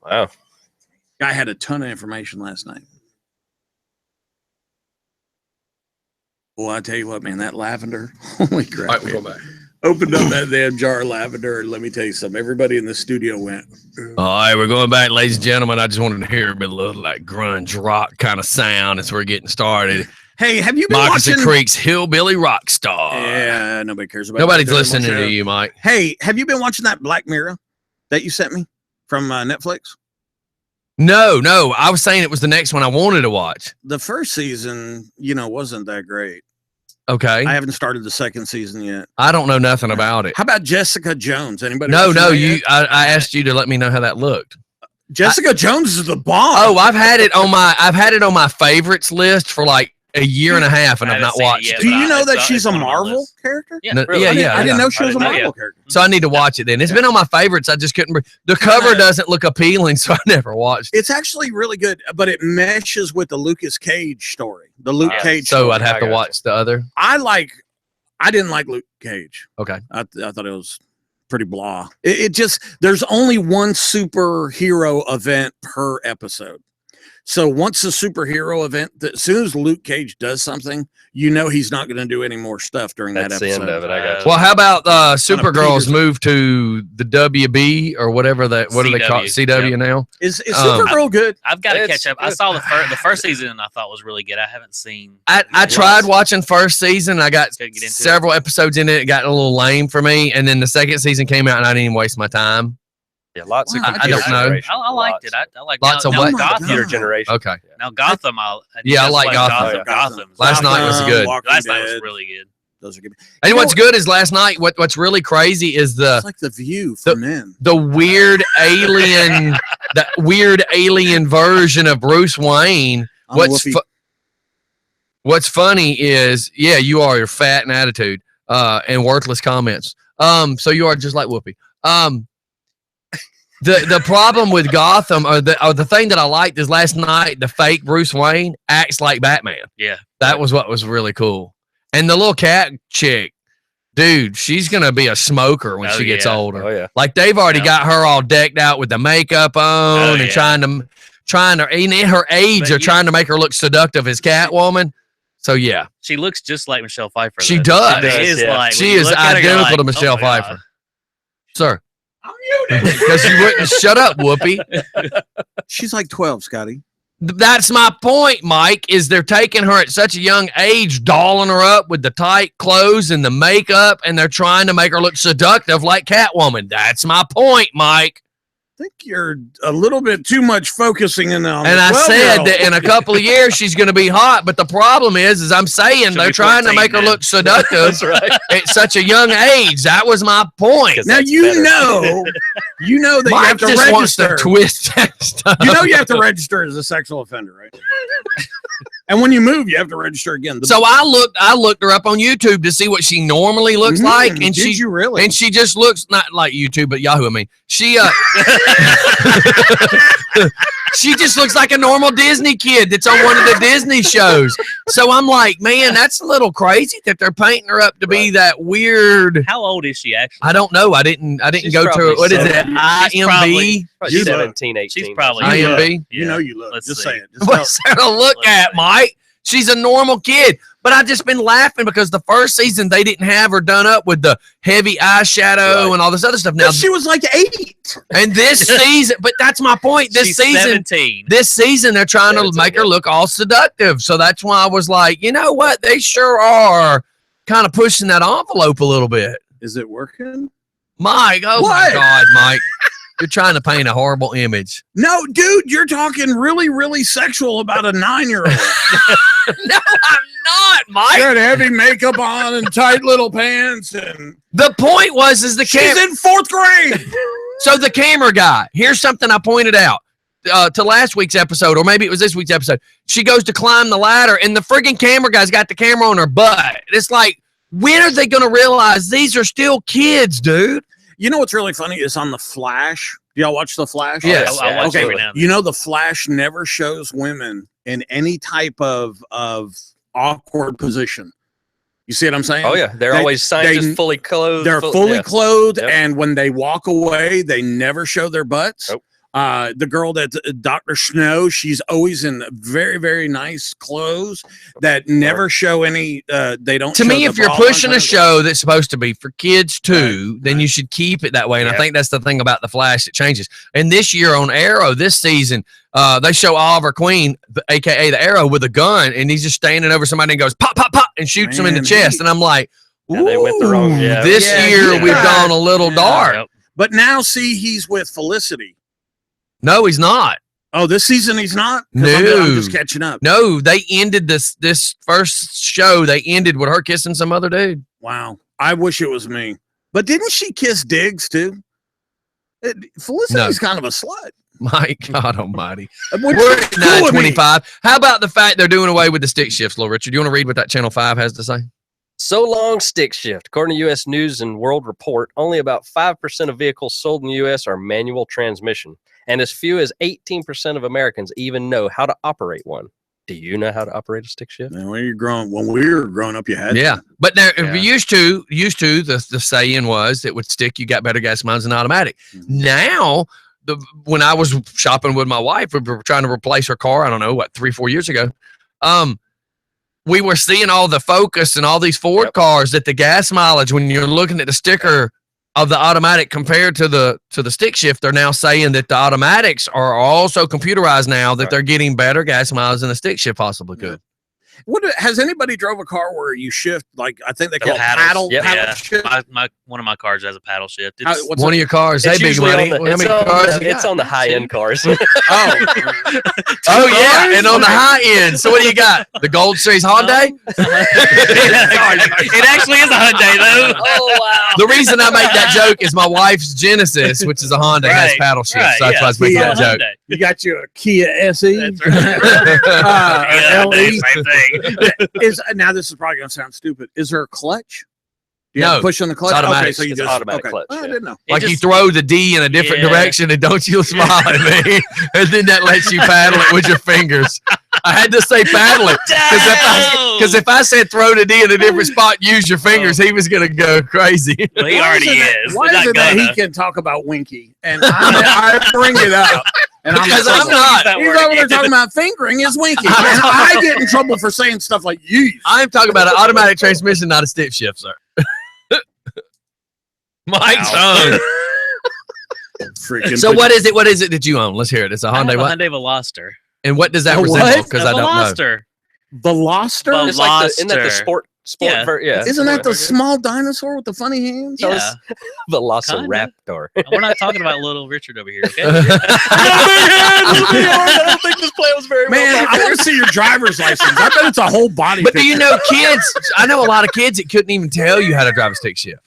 Wow. Guy had a ton of information last night. Well, I tell you what, man, that lavender, holy crap. All right, we'll go back. Opened up that damn jar of lavender, and let me tell you something. Everybody in the studio went, All right, we're going back, ladies and gentlemen. I just wanted to hear a bit of little like grunge rock kind of sound as we're getting started. hey, have you been Moccasin watching? Creek's Hillbilly Rock Star. Yeah, nobody cares about Nobody's that. listening to you, Mike. Hey, have you been watching that Black Mirror that you sent me from Netflix? No. I was saying it was the next one I wanted to watch. The first season, wasn't that great. Okay. I haven't started the second season yet. I don't know nothing about it. How about Jessica Jones? Anybody? No, watching that yet? I asked you to let me know how that looked. Jessica Jones is the bomb. Oh, I've had it on my favorites list for like a year and a half, and I I've haven't not seen it watched yet, it. Do but you know that it's she's a on my Marvel list. character? Yeah, No, really? yeah, I didn't know she I was a didn't know Marvel yet. character. So I need to watch it then. It's been on my favorites. I just couldn't. The cover doesn't look appealing, so I never watched it. It's actually really good, but it meshes with the Lucas Cage story. The Luke Cage. So story. I'd have I to got watch the other. I didn't like Luke Cage. Okay. I thought it was pretty blah. It just, there's only one superhero event per episode. So once the superhero event, as soon as Luke Cage does something, you know he's not going to do any more stuff during That's that the episode. end of it. I got you. Well, how about Supergirl's peters- move to the WB or whatever that? What do they call it? CW. CW Yep. now? Is Supergirl good? I've got to It's catch up. I good. saw the first season and I thought was really good. I haven't seen. I tried watching first season. I got Couldn't get into several episodes in it. It got a little lame for me, and then the second season came out, and I didn't even waste my time. Yeah, lots of Wow, I don't know. I liked it. I like Lots of now, what? now Gotham. computer generation. Okay. Now Gotham. Yeah, I like Gotham. Gotham. Gotham. Last night was good. Walking Last night was Dead. really good. Those are good. And You what's know, good is last night. What's really crazy is It's like The View for men. the weird alien, the weird alien version of Bruce Wayne. I'm What's Whoopi. What's funny is, yeah, you are. You're fat and attitude, and worthless comments. So you are just like Whoopi. The problem with Gotham, or the thing that I liked is last night the fake Bruce Wayne acts like Batman. Yeah. That was what was really cool. And the little cat chick, dude, she's gonna be a smoker when Oh, she gets yeah. older. Oh yeah. Like they've already Yeah. got her all decked out with the makeup on Oh, and yeah. trying to in her age, But they're you- trying to make her look seductive as Catwoman. So yeah, She looks just like Michelle Pfeiffer. She though. does. She is Yeah. like. when she you is look at her, you're identical to like, Michelle oh my God. Pfeiffer. Sir, I'm muted. because you wouldn't shut up, Whoopi. She's like 12, Scotty. That's my point, Mike, is they're taking her at such a young age, dolling her up with the tight clothes and the makeup, and they're trying to make her look seductive like Catwoman. That's my point, Mike. I think you're a little bit too much focusing in on And the I said 12-year-old. that in a couple of years she's going to be hot, but the problem is I'm saying She'll they're be trying to 14 make her then. look seductive That's right. at such a young age. That was my point. 'Cause Now that's you better. know that you Mike have to just wants to register. twist that stuff. You know you have to register as a sexual offender, right? And when you move, you have to register again. So I looked her up on YouTube to see what she normally looks like, and did she you really? and she just looks not like YouTube, but Yahoo. I mean, she she just looks like a normal Disney kid that's on one of the Disney shows. So I'm like, man, that's a little crazy that they're painting her up to be that weird. How old is she actually? I don't know. I didn't She's go to probably what is it? 70. She's IMB. Probably You look- 17, 18. She's probably- You look. IMB. You know you look. Let's Just see. say it. Just What's there to look Let's at, see. Mike? She's a normal kid. But I just been laughing because the first season they didn't have her done up with the heavy eyeshadow Right. and all this other stuff. Now Now, she was like 8. and this season, but that's my point. This She's season, 17. this season they're trying to 17, make her yeah. look all seductive. So that's why I was like, you know what? They sure are kind of pushing that envelope a little bit. Is it working? Mike, oh my What? God, Mike. You're trying to paint a horrible image. No, dude, you're talking really, really sexual about a 9-year-old. No, I'm not, She Mike. had heavy makeup on and tight little pants, and The point was the she's camera. in 4th grade. So the camera guy, here's something I pointed out to last week's episode, or maybe it was this week's episode. She goes to climb the ladder, and the friggin' camera guy's got the camera on her butt. It's like, when are they going to realize these are still kids, dude? You know what's really funny is on The Flash. Do y'all watch The Flash? Yes. I watch Okay. every now and then. You know, The Flash never shows women in any type of awkward position. You see what I'm saying? Oh yeah, they're They- always scientists fully clothed. They're full- fully yeah. clothed, Yep. and when they walk away, they never show their butts. Nope. The girl that's Dr. Snow, she's always in very, very nice clothes that never show any. They don't. To show me, the if you're bra pushing a lines. show that's supposed to be for kids too, Right, then right. you should keep it that way. And I Yeah. think that's the thing about the Flash that changes. And this year on Arrow, this season, they show Oliver Queen, aka the Arrow, with a gun, and he's just standing over somebody and goes pop, pop, pop, and shoots him in the Man, chest. he- And I'm like, Yeah, they went the wrong- "Ooh, yeah. this Yeah, year yeah. we've gone a little Yeah. dark." Yep. But now, see, he's with Felicity. No, he's not. Oh, this season he's not. 'Cause No. I'm just catching up. No, they ended this first show. They ended with her kissing some other dude. Wow, I wish it was me. But didn't she kiss Diggs too? Felicity's kind of a slut. Mike, God almighty. What's We're at cool with me? 925. How about the fact they're doing away with the stick shifts, little Richard? Do you want to read what that Channel 5 has to say? So long stick shift. According to U.S. News and World Report, only about 5% of vehicles sold in the U.S. are manual transmission, and as few as 18% of Americans even know how to operate one. Do you know how to operate a stick shift? Man, when we were growing up, you had Yeah, to. but there Yeah. used to the saying was it would stick. You got better gas miles than automatic. Now, when I was shopping with my wife, we were trying to replace her car. I don't know what 3-4 years ago. We were seeing all the Focus and all these Ford cars that the gas mileage, when you're looking at the sticker of the automatic compared to the stick shift, they're now saying that the automatics are also computerized now that they're getting better gas miles than the stick shift possibly could. What has anybody drove a car where you shift, like I think they call it paddles. paddle Yeah. shift? One of my cars has a paddle shift. How- It's, what's One of your cars, they It's big usually money. on the, How it's many on cars the, you it's got? on the high-end cars. Oh yeah, and on the high end. So what do you got? The Gold Series Hyundai? it actually is a Hyundai though. Oh, wow. The reason I make that joke is my wife's Genesis, which is a Honda, has Right, paddle shift. right, So that's yeah. why I was making Yeah. that joke. Hyundai. You got you a Kia SE. That's right. Yeah, LE. same thing. Now this is probably gonna sound stupid. Is there a clutch? Do you have No, to push on the clutch? it's automatic. Okay, so you It's just automatic okay. clutch, Oh, I yeah. didn't know. It Like you just- throw the D in a different Yeah. direction and don't you smile at me. And then that lets you paddle it with your fingers. I had to say paddle it. Because if I said throw the D in a different spot, use your fingers, he was going to go crazy. Well, he Why already is it is. Why Not is it that he gonna. can talk about Winky and I bring it up? And Because I'm I'm not. That He's word over there again. talking about fingering his Winky. And I get in trouble for saying stuff like "you." I'm talking about an automatic transmission, not a stick shift, sir. Mike's own. Freaking So what is it? What is it that you own? Let's hear it. It's a I have Hyundai. a What? Hyundai Veloster. And what does that A resemble? what? Because A I don't know. Veloster. Veloster? It's like isn't that the Veloster. sport? Yeah. Yeah. Isn't that the small dinosaur with the funny hands? Yeah. Velociraptor? We're not talking about little Richard over here, okay? I don't think this play was very Man, I want to see your driver's license. I bet it's a whole body. But do you picture. know kids? I know a lot of kids that couldn't even tell you how to drive a stick shift.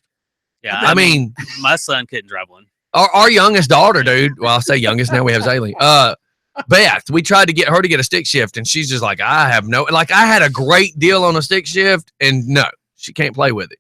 Yeah. I mean, my son couldn't drive one. our youngest daughter, dude. Well, I'll say youngest now. We have Zaylee. Beth, we tried to get her to get a stick shift, and she's just like, I have no. Like, I had a great deal on a stick shift, and no, she can't play with it.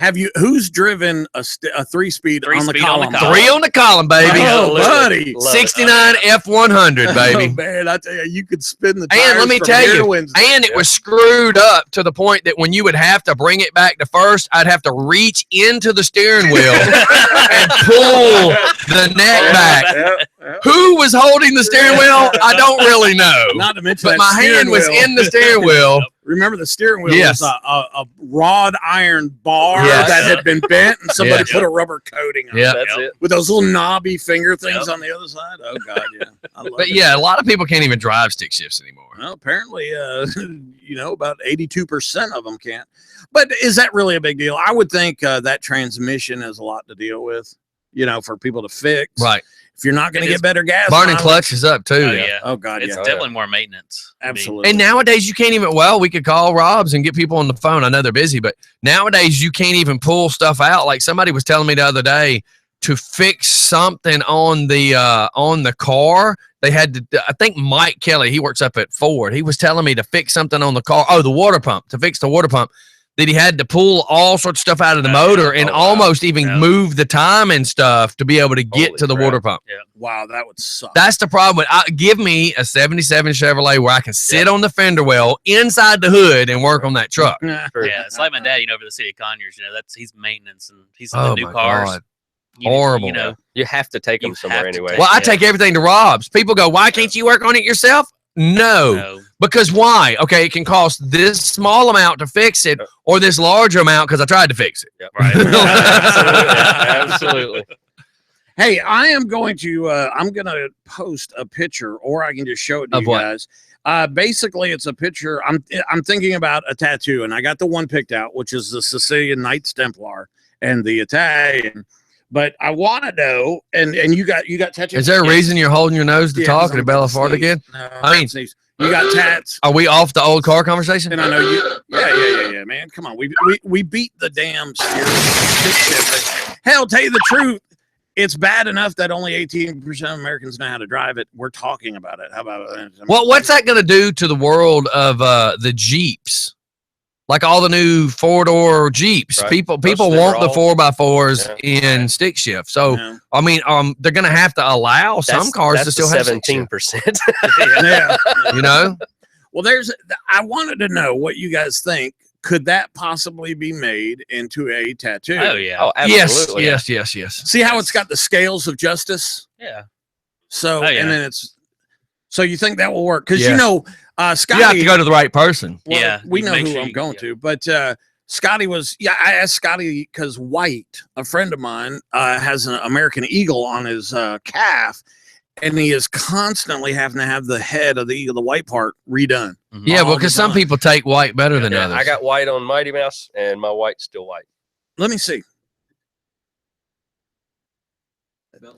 Have you? Who's driven a 3-speed on the Three-speed column? on the column. 3 on the column, baby. Oh, buddy. Love it. 69 F100, Oh, baby. man, I tell you, you could spin the And let tires me from tell here you, to Wednesday. and it was screwed up to the point that when you would have to bring it back to first, I'd have to reach into the steering wheel and pull the neck back. Who was holding the steering wheel? I don't really know. Not to mention But that my hand steering was wheel. in the steering wheel. Remember, the steering wheel Yes. was a wrought iron bar Yes. that had been bent, and somebody Yes. put a rubber coating on Yeah. it. That's it. With those little knobby finger things Yep. on the other side. Oh, God, yeah. I love But it. yeah, a lot of people can't even drive stick shifts anymore. Well, apparently, about 82% of them can't. But is that really a big deal? I would think that transmission is a lot to deal with, for people to fix. Right. If you're not going It to is. get better gas. Burning mileage- clutch is up too. Oh, yeah. Oh, God, It's yeah. definitely more maintenance. I mean, Absolutely. And nowadays you can't even, we could call Rob's and get people on the phone. I know they're busy, but nowadays you can't even pull stuff out. Like somebody was telling me the other day to fix something on the car. They had to, I think Mike Kelly, he works up at Ford. He was telling me to fix something on the car. Oh, the water pump, to fix the water pump. That he had to pull all sorts of stuff out of the motor and almost even move the time and stuff to be able to get Holy to the crap. water pump. Wow, that would suck. That's the problem. Give me a 77 Chevrolet where I can sit on the fender well inside the hood and work on that truck. yeah, it's like my dad, over the city of Conyers, he's maintenance and he's in Oh the new my cars. God. Horrible. You have to take them You somewhere have to anyway. take- Well, I Yeah. take everything to Rob's. People go, why can't you work on it yourself? No. Because why? Okay, it can cost this small amount to fix it or this larger amount because I tried to fix it. Yep. Right. Absolutely. Hey, I am going to I'm gonna post a picture, or I can just show it to Of you what? guys. Basically, it's a picture. I'm thinking about a tattoo, and I got the one picked out, which is the Sicilian Knights Templar and the Italian. But I want to know, and you got tattoos. Is there a reason you're holding your nose to Yeah, talk 'cause at I'm Bella gonna Ford sneeze. again? No, I mean- sneeze. You got tats, Are we off the old car conversation? and I know you. Yeah, man. Come on, we beat the damn steering. Hell, tell you the truth, it's bad enough that only 18% of Americans know how to drive it. We're talking about it. How about it? Well, what's that going to do to the world of the Jeeps? Like all the new 4-door Jeeps, Right. people Most of them want are the all- 4x4s in stick shift. So Yeah. I mean, they're going to have to allow some cars to still have stick shift, 17%. Yeah. you know? Well, I wanted to know what you guys think. Could that possibly be made into a tattoo? Oh yeah. Oh, absolutely. Yes. See how it's got the scales of justice? Yeah. So, Oh, yeah. and then so you think that will work? Because Yes. you know, Scotty. You have to go to the right person. Well, Yeah, we you know make who sure I'm you- going yeah. to, but Scotty was. Yeah, I asked Scotty because White, a friend of mine, has an American Eagle on his calf, and he is constantly having to have the head of the eagle, the white part, redone. Yeah, all the because some time. people take white better than Yeah, others. I got white on Mighty Mouse, and my white's still white. Let me see.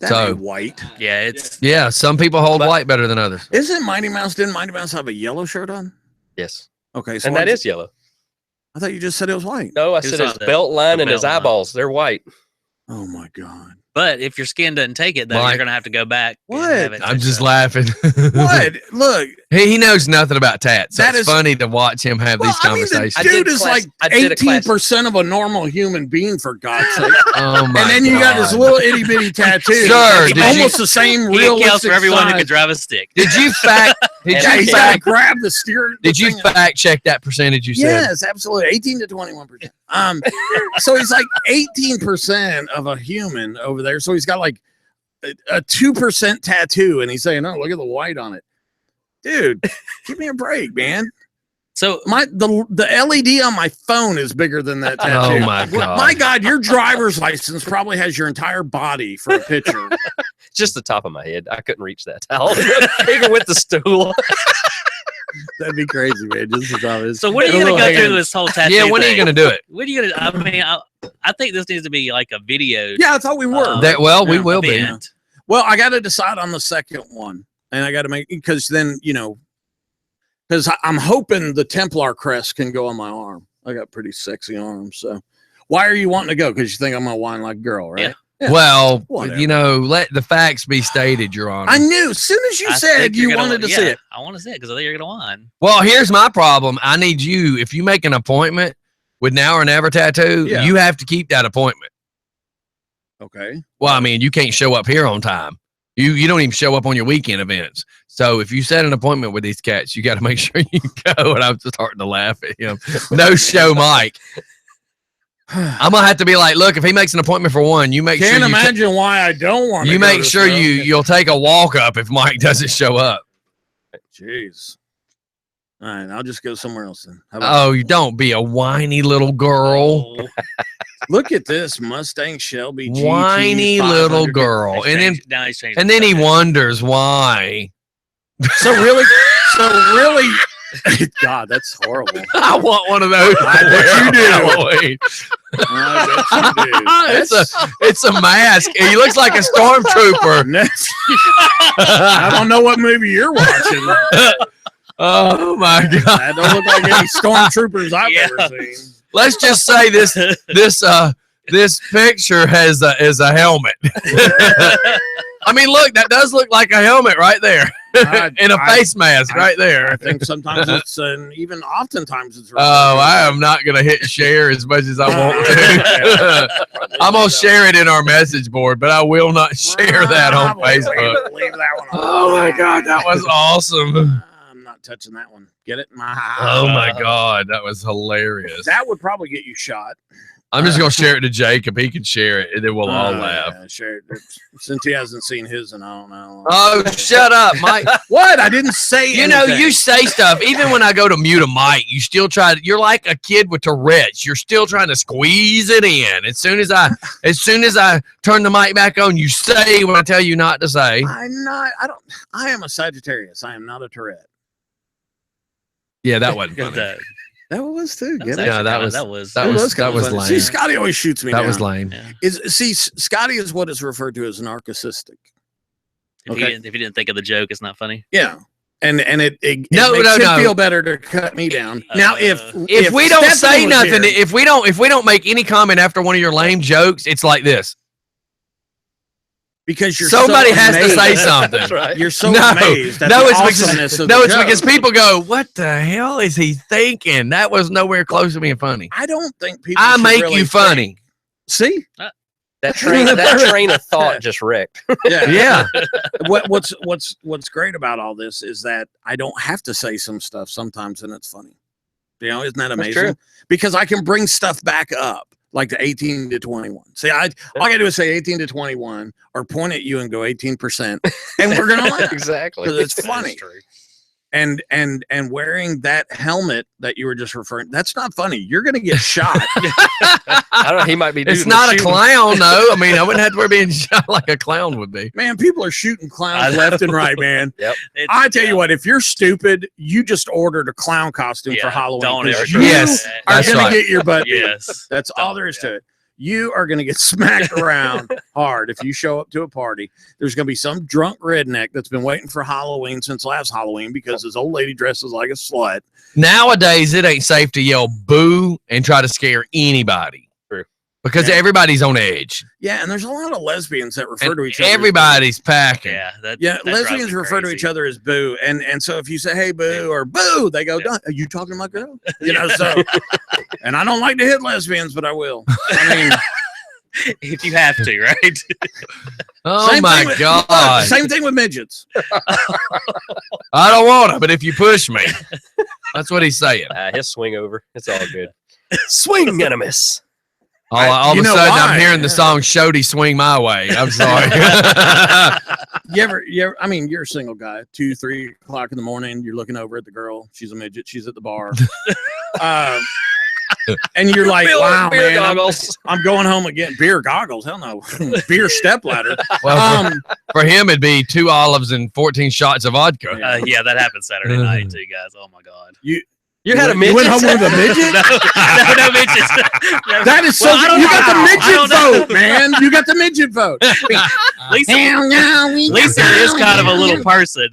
That So- ain't white. Yeah, it's Yeah, some people hold But- white better than others. Isn't Mighty Mouse? Didn't Mighty Mouse have a yellow shirt on? Yes, Okay, so and that is yellow. I thought you just said it was white. No, I It's said on his the- belt line the and his belt line. eyeballs. They're white. Oh my god! but if your skin doesn't take it, then Mike. you're gonna have to go back. and What? have it I'm touched just up. laughing. What? Look, He knows nothing about tats. So That it's is- funny to watch him have well, these I mean, the conversations. I dude did is class- like I did a class- 18% of a normal human being, for God's sake. Oh my And then you got this God. little itty bitty tattoo. Sir, It's did almost the same He accounts realistic for everyone who size. can drive a stick. Did you fact? Did And Yeah, you he's I got to fact? grab the steer. Did you fact check that percentage you said? Yes, absolutely. 18 to 21%. So he's like 18% of a human over there. So he's got like a 2% tattoo, and he's saying, "Oh, look at the white on it." Dude, give me a break, man. So The LED on my phone is bigger than that tattoo. Oh my God. My God, your driver's license probably has your entire body for a picture. Just the top of my head. I couldn't reach that towel, even with the stool. That'd be crazy, man. Just as I was. So what are you And a gonna go little through hand. this whole tattoo? Yeah, when are you thing? going to do it? What are you gonna? I mean, I think this needs to be like a video. Yeah, I thought we were. That we Yeah. will be. event. Well, I got to decide on the second one, and I got to make because then because I'm hoping the Templar crest can go on my arm. I got pretty sexy arms. So, why are you wanting to go? Because you think I'm gonna whine like a girl, right? Yeah. Yeah. Well, Whatever. let the facts be stated, Your Honor. I knew as soon as you I said think you're you gonna- wanted to yeah, see it. I want to see it because I think you're gonna whine. Well, here's my problem. I need you, if you make an appointment with Now or Never Tattoo, Yeah. you have to keep that appointment. Okay. Well, I mean, you can't show up here on time. You don't even show up on your weekend events. So if you set an appointment with these cats, you got to make sure you go. And I'm just starting to laugh at him. No show, Mike. I'm gonna have to be like, look, if he makes an appointment for one, you make Can't sure imagine why I don't want. you make sure you'll take a walk up if Mike doesn't show up. Jeez. All right, I'll just go somewhere else then. How about Oh, you don't be a whiny little girl. Oh, Look at this Mustang Shelby GT Whiny little 500. girl. And then now he's changed. and then he wonders why. So really, God, that's horrible. I want one of those. I bet you do. Halloween. I bet you do. It's a mask. He looks like a stormtrooper. Next- I don't know what movie you're watching. Oh my god. That don't look like any stormtroopers I've Yeah. ever seen. Let's just say this picture is a helmet. I mean, look, that does look like a helmet right there. And a face mask right there. I think sometimes it's, and even oftentimes it's. Oh, I am not going to hit share as much as I want to. I'm going to share it in our message board, but I will not share that on Facebook. Leave that one alone. Oh my God, that was awesome. I'm not touching that one. Get it? Oh my God, that was hilarious. That would probably get you shot. I'm just going to share it to Jacob. He can share it, and then we'll all laugh. Yeah, sure. Since he hasn't seen his, and I don't know. Oh, shut up, Mike. What? I didn't say You know, anything. you say stuff. Even when I go to mute a mic, you still try to. You're like a kid with Tourette's. You're still trying to squeeze it in. As soon as I turn the mic back on, you say what I tell you not to say. I'm not. I am a Sagittarius. I am not a Tourette. Yeah, that wasn't Good, funny. That was too. Get it? Yeah, that was- that was that was kinda funny. lame. See, Scotty always shoots me. That down. was lame. yeah. Scotty is what is referred to as narcissistic. If, Okay. if you didn't think of the joke, it's not funny. Yeah. And it No, makes no, him no. feel better to cut me down. Now, if If we don't Stephanie say was nothing, here- if we don't make any comment after one of your lame jokes, it's like this. because you're Somebody so has to amazed. say something. That's right. You're so No, amazed at no, the it's awesomeness because of no, the it's joke. because people go, "What the hell is he thinking?" That was nowhere close to being funny. I don't think people. I should make really you funny. think- See, That train of thought just wrecked. yeah, Yeah, What's great about all this is that I don't have to say some stuff sometimes, and it's funny. You know, isn't that That's amazing? true. Because I can bring stuff back up, like the 18 to 21. See, all I gotta do is say 18 to 21, or point at you and go 18%, and we're gonna laugh. Exactly. Because it's funny. And wearing that helmet that you were just referring, that's not funny. You're gonna get shot. I don't know. He might be. it's doing not the a shooting. clown, though. I mean, I wouldn't have to worry being shot like a clown would be. Man, people are shooting clowns left and right, man. Yep. I tell you what, if you're stupid, you just ordered a clown costume for Halloween. Don't 'cause ever you Yes, are that's gonna right. get your butt beat. Yes. That's all there is to it. You are going to get smacked around hard if you show up to a party. There's going to be some drunk redneck that's been waiting for Halloween since last Halloween because his old lady dresses like a slut. Nowadays, it ain't safe to yell "boo" and try to scare anybody. True. Because Yeah. everybody's on edge. Yeah, and there's a lot of lesbians that refer And to each other. as everybody's packing. Yeah. yeah, that drives lesbians me refer to crazy. each other as boo, and so if you say "Hey boo" or "Boo," they go, "Are you talking to my girl?" You know, so. And I don't like to hit lesbians, but I will. I mean, If you have to, right? Oh same my thing with- God. Same thing with midgets. I don't want to, but if you push me, that's what he's saying. He'll swing over. It's all good. Swing and a miss. All of you a know sudden, why? I'm hearing the song "Shody Swing My Way." I'm sorry. You ever, I mean, you're a single guy, 2, 3 o'clock in the morning, you're looking over at the girl. She's a midget. She's at the bar. And you're like, wow, beer man, goggles. I'm going home again. Beer goggles. Hell no. Beer stepladder. Well, for him, it'd be 2 olives and 14 shots of vodka. Yeah, that happened Saturday night too, guys. Oh my God. You had a You midget. went home with a midget? no midgets. That is so Well, I don't you got the know. I midget don't know. vote, man. You got the midget vote. Lisa is kind of a little person.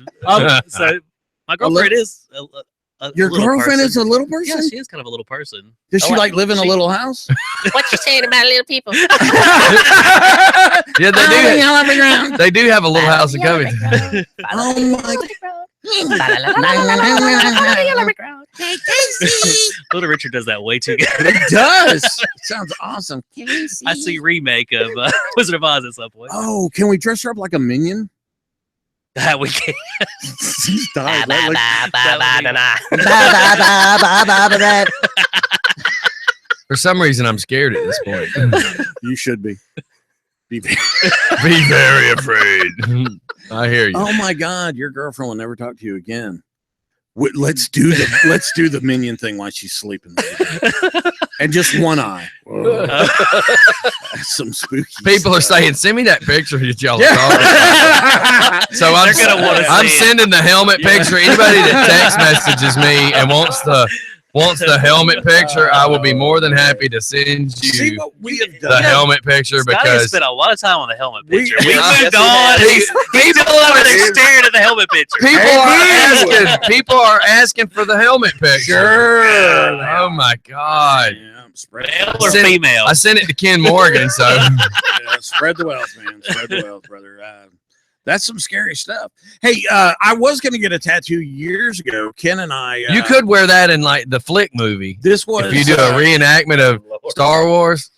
So my girlfriend is Your little girlfriend person. is a little person? Yeah, she is kind of a little person. Does she like live in a little house? What you saying about little people? Yeah, they do have a little house in Covington. Oh my Little Richard does that way too good. It does. It sounds awesome. I see remake of Wizard of Oz at some point. Oh, can we dress her up like a minion? That we can. She's died. For some reason, I'm scared at this point. You should be. Be very afraid. I hear you. Oh my God, your girlfriend will never talk to you again. Let's do the minion thing while she's sleeping, and just one eye. Some spooky. People are stuff. saying, "Send me that picture that y'all Yeah. are talking." So I'm, They're gonna wanna I'm see it. sending the helmet picture. Anybody that text messages me and wants the helmet picture, I will be more than happy to send See you what we have the done. helmet picture Scotty has because spent a lot of time on the helmet We- picture. We Yes, moved we on. have. He's still over there staring at the helmet picture. people are asking for the helmet picture. Sure. Oh my God. Yeah, spread, Male or Send- female? I sent it to Ken Morgan, so yeah, spread the wealth, man. Spread the wealth, brother. That's some scary stuff. Hey, I was going to get a tattoo years ago. Ken and I. you could wear that in like the flick movie. This was. If you do a reenactment of Star Wars.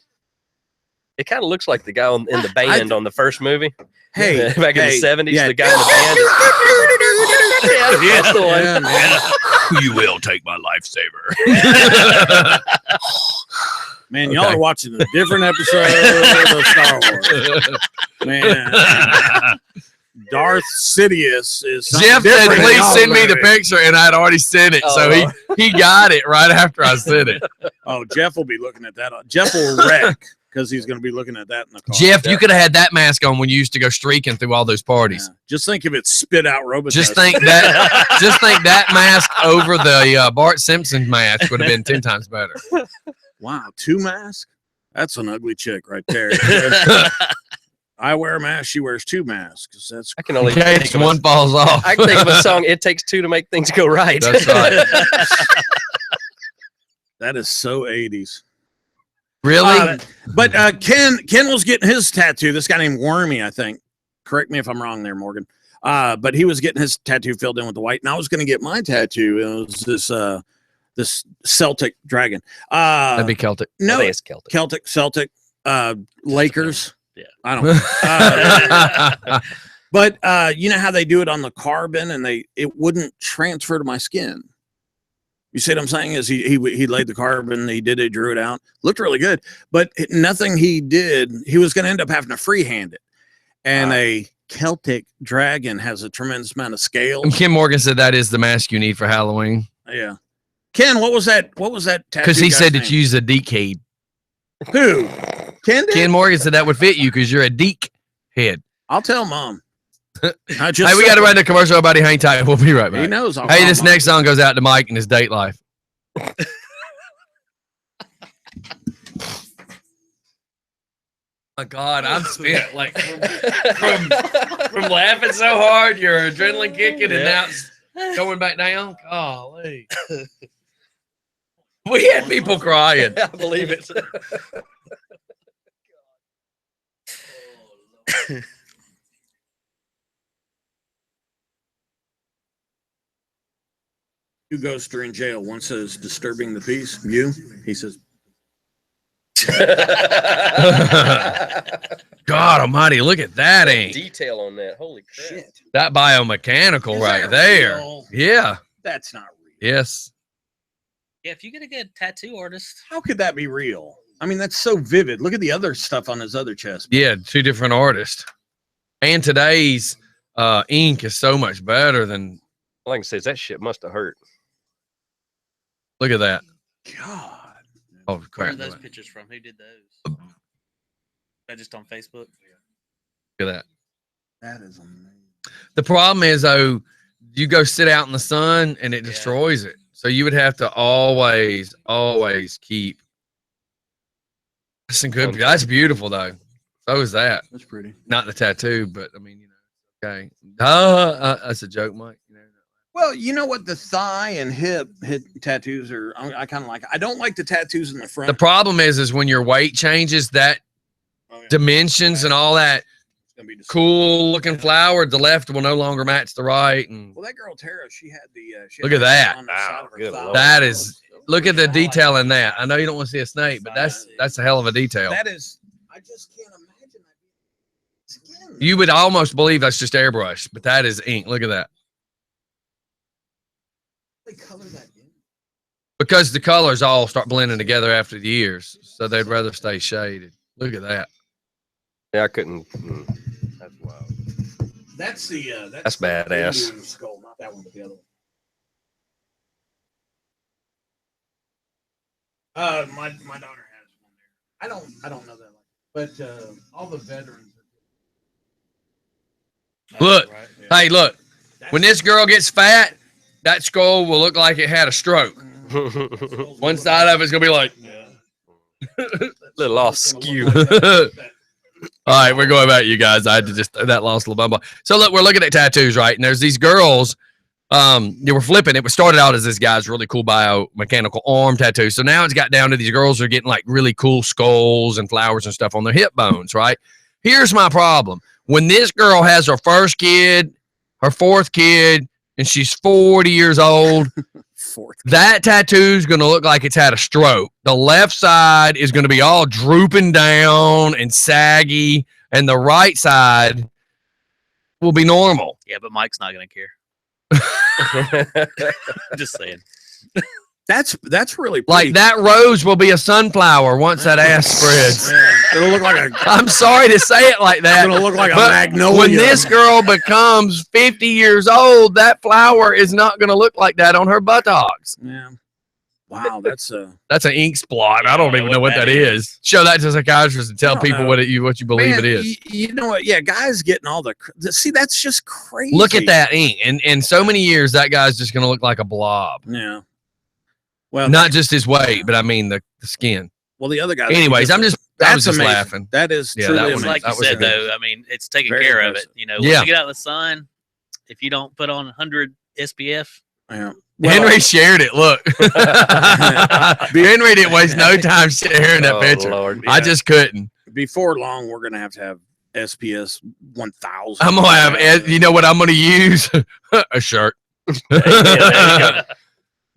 It kind of looks like the guy in the band on the first movie. Hey, back in hey, the 70s, yeah. the guy in the band. Yeah, that's the one. Yeah, man. You will take my lifesaver. Man, y'all Okay. are watching a different episode of Star Wars. Man, Darth Sidious is something Jeff said, different in "Please y'all's send me the movie." picture," and I'd already sent it, so he got it right after I sent it. Oh, Jeff will be looking at that. Jeff will wreck because he's going to be looking at that in the car. Jeff, you could have had that mask on when you used to go streaking through all those parties. Yeah. Just think if it spit out Robitussin. Just think that mask over the Bart Simpson mask would have been 10 times better. Wow, 2 masks? That's an ugly chick right there. I wear a mask, she wears 2 masks. That's I can only In case think of one falls off. I can think of a song. It takes 2 to make things go right. That's right. that is so 80s. Really? But Ken was getting his tattoo. This guy named Wormy, I think. Correct me if I'm wrong there, Morgan. But he was getting his tattoo filled in with the white, and I was going to get my tattoo. It was this Celtic dragon. That'd be Celtic. No, I think it's Celtic. Celtic, Lakers. Yeah. I don't know. But you know how they do it on the carbon, and it wouldn't transfer to my skin. You see what I'm saying? Is he laid the carbon, he did it, drew it out, looked really good, but nothing he did, he was going to end up having to freehand it. And a Celtic dragon has a tremendous amount of scales. And Kim Morgan said that is the mask you need for Halloween. Yeah. Ken, what was that? What was that tattoo? Because he said guy's that you use a deek head. Who? Ken did? Ken Morgan said that would fit you because you're a deek head. I'll tell Mom. Hey, we got to run the commercial. Everybody hang tight. We'll be right back. He knows. Hey, this next song goes out to Mike and his date life. My God, I'm spent. Like from laughing so hard, your adrenaline kicking, and now it's going back down. Golly. We had people crying. I believe it. Two ghosts are in jail. One says disturbing the peace. You? He says. God almighty, look at that ink. Detail on that. Holy crap. Shit. That biomechanical Is right that there. real? Yeah. That's not real. Yes. Yeah, if you get a good tattoo artist, How could that be real? I mean, that's so vivid. Look at the other stuff on his other chest. Yeah, two different artists. And today's ink is so much better than. Like I said, that shit must have hurt. Look at that. God. Oh, where are crap. those Look pictures from? Who did those? That just on Facebook. at that. That is amazing. The problem is, though, you go sit out in the sun and it destroys it. So you would have to always keep. That's beautiful, though. So is that. That's pretty. Not the tattoo, but I mean, okay. That's a joke, Mike. Well, you know what? The thigh and hip tattoos are, I kind of like. I don't like the tattoos in the front. The problem is when your weight changes, that dimensions and all that cool looking flower, the left will no longer match the right. And well, that girl Tara, she had the. Look at that. on the side of her thigh. That is. Look at the detail in that. I know you don't want to see a snake, but that's a hell of a detail. That is. I just can't imagine that. Skin. You would almost believe that's just airbrush, but that is ink. Look at that. They color that in. Because the colors all start blending together after the years, so they'd rather stay shaded. Look at that. Yeah, I couldn't. That's wild. That's the. That's badass. Indian skull, not that one, but the other one. My daughter has one there. I don't know that, but all the veterans. Look, Right? Yeah. hey, look. When this girl gets fat, that skull will look like it had a stroke. One side of it's gonna be like. Little off skew. All right, we're going back, you guys. I had to just that lost a little bumble. So look, we're looking at tattoos, right? And there's these girls. They were flipping. It started out as this guy's really cool biomechanical arm tattoo. So now it's got down to these girls are getting like really cool skulls and flowers and stuff on their hip bones, right? Here's my problem. When this girl has her first kid, her fourth kid, and she's 40 years old, that tattoo is going to look like it's had a stroke. The left side is going to be all drooping down and saggy, and the right side will be normal. Yeah, but Mike's not gonna care. Just saying. That's really pretty. Like that rose will be a sunflower once that ass spreads. Yeah. It'll look like a. I'm sorry to say it like that. It'll look like a but magnolia. when this girl becomes 50 years old, that flower is not going to look like that on her buttocks. Yeah. Wow, that's an ink splot. I don't even know what that is. Show that to a psychiatrist and tell people what you believe it is. You know what? Yeah, guys getting all the. See, that's just crazy. Look at that ink. And in so many years, that guy's just going to look like a blob. Yeah. Well, not just his weight, but I mean the skin. Well, the other guy. Anyways, I was just laughing. That is truly that It's like you said, though. I mean, it's taking Very care impressive. of it. You know, once you get out in the sun, if you don't put on 100 SPF, yeah. Henry shared it. Look, Henry didn't waste no time sharing that picture. Lord. I just couldn't. Before long, we're gonna have SPS 1000. I'm gonna have. You know what I'm gonna use? A shirt.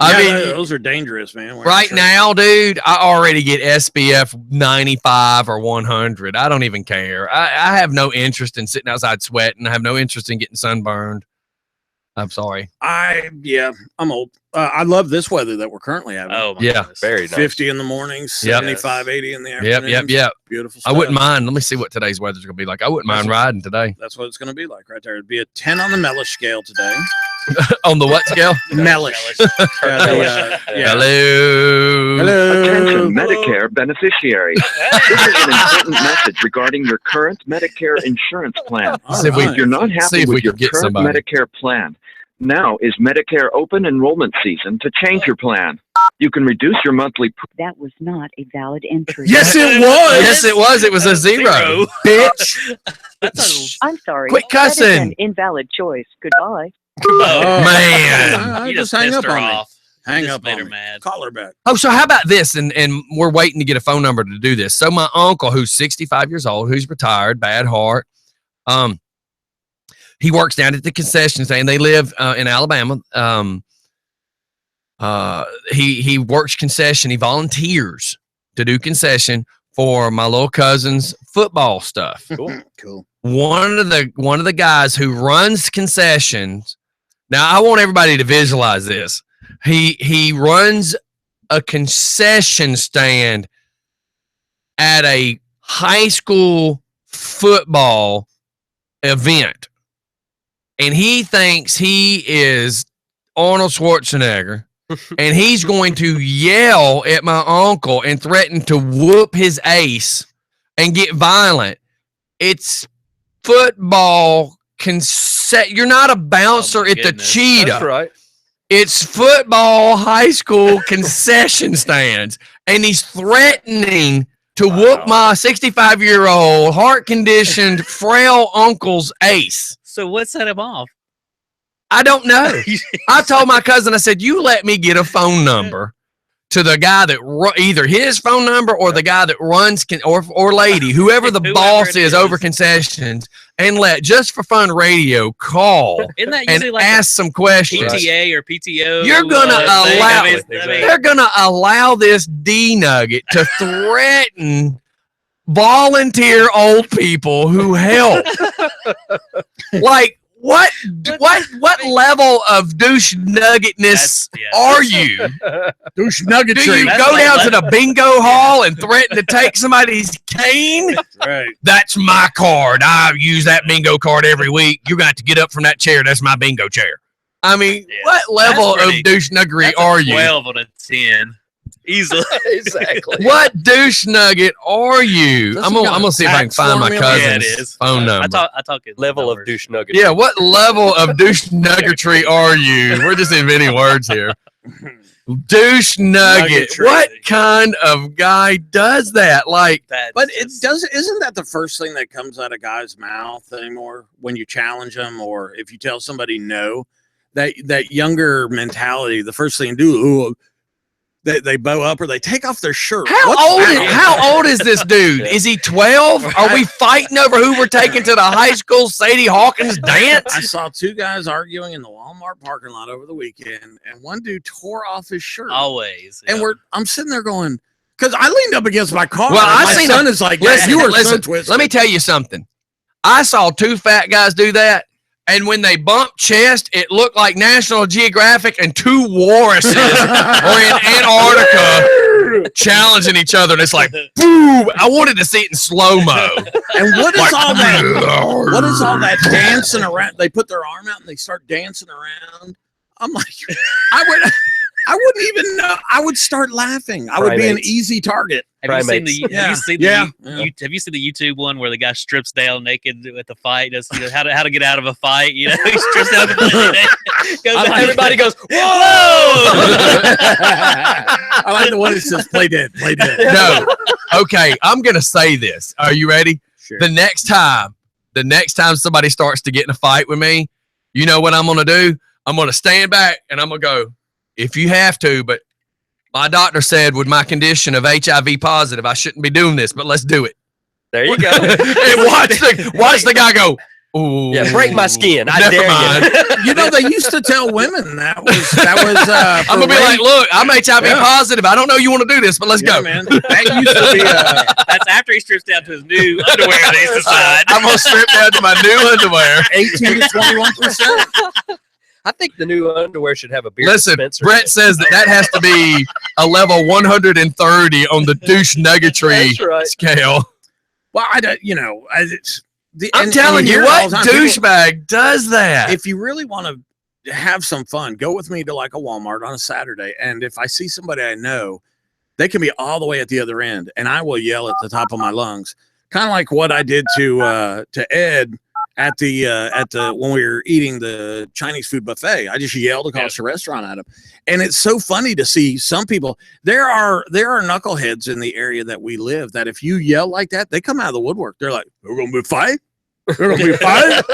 I mean, those are dangerous, man. Right now, dude, I already get SPF 95 or 100. I don't even care. I have no interest in sitting outside sweating. I have no interest in getting sunburned. I'm sorry. I'm old. I love this weather that we're currently having. Oh, my Yeah. goodness. Very nice. 50 in the mornings, 75, 80 in the afternoon. Yep. Beautiful I stuff. wouldn't mind. Let me see what today's weather's gonna be like. I wouldn't mind riding today. That's what it's going to be like right there. It'd be a 10 on the Mellish scale today. On the what scale? Mellish. Hello. Attention Medicare beneficiaries. This is an important message regarding your current Medicare insurance plan. If you're not happy with your current Medicare plan, now is Medicare open enrollment season to change your plan. You can reduce your monthly. That was not a valid entry. Yes, it was. Yes, it was. It was a zero. Bitch. I'm sorry. Quit That is cussing. an invalid choice. Goodbye. Oh, man. You just hang pissed up her on me. off. Hang Just up made on her me. mad. Call her back. Oh, so how about this? And we're waiting to get a phone number to do this. So my uncle, who's 65 years old, who's retired, bad heart, he works down at the concession stand. They live in Alabama. He works concession. He volunteers to do concession for my little cousin's football stuff. Cool. One of the guys who runs concessions. Now I want everybody to visualize this. He runs a concession stand at a high school football event. And he thinks he is Arnold Schwarzenegger. And he's going to yell at my uncle and threaten to whoop his ace and get violent. It's football. You're not a bouncer at the Cheetah. That's right. It's football high school concession stands. And he's threatening to whoop my 65-year-old heart-conditioned frail uncle's ace. So what set him off? I don't know. I told my cousin, I said, you let me get a phone number to the guy that either his phone number or the guy that runs or lady, whoever the boss is over concessions, and let just for fun radio call Isn't that and usually like ask some questions. PTA or PTO? You're gonna allow thing? they're gonna allow this D nugget to threaten volunteer old people who help. Like what level of douche nuggetness are you? Douche nuggetry. Do you go down to the bingo hall and threaten to take somebody's cane? Right. That's my card. I use that bingo card every week. You're going to have to get up from that chair. That's my bingo chair. I mean, what level of douche nuggery are you? 12 on a 10. Easily. Exactly. What douche nugget are you? I'm gonna see if I can find my cousin's phone number. I talk level of douche nugget. Yeah, what level of douche nuggetry are you? We're just inventing words here. Douche nugget. Nuggetry. What kind of guy does that? Like, but it does. Isn't that the first thing that comes out of guys' mouth anymore when you challenge them, or if you tell somebody no? That younger mentality. The first thing to do. They bow up or they take off their shirt. How old is this dude? Is he 12? Are we fighting over who we're taking to the high school Sadie Hawkins dance? I saw two guys arguing in the Walmart parking lot over the weekend, and one dude tore off his shirt. Always. And I'm sitting there going, because I leaned up against my car. Well, my son is like, listen, you are so listen, twisted. let me tell you something. I saw two fat guys do that. And when they bumped chest, it looked like National Geographic and two walruses were in Antarctica challenging each other. And it's like, boom! I wanted to see it in slow-mo. And what is Like, all that? What is all that dancing around? They put their arm out and they start dancing around. I'm like, I wouldn't even know. I would start laughing. I would be an easy target. Have you seen the Have you seen the YouTube one where the guy strips down naked at the fight? Does how to get out of a fight? You know, he strips down completely naked. Everybody goes, whoa! I like the one that says play dead, play dead. No. Okay, I'm gonna say this. Are you ready? Sure. The next time somebody starts to get in a fight with me, you know what I'm gonna do? I'm gonna stand back and I'm gonna go, if you have to, but my doctor said with my condition of HIV positive, I shouldn't be doing this, but let's do it. There you go. And watch the guy go. Ooh, yeah, break my skin. I dare you. You know, they used to tell women that was. I'm gonna be like, look, I'm HIV positive. I don't know you want to do this, but let's go, man. That used to be. That's after he strips down to his new underwear that he's decided. I'm gonna strip down to my new underwear. 18 to 21%. I think the new underwear should have a beer. Listen, Brett says that has to be a level 130 on the douche nuggetry scale. Well, I don't. You know, I'm telling you, what douchebag does that? If you really want to have some fun, go with me to like a Walmart on a Saturday, and if I see somebody I know, they can be all the way at the other end, and I will yell at the top of my lungs, kind of like what I did to Ed at the when we were eating the Chinese food buffet. I just yelled across the restaurant at him, and it's so funny to see some people. There are knuckleheads in the area that we live that if you yell like that, they come out of the woodwork. They're like, "We're gonna be fight. We're gonna be fight."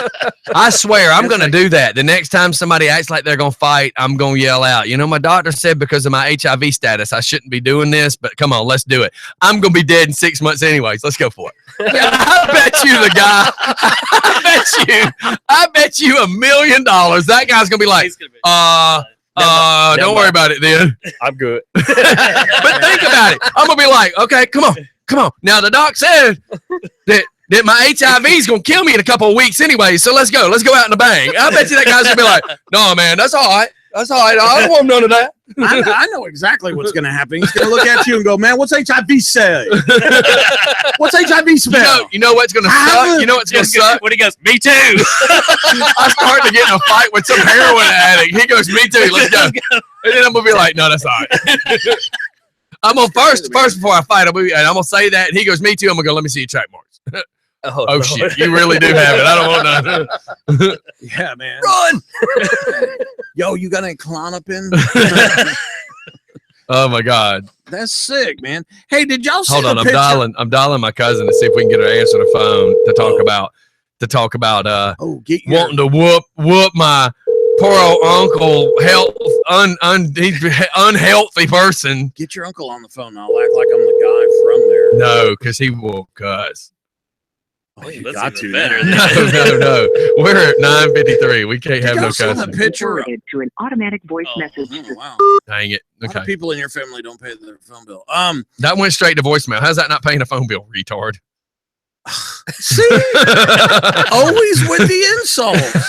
I swear, I'm gonna do that. The next time somebody acts like they're gonna fight, I'm gonna yell out. You know, my doctor said because of my HIV status, I shouldn't be doing this, but come on, let's do it. I'm gonna be dead in 6 months anyways. Let's go for it. I bet you the guy. I bet you $1 million. That guy's gonna be like, don't worry about it then. I'm good. But think about it. I'm gonna be like, okay, come on. Now the doc said that my HIV is gonna kill me in a couple of weeks anyway. So let's go out in a bang. I bet you that guy's gonna be like, no, man, that's all right. That's all right. I don't want none of that. I know exactly what's going to happen. He's going to look at you and go, man, what's HIV say? What's HIV spell? You know what's going to suck? You know what's going to suck? When he goes, me too. I start to get in a fight with some heroin addict. He goes, me too. Let's go. And then I'm going to be like, no, that's all right. I'm going to first before I fight, I'm going to say that. And he goes, me too. I'm going to go, let me see your track marks. Oh shit! You really do have it. I don't want none. Yeah, man. Run! Yo, you got any Klonopin? Oh my god, that's sick, man. Hey, did y'all see? Hold on, I'm dialing my cousin to see if we can get her to answer the phone to talk about wanting to whoop my poor old uncle, unhealthy person. Get your uncle on the phone. I'll act like I'm the guy from there. No, because he will cuss. Oh, you got to. No. We're at 9:53. We can't have no cussing. The picture to an automatic voice message. Oh, wow. Dang it. Okay. A lot of people in your family don't pay their phone bill. That went straight to voicemail. How's that not paying a phone bill, retard? See? Always with the insults.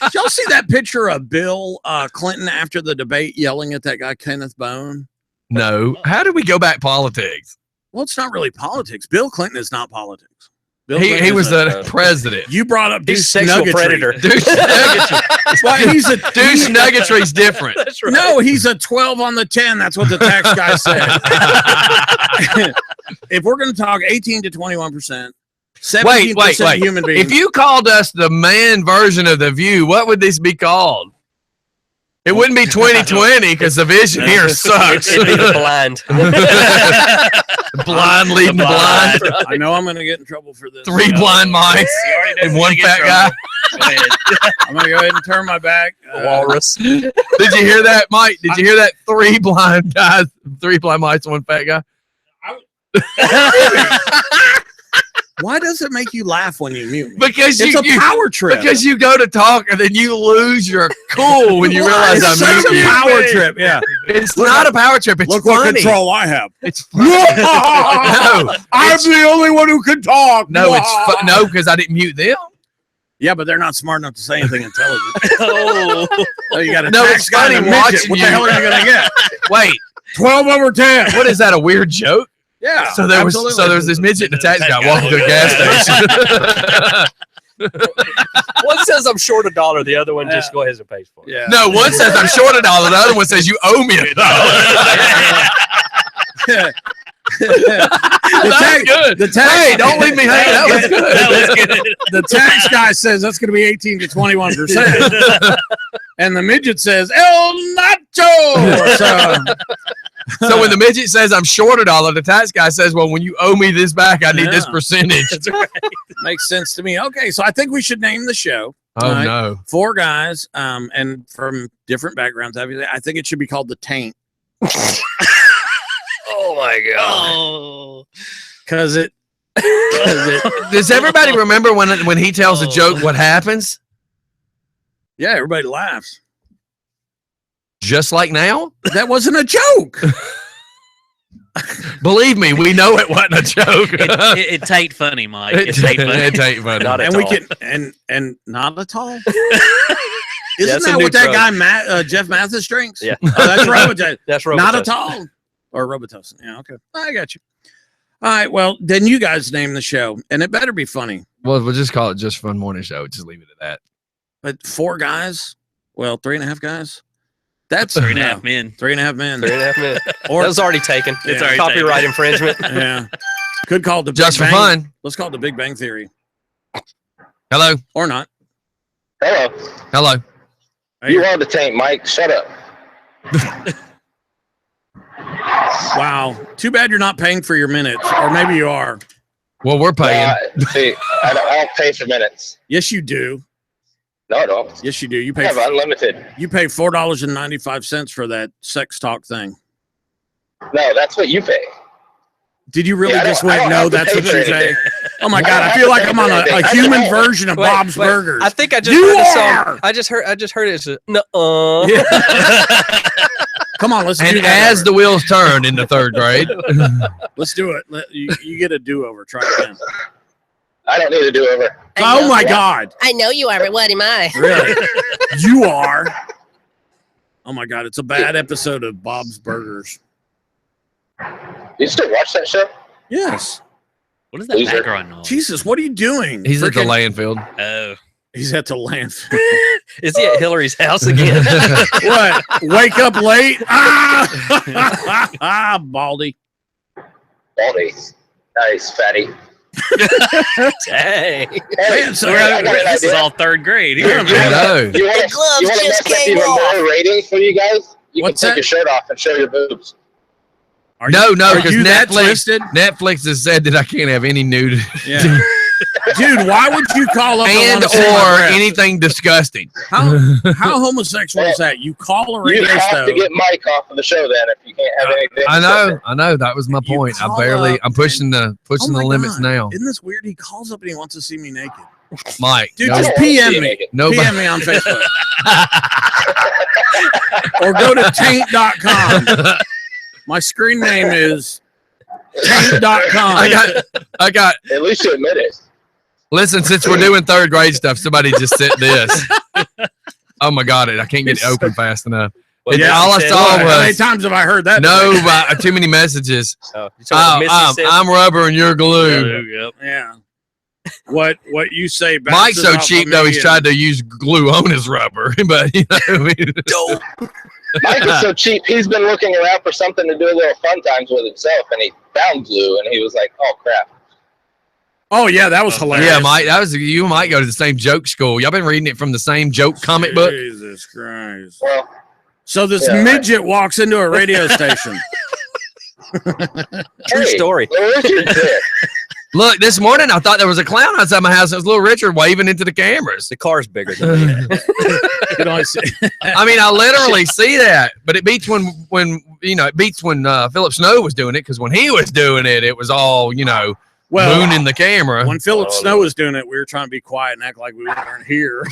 Did y'all see that picture of Bill Clinton after the debate yelling at that guy Kenneth Bone? No. How did we go back politics? Well, it's not really politics. Bill Clinton is not politics. He was the president. You brought up douche sexual predator. Douche nuggetry. Well, he's a douche nuggetry's different. That's right. No, he's a 12 on the 10. That's what the tax guy said. If we're going to talk 18 to 21%, 17% human beings. If you called us the man version of The View, what would this be called? It wouldn't be 2020 because the vision here sucks. It'd be the blind. Blind leading the blind. I know I'm going to get in trouble for this. 3 blind mice and 1 fat guy. I'm going to go ahead and turn my back. Walrus. Did you hear that, Mike? Did you hear that? 3 blind guys, 3 blind mice, 1 fat guy. Why does it make you laugh when you mute me? Because it's a power trip. Because you go to talk and then you lose your cool when you realize I'm such a power trip. Yeah, it's not a power trip. It's look funny. What control I have. It's funny. No, I'm the only one who can talk. No, it's no because I didn't mute them. Yeah, but they're not smart enough to say anything intelligent. Oh, you got a it's funny watching. What the hell are you gonna get? Wait, 12 over 10. What is that? A weird joke? Yeah. So there was this midget and the tax guy walking to the gas station. One says I'm short $1. The other one just go ahead and pays for it. Yeah. No, one says I'm short $1. The other one says you owe me $1. The tax, hey, don't leave me hanging. That was good. that was good. The tax guy says that's going to be 18 to 21%, and the midget says El Nacho. So when the midget says I'm short $1, the tax guy says, "Well, when you owe me this back, I need this percentage." That's right. Makes sense to me. Okay, so I think we should name the show. Oh no, 4 guys, and from different backgrounds. Obviously, I think it should be called the Taint. Oh my god! Oh, because Does everybody remember when he tells a joke, what happens? Yeah, everybody laughs. Just like now? That wasn't a joke. Believe me, we know it wasn't a joke. It ain't funny, Mike. It ain't funny. It ain't funny. Not at And all. we can and not at all. That's Isn't a that new what that drug. guy Jeff Mathis drinks? Yeah. Oh, that's Robitussin. That's Robitussin. Not at all. Or Robitussin. Yeah, okay. I got you. All right. Well, then you guys name the show, and it better be funny. Well, we'll just call it Just Fun Morning Show. Just leave it at that. But 4 guys? Well, 3.5 guys? That's 3.5 men. 3.5 men. 3.5 minutes. Or That was already taken. Yeah. It's already copyright infringement. yeah. Could call it the Just Big for Bang. fun. Let's call it the Big Bang Theory. Hello. Or not. Hello. Hello. You wanted to tank, Mike. Shut up. Wow. Too bad you're not paying for your minutes. Or maybe you are. Well, we're paying. See, I don't pay for minutes. Yes, you do. No, I don't. Yes, you do. You I pay have unlimited. you pay $4.95 for that sex talk thing. No, that's what you pay. Did you really Yeah, I just don't- I went, don't no, have to that's pay what for you say? anything. Oh my I God, don't I have feel to like pay I'm for on anything. a I human don't. version of Wait, Bob's wait. Burgers. I think I just You heard the are! song. I just heard it. It's nuh-uh. Come on, let's do And that. as the wheels turned in the 3rd grade. Let's do it. You get a do-over. Try it again. I don't need a do-over. Oh my God. I know you are, but what am I? Really? You are. Oh my God, it's a bad episode of Bob's Burgers. You still watch that show? Yes. What is that Loser. background noise? Jesus, what are you doing? He's at the Freaking- landfill. Oh. He's at the landfill. Is he at Hillary's house again? What? Wake up late? Ah, Baldy. Baldy. Nice, fatty. Dang. Man, so I got an This is idea. all 3rd grade. Yeah, I know. You want The gloves to just mess up came even off. more ratings for you guys? You What's can take that? your shirt off and show your boobs. Are No, are because you that Netflix twisted? Netflix has said that I can't have any nude Yeah. Dude, why would you call up and and or anything disgusting. How homosexual is that? You call a You radio have to show. get Mike off of the show then if you can't have anything. I know. That was my point. call I'm pushing the Oh my limits God. now. Isn't this weird? He calls up and he wants to see me naked. Mike, Dude, no, just PM me. nobody- PM me on Facebook. Or go to taint.com. My screen name is taint.com. I got At least you admit it. listen, since we're doing 3rd grade stuff, somebody just sent this. Oh my God, I can't get it open fast enough. Well, And all I saw How many was times have I heard that? no, too many messages. Oh, you're talking about Mississippi? I'm rubber and you're glue. Yep. Yeah. What you say? Mike's bounces so off of cheap though. me He's and- tried to use glue on his rubber, but you know, I mean, Mike is so cheap, he's been looking around for something to do a little fun times with himself, and he found glue, and he was like, oh, crap. Oh yeah, that was hilarious. yeah, Mike. That was you. Might go to the same joke school. Y'all been reading it from the same joke comic book. Jesus Christ. Well, So this Yeah. midget walks into a radio station. True story. Well, Richard's there. Look, this morning I thought there was a clown outside my house. It was little Richard waving into the cameras. The car's bigger than me. You know, I see- I mean, I literally see that, but it beats when Philip Snow was doing it, because when he was doing it, it was all well, mooning the camera. when Philip Snow was doing it, we were trying to be quiet and act like we weren't here.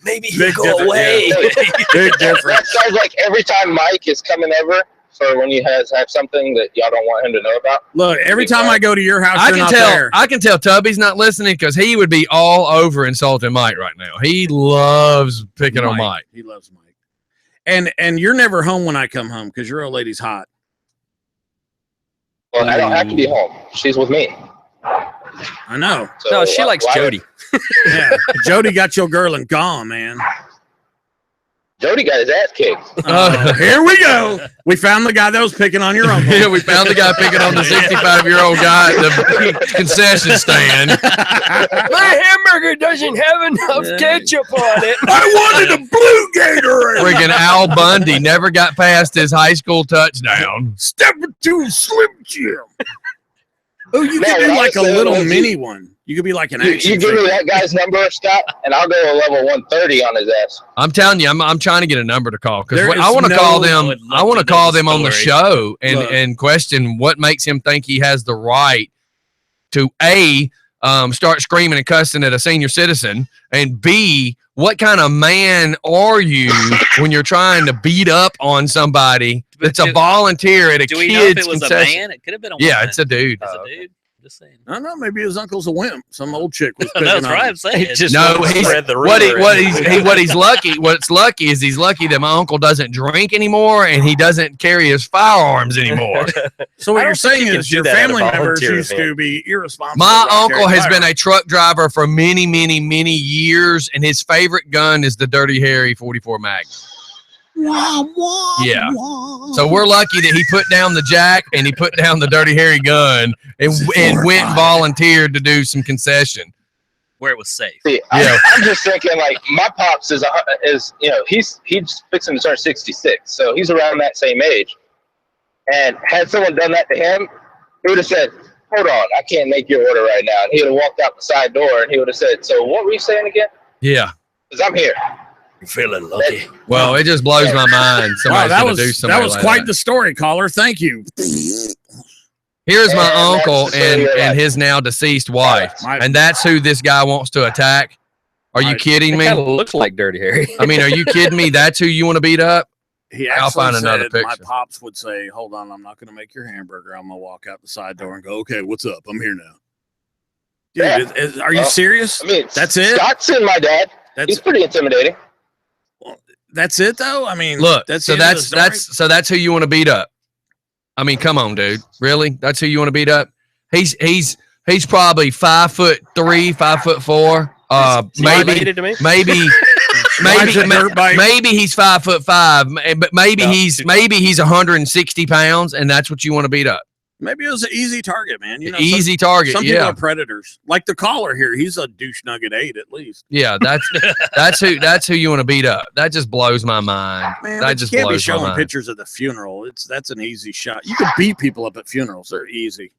Maybe Big he'll go difference, away. Big difference. That sounds like every time Mike is coming over for when you have something that y'all don't want him to know about. Look, every time I go to your house, I you're can not tell. there. I can tell Tubby's not listening, because he would be all over insulting Mike right now. He loves picking on Mike. He loves Mike. And you're never home when I come home because your old lady's hot. Well, I don't have to be home. She's with me. I know. So No, she likes why- Jody. Yeah, Jody got your girl and gone, man. Jody got his ass kicked. Here we go. We found the guy that was picking on your uncle. Yeah, we found the guy picking on the 65-year-old guy at the concession stand. My hamburger doesn't have enough ketchup on it. I wanted a blue Gatorade. Friggin' Al Bundy never got past his high school touchdown. Step into Slim Jim. Oh, you No, could do what I like a was saying little was mini one. You could be like an You action give me figure. that guy's number, Scott, and I'll go a level 130 on his ass. I'm telling you, I'm trying to get a number to call, because There I is want to no- call I them. would love I want to to know call the them on the story. show and Look. and question what makes him think he has the right to A, start screaming and cussing at a senior citizen, and B, what kind of man are you when you're trying to beat up on somebody that's a volunteer at a Do we know if kid's it was concession? a man? It could have been a Yeah, woman. it's a dude. It's a dude. Just saying. I don't know. Maybe his uncle's a wimp. Some old chick was. No, that's right. I'm saying. No, what's lucky is he's lucky that my uncle doesn't drink anymore and he doesn't carry his firearms anymore. So what you're saying you can is do your that at a family members volunteer used event. to be irresponsible. My about uncle carrying has been firearms. a truck driver for many, many, many years, and his favorite gun is the Dirty Harry 44 Mag. Yeah. So we're lucky that he put down the jack and he put down the Dirty Harry gun and went and volunteered to do some concession. Where it was safe. See, Yeah. I'm just thinking, like, my pops is he's fixing to turn 66, so he's around that same age. And had someone done that to him, he would have said, "Hold on, I can't make your order right now." And he would have walked out the side door, and he would have said, "So what were you saying again?" Yeah. Because I'm here. You're feeling lucky. Well, it just blows my mind. Wow, Somebody's that gonna was do something like quite that. the story, caller. Thank you. Here's my And uncle that's the story of and life. his now deceased wife, My- and that's who this guy wants to attack. Are you kidding It me? kind of looks like Dirty Harry. I mean, are you kidding me? That's who you want to beat up? He I'll actually find another said, my picture. pops would say, "Hold on, I'm not going to make your hamburger. I'm going to walk out the side door and go, okay, what's up? I'm here now." Dude, Yeah. are you serious? I mean, That's it? Scott's seen my dad. That's He's pretty intimidating. that's it though. I mean, Look, that's so the end of the story? that's who you want to beat up. I mean, come on, dude. Really? That's who you want to beat up? He's probably 5'3", 5'4". Maybe Related to me? maybe Drives a dirt bike. maybe he's 5'5", but maybe he's 160 pounds, and that's what you want to beat up. Maybe it was an easy target, man. You know, Easy target. Some people Yeah, are predators. Like the caller here, he's a douche nugget 8 at least. yeah. That's who you want to beat up. That just blows my mind. Man, That but just you can't be blows my showing mind. pictures of the funeral. That's an easy shot. You can beat people up at funerals. They're easy.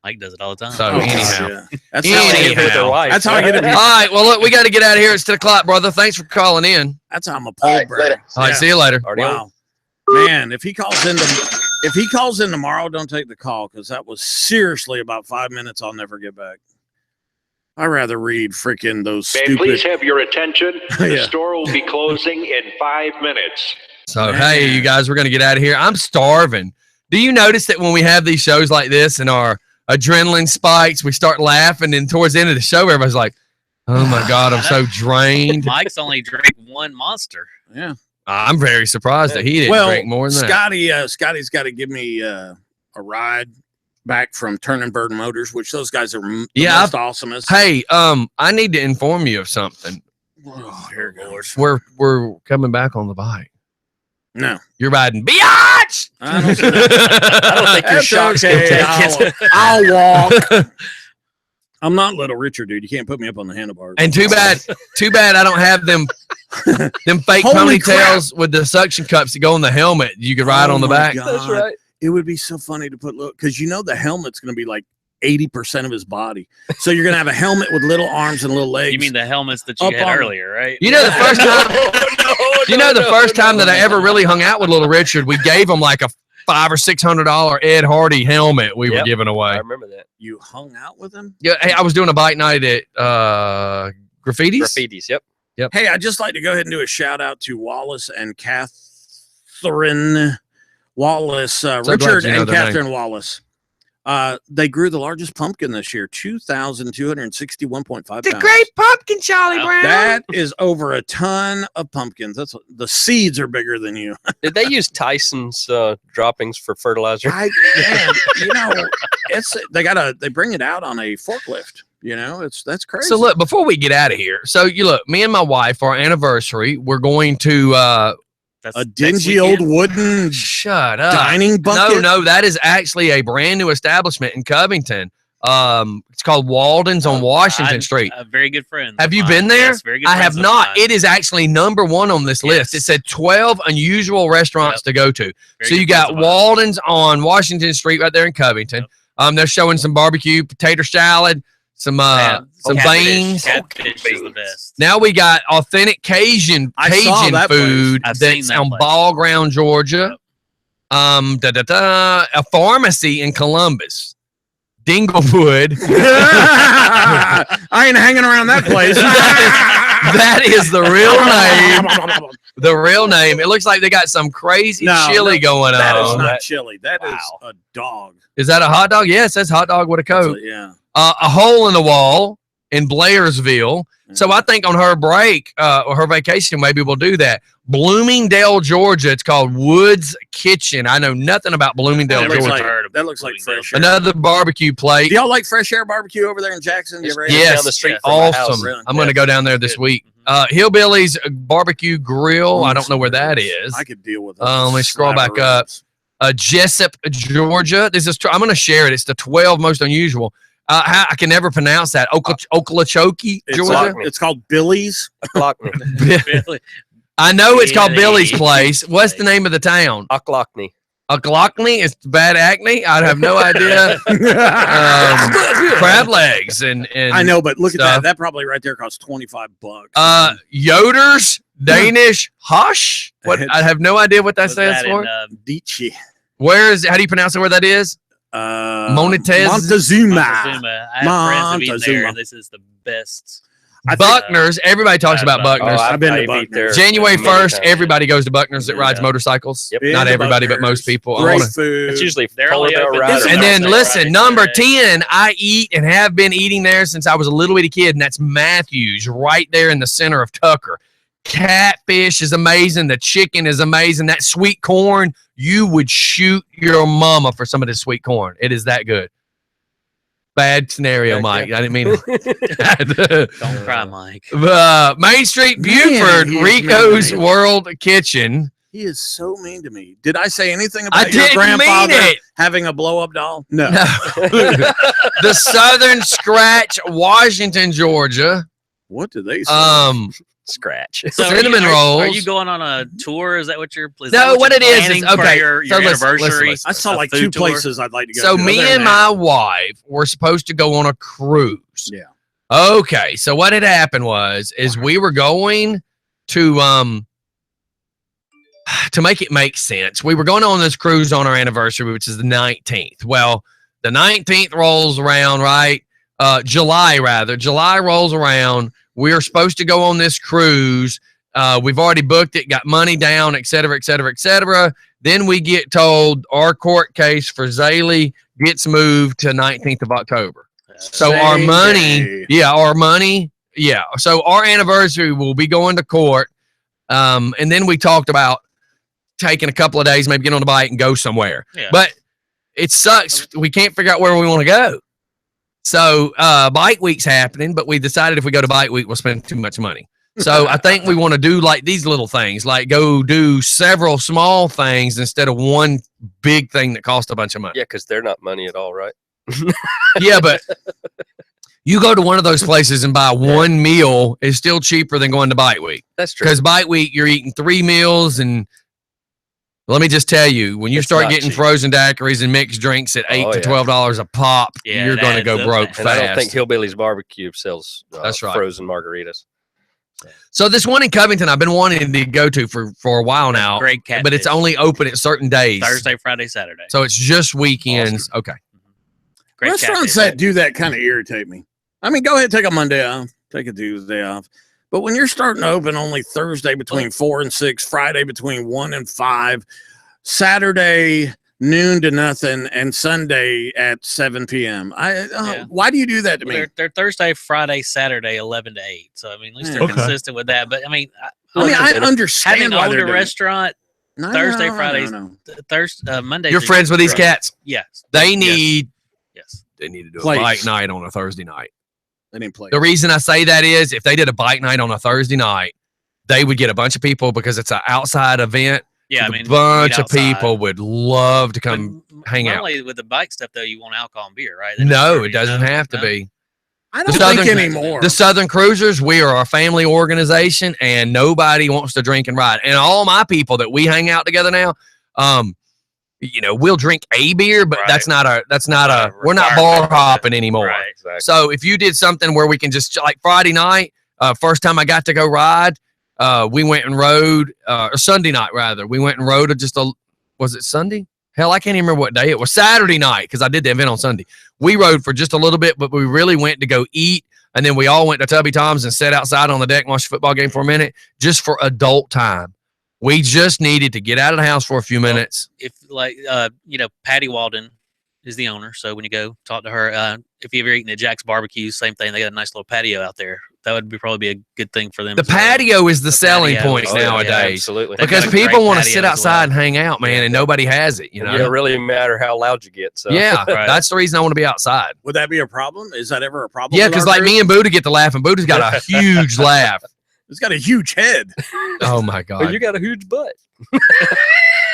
Mike does it all the time. So Oh, anyhow. yeah. That's how I get Anyhow. That's how I get All it. right. Well, look, we got to get out of here. It's 10 o'clock, brother. Thanks for calling in. That's how I'm a All pole right, brother. later. All right. See you later. Wow. Man, if he calls in tomorrow, don't take the call because that was seriously about 5 minutes I'll never get back. I'd rather read freaking those May I stupid. please have your attention? The Yeah. store will be closing in 5 minutes. So, hey, you guys, we're going to get out of here. I'm starving. Do you notice that when we have these shows like this and our adrenaline spikes, we start laughing, and towards the end of the show, everybody's like, oh my God, I'm so drained. Mike's only drank one Monster. Yeah. I'm very surprised that he didn't drink more than that. Scotty's got to give me a ride back from Turnenberg Motors, which those guys are the most awesomest. Hey, I need to inform you of something. Oh, here it goes. We're coming back on the bike. No. You're riding biatch. I don't think your That's shocks okay. can take it. I'll walk. I'm not Little Richard, dude. You can't put me up on the handlebars. And too bad I don't have them fake Holy ponytails with the suction cups that go on the helmet. You could ride on the my back. God. That's right. It would be so funny to put because the helmet's going to be like 80% of his body. So you're going to have a helmet with little arms and little legs. You mean the helmets that you Up had on- earlier, right? You know the first time. the first time that I ever really hung out with Little Richard, we gave him like a $500 or $600 Ed Hardy helmet we were giving away. I remember that. You hung out with him? Yeah, hey, I was doing a bike night at Graffiti's. Graffitis, yep. Hey, I'd just like to go ahead and do a shout out to Wallace and Catherine Wallace, glad Richard you know and their name. Catherine Wallace. They grew the largest pumpkin this year, 2,261.5 pounds. The great pumpkin, Charlie Brown. That is over a ton of pumpkins. That's the seeds are bigger than you. Did they use Tyson's droppings for fertilizer? They bring it out on a forklift. That's crazy. So look, before we get out of here, me and my wife, our anniversary, we're going to a dingy old wooden shut up dining bucket. No, that is actually a brand new establishment in Covington. It's called Walden's on Washington Street. A very good friend. Have you been there? Yes, very good I have friends of not. mine. It is actually number 1 on this list. It said 12 unusual restaurants to go to. Very So you good friends got of mine. Walden's on Washington Street right there in Covington. They're showing some barbecue, potato salad, some beans. Catfish is the best. Now we got authentic Cajun I saw that place. food I've seen that's that on place. Ball Ground, Georgia. A pharmacy in Columbus. Dinglewood. I ain't hanging around that place. That is the real name. The real name. It looks like they got some crazy chili going that on. That is not chili. That is a dog. Is that a hot dog? Yeah, it says hot dog with a Coke. Yeah. A hole in the wall in Blairsville. So I think on her break or her vacation, maybe we'll do that. Bloomingdale, Georgia. It's called Woods Kitchen. I know nothing about Bloomingdale, Georgia. That looks like fresh air. Another barbecue plate. Do y'all like fresh air barbecue over there in Jackson? You ever Yes, down the street from awesome. my house. Really? I'm going to go down there this week. Hillbillies Barbecue Grill. I don't know where that is. I could deal with it. Let me scroll back up. Jessup, Georgia. This is. I'm going to share it. It's the 12 most unusual. I can never pronounce that. Okeechobee, Georgia. It's called Billy's. Billy. I know it's called Billy's Place. What's the name of the town? Ocklackney. Ocklackney? It's bad acne? I have no idea. Crab legs and I know, but look stuff. at that. That probably right there costs $25. Yoder's Danish Hush. What? I have no idea what that stands for. Dichi. Where is it? How do you pronounce it? Where that is? Montezuma. Montezuma. I have friends who've eaten there. This is the best. Buckner's. Everybody talks about Buckner's. I've been to Buckner's. January 1st, everybody goes to Buckner's that rides motorcycles. Yep. Not everybody, but most people. Great food. It's usually They're only Polar Bear open Rider. And then listen, number 10, I eat and have been eating there since I was a little bitty kid, and that's Matthews, right there in the center of Tucker. Catfish is amazing. The chicken is amazing. That sweet corn, you would shoot your mama for some of this sweet corn. It is that good. Bad scenario, Mike. I didn't mean it. Don't cry, Mike. Main Street, Buford, Rico's World Kitchen. He is so mean to me. Did I say anything about your didn't grandfather mean it. having a blow-up doll? No. The Southern Scratch, Washington, Georgia. What do they say? Scratch. So Cinnamon rolls. Are you going on a tour? Is that what you're? No, what it is okay. Your So listen, anniversary. listen. I saw like two places I'd like to go. So to. me and my wife were supposed to go on a cruise. Yeah. Okay. So what had happened is we were going to make it make sense. We were going on this cruise on our anniversary, which is the 19th. Well, the 19th rolls around, right? July rolls around. We are supposed to go on this cruise. We've already booked it, got money down, et cetera, et cetera, et cetera. Then we get told our court case for Zaley gets moved to 19th of October. So our money, So our anniversary will be going to court. And then we talked about taking a couple of days, maybe get on the bike and go somewhere. Yeah. But it sucks. We can't figure out where we want to go. So bike week's happening, but we decided if we go to bike week, we'll spend too much money. So I think we want to do like these little things, like go do several small things instead of one big thing that costs a bunch of money. Yeah, because they're not money at all, right? Yeah, but you go to one of those places and buy one meal is still cheaper than going to bike week. That's true. Because bike week, you're eating 3 meals and let me just tell you, when you start getting frozen daiquiris and mixed drinks at $8 to $12 a pop, you're going to go broke fast. I don't think Hillbilly's Barbecue sells That's right. frozen margaritas. So this one in Covington, I've been wanting to go to for a while now. Great catfish. But it's only open at certain days. Thursday, Friday, Saturday. So it's just weekends. Awesome. Okay. Great Restaurants that do that kind of irritate me. I mean, go ahead, take a Monday off, take a Tuesday off. But when you're starting to open only Thursday between 4 and 6, Friday between 1 and 5, Saturday noon to nothing, and Sunday at 7 p.m. Why do you do that to me? They're Thursday, Friday, Saturday, 11 to 8. So I mean, at least they're consistent with that. But I mean, I understand having why owned they're a doing restaurant. Thursday, Friday, Thursday, Monday. You're friends with these cats? Yes. They need. Yes. They need to do Plates. a bike night on a Thursday night. They didn't play. The reason I say that is if they did a bike night on a Thursday night, they would get a bunch of people because it's an outside event. Yeah, so a bunch of people would love to come hang out. Normally with the bike stuff, though, you want alcohol and beer, right? No, it doesn't have to be. I don't think anymore. The Southern Cruisers, we are a family organization, and nobody wants to drink and ride. And all my people that we hang out together now, we'll drink a beer, but that's not we're not bar hopping anymore. Right, exactly. So if you did something where we can just like Friday night, first time I got to go ride, we went and rode, or Sunday night rather, we went and rode was it Sunday? Hell, I can't even remember what day it was. Saturday night, because I did the event on Sunday. We rode for just a little bit, but we really went to go eat. And then we all went to Tubby Tom's and sat outside on the deck and watched the football game for a minute, just for adult time. We just needed to get out of the house for a few minutes. If Patty Walden is the owner, so when you go talk to her, if you've ever eaten at Jack's Barbecue, same thing. They got a nice little patio out there. That would probably be a good thing for them. The patio is the selling point nowadays. Yeah, absolutely. Because people want to sit outside and hang out, man, and nobody has it. You know, it doesn't really matter how loud you get. So yeah, that's the reason I want to be outside. Would that be a problem? Is that ever a problem? Yeah, because like me and Buddha get to laughing. Buddha's got a huge laugh. He's got a huge head. Oh my God! But you got a huge butt.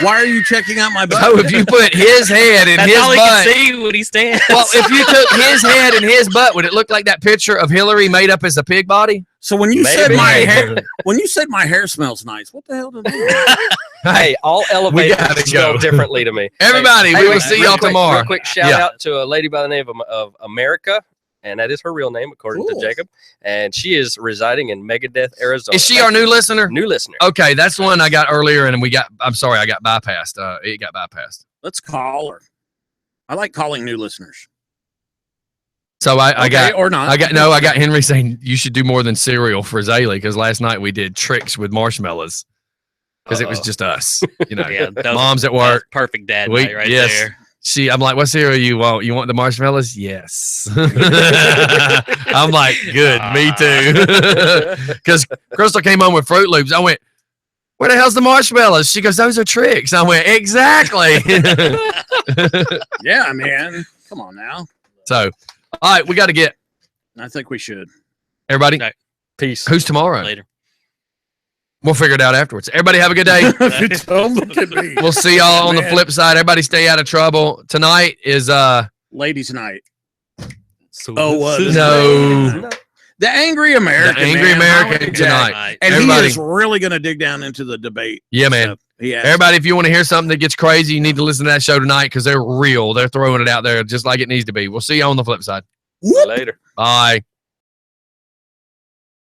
Why are you checking out my butt? So if you put his head in his all butt, he can see when he stands. well, if you took his head and his butt, would it look like that picture of Hillary made up as a pig body? So when you said my hair, smells nice, what the hell did that? Hey, all elevators smell differently to me. Everybody, we will see y'all tomorrow. Real quick shout out to a lady by the name of America, and that is her real name according to Jacob. And she is residing in Megadeth, Arizona. Is she our new listener? New listener. Okay, that's the one I got earlier, and I'm sorry, I got bypassed. It got bypassed. Let's call her. I like calling new listeners. So I got or not. I got Henry saying you should do more than cereal for Zaylee because last night we did tricks with marshmallows because it was just us. You know, mom's at work. Perfect dad night right there. I'm like, what cereal you want? You want the marshmallows? Yes. I'm like, good, me too. Because Crystal came home with Fruit Loops. I went, where the hell's the marshmallows? She goes, those are tricks. I went, exactly. Yeah, man. Come on now. So, all right, we got to get. I think we should. Everybody, peace. Who's tomorrow? Later. We'll figure it out afterwards. Everybody have a good day. Don't look at me. We'll see y'all on the flip side. Everybody stay out of trouble. Tonight is ladies' night. No. The Angry American. The Angry American tonight. And everybody, he is really going to dig down into the debate. Yeah, man. Everybody, if you want to hear something that gets crazy, you need to listen to that show tonight because they're real. They're throwing it out there just like it needs to be. We'll see you on the flip side. Later. Bye.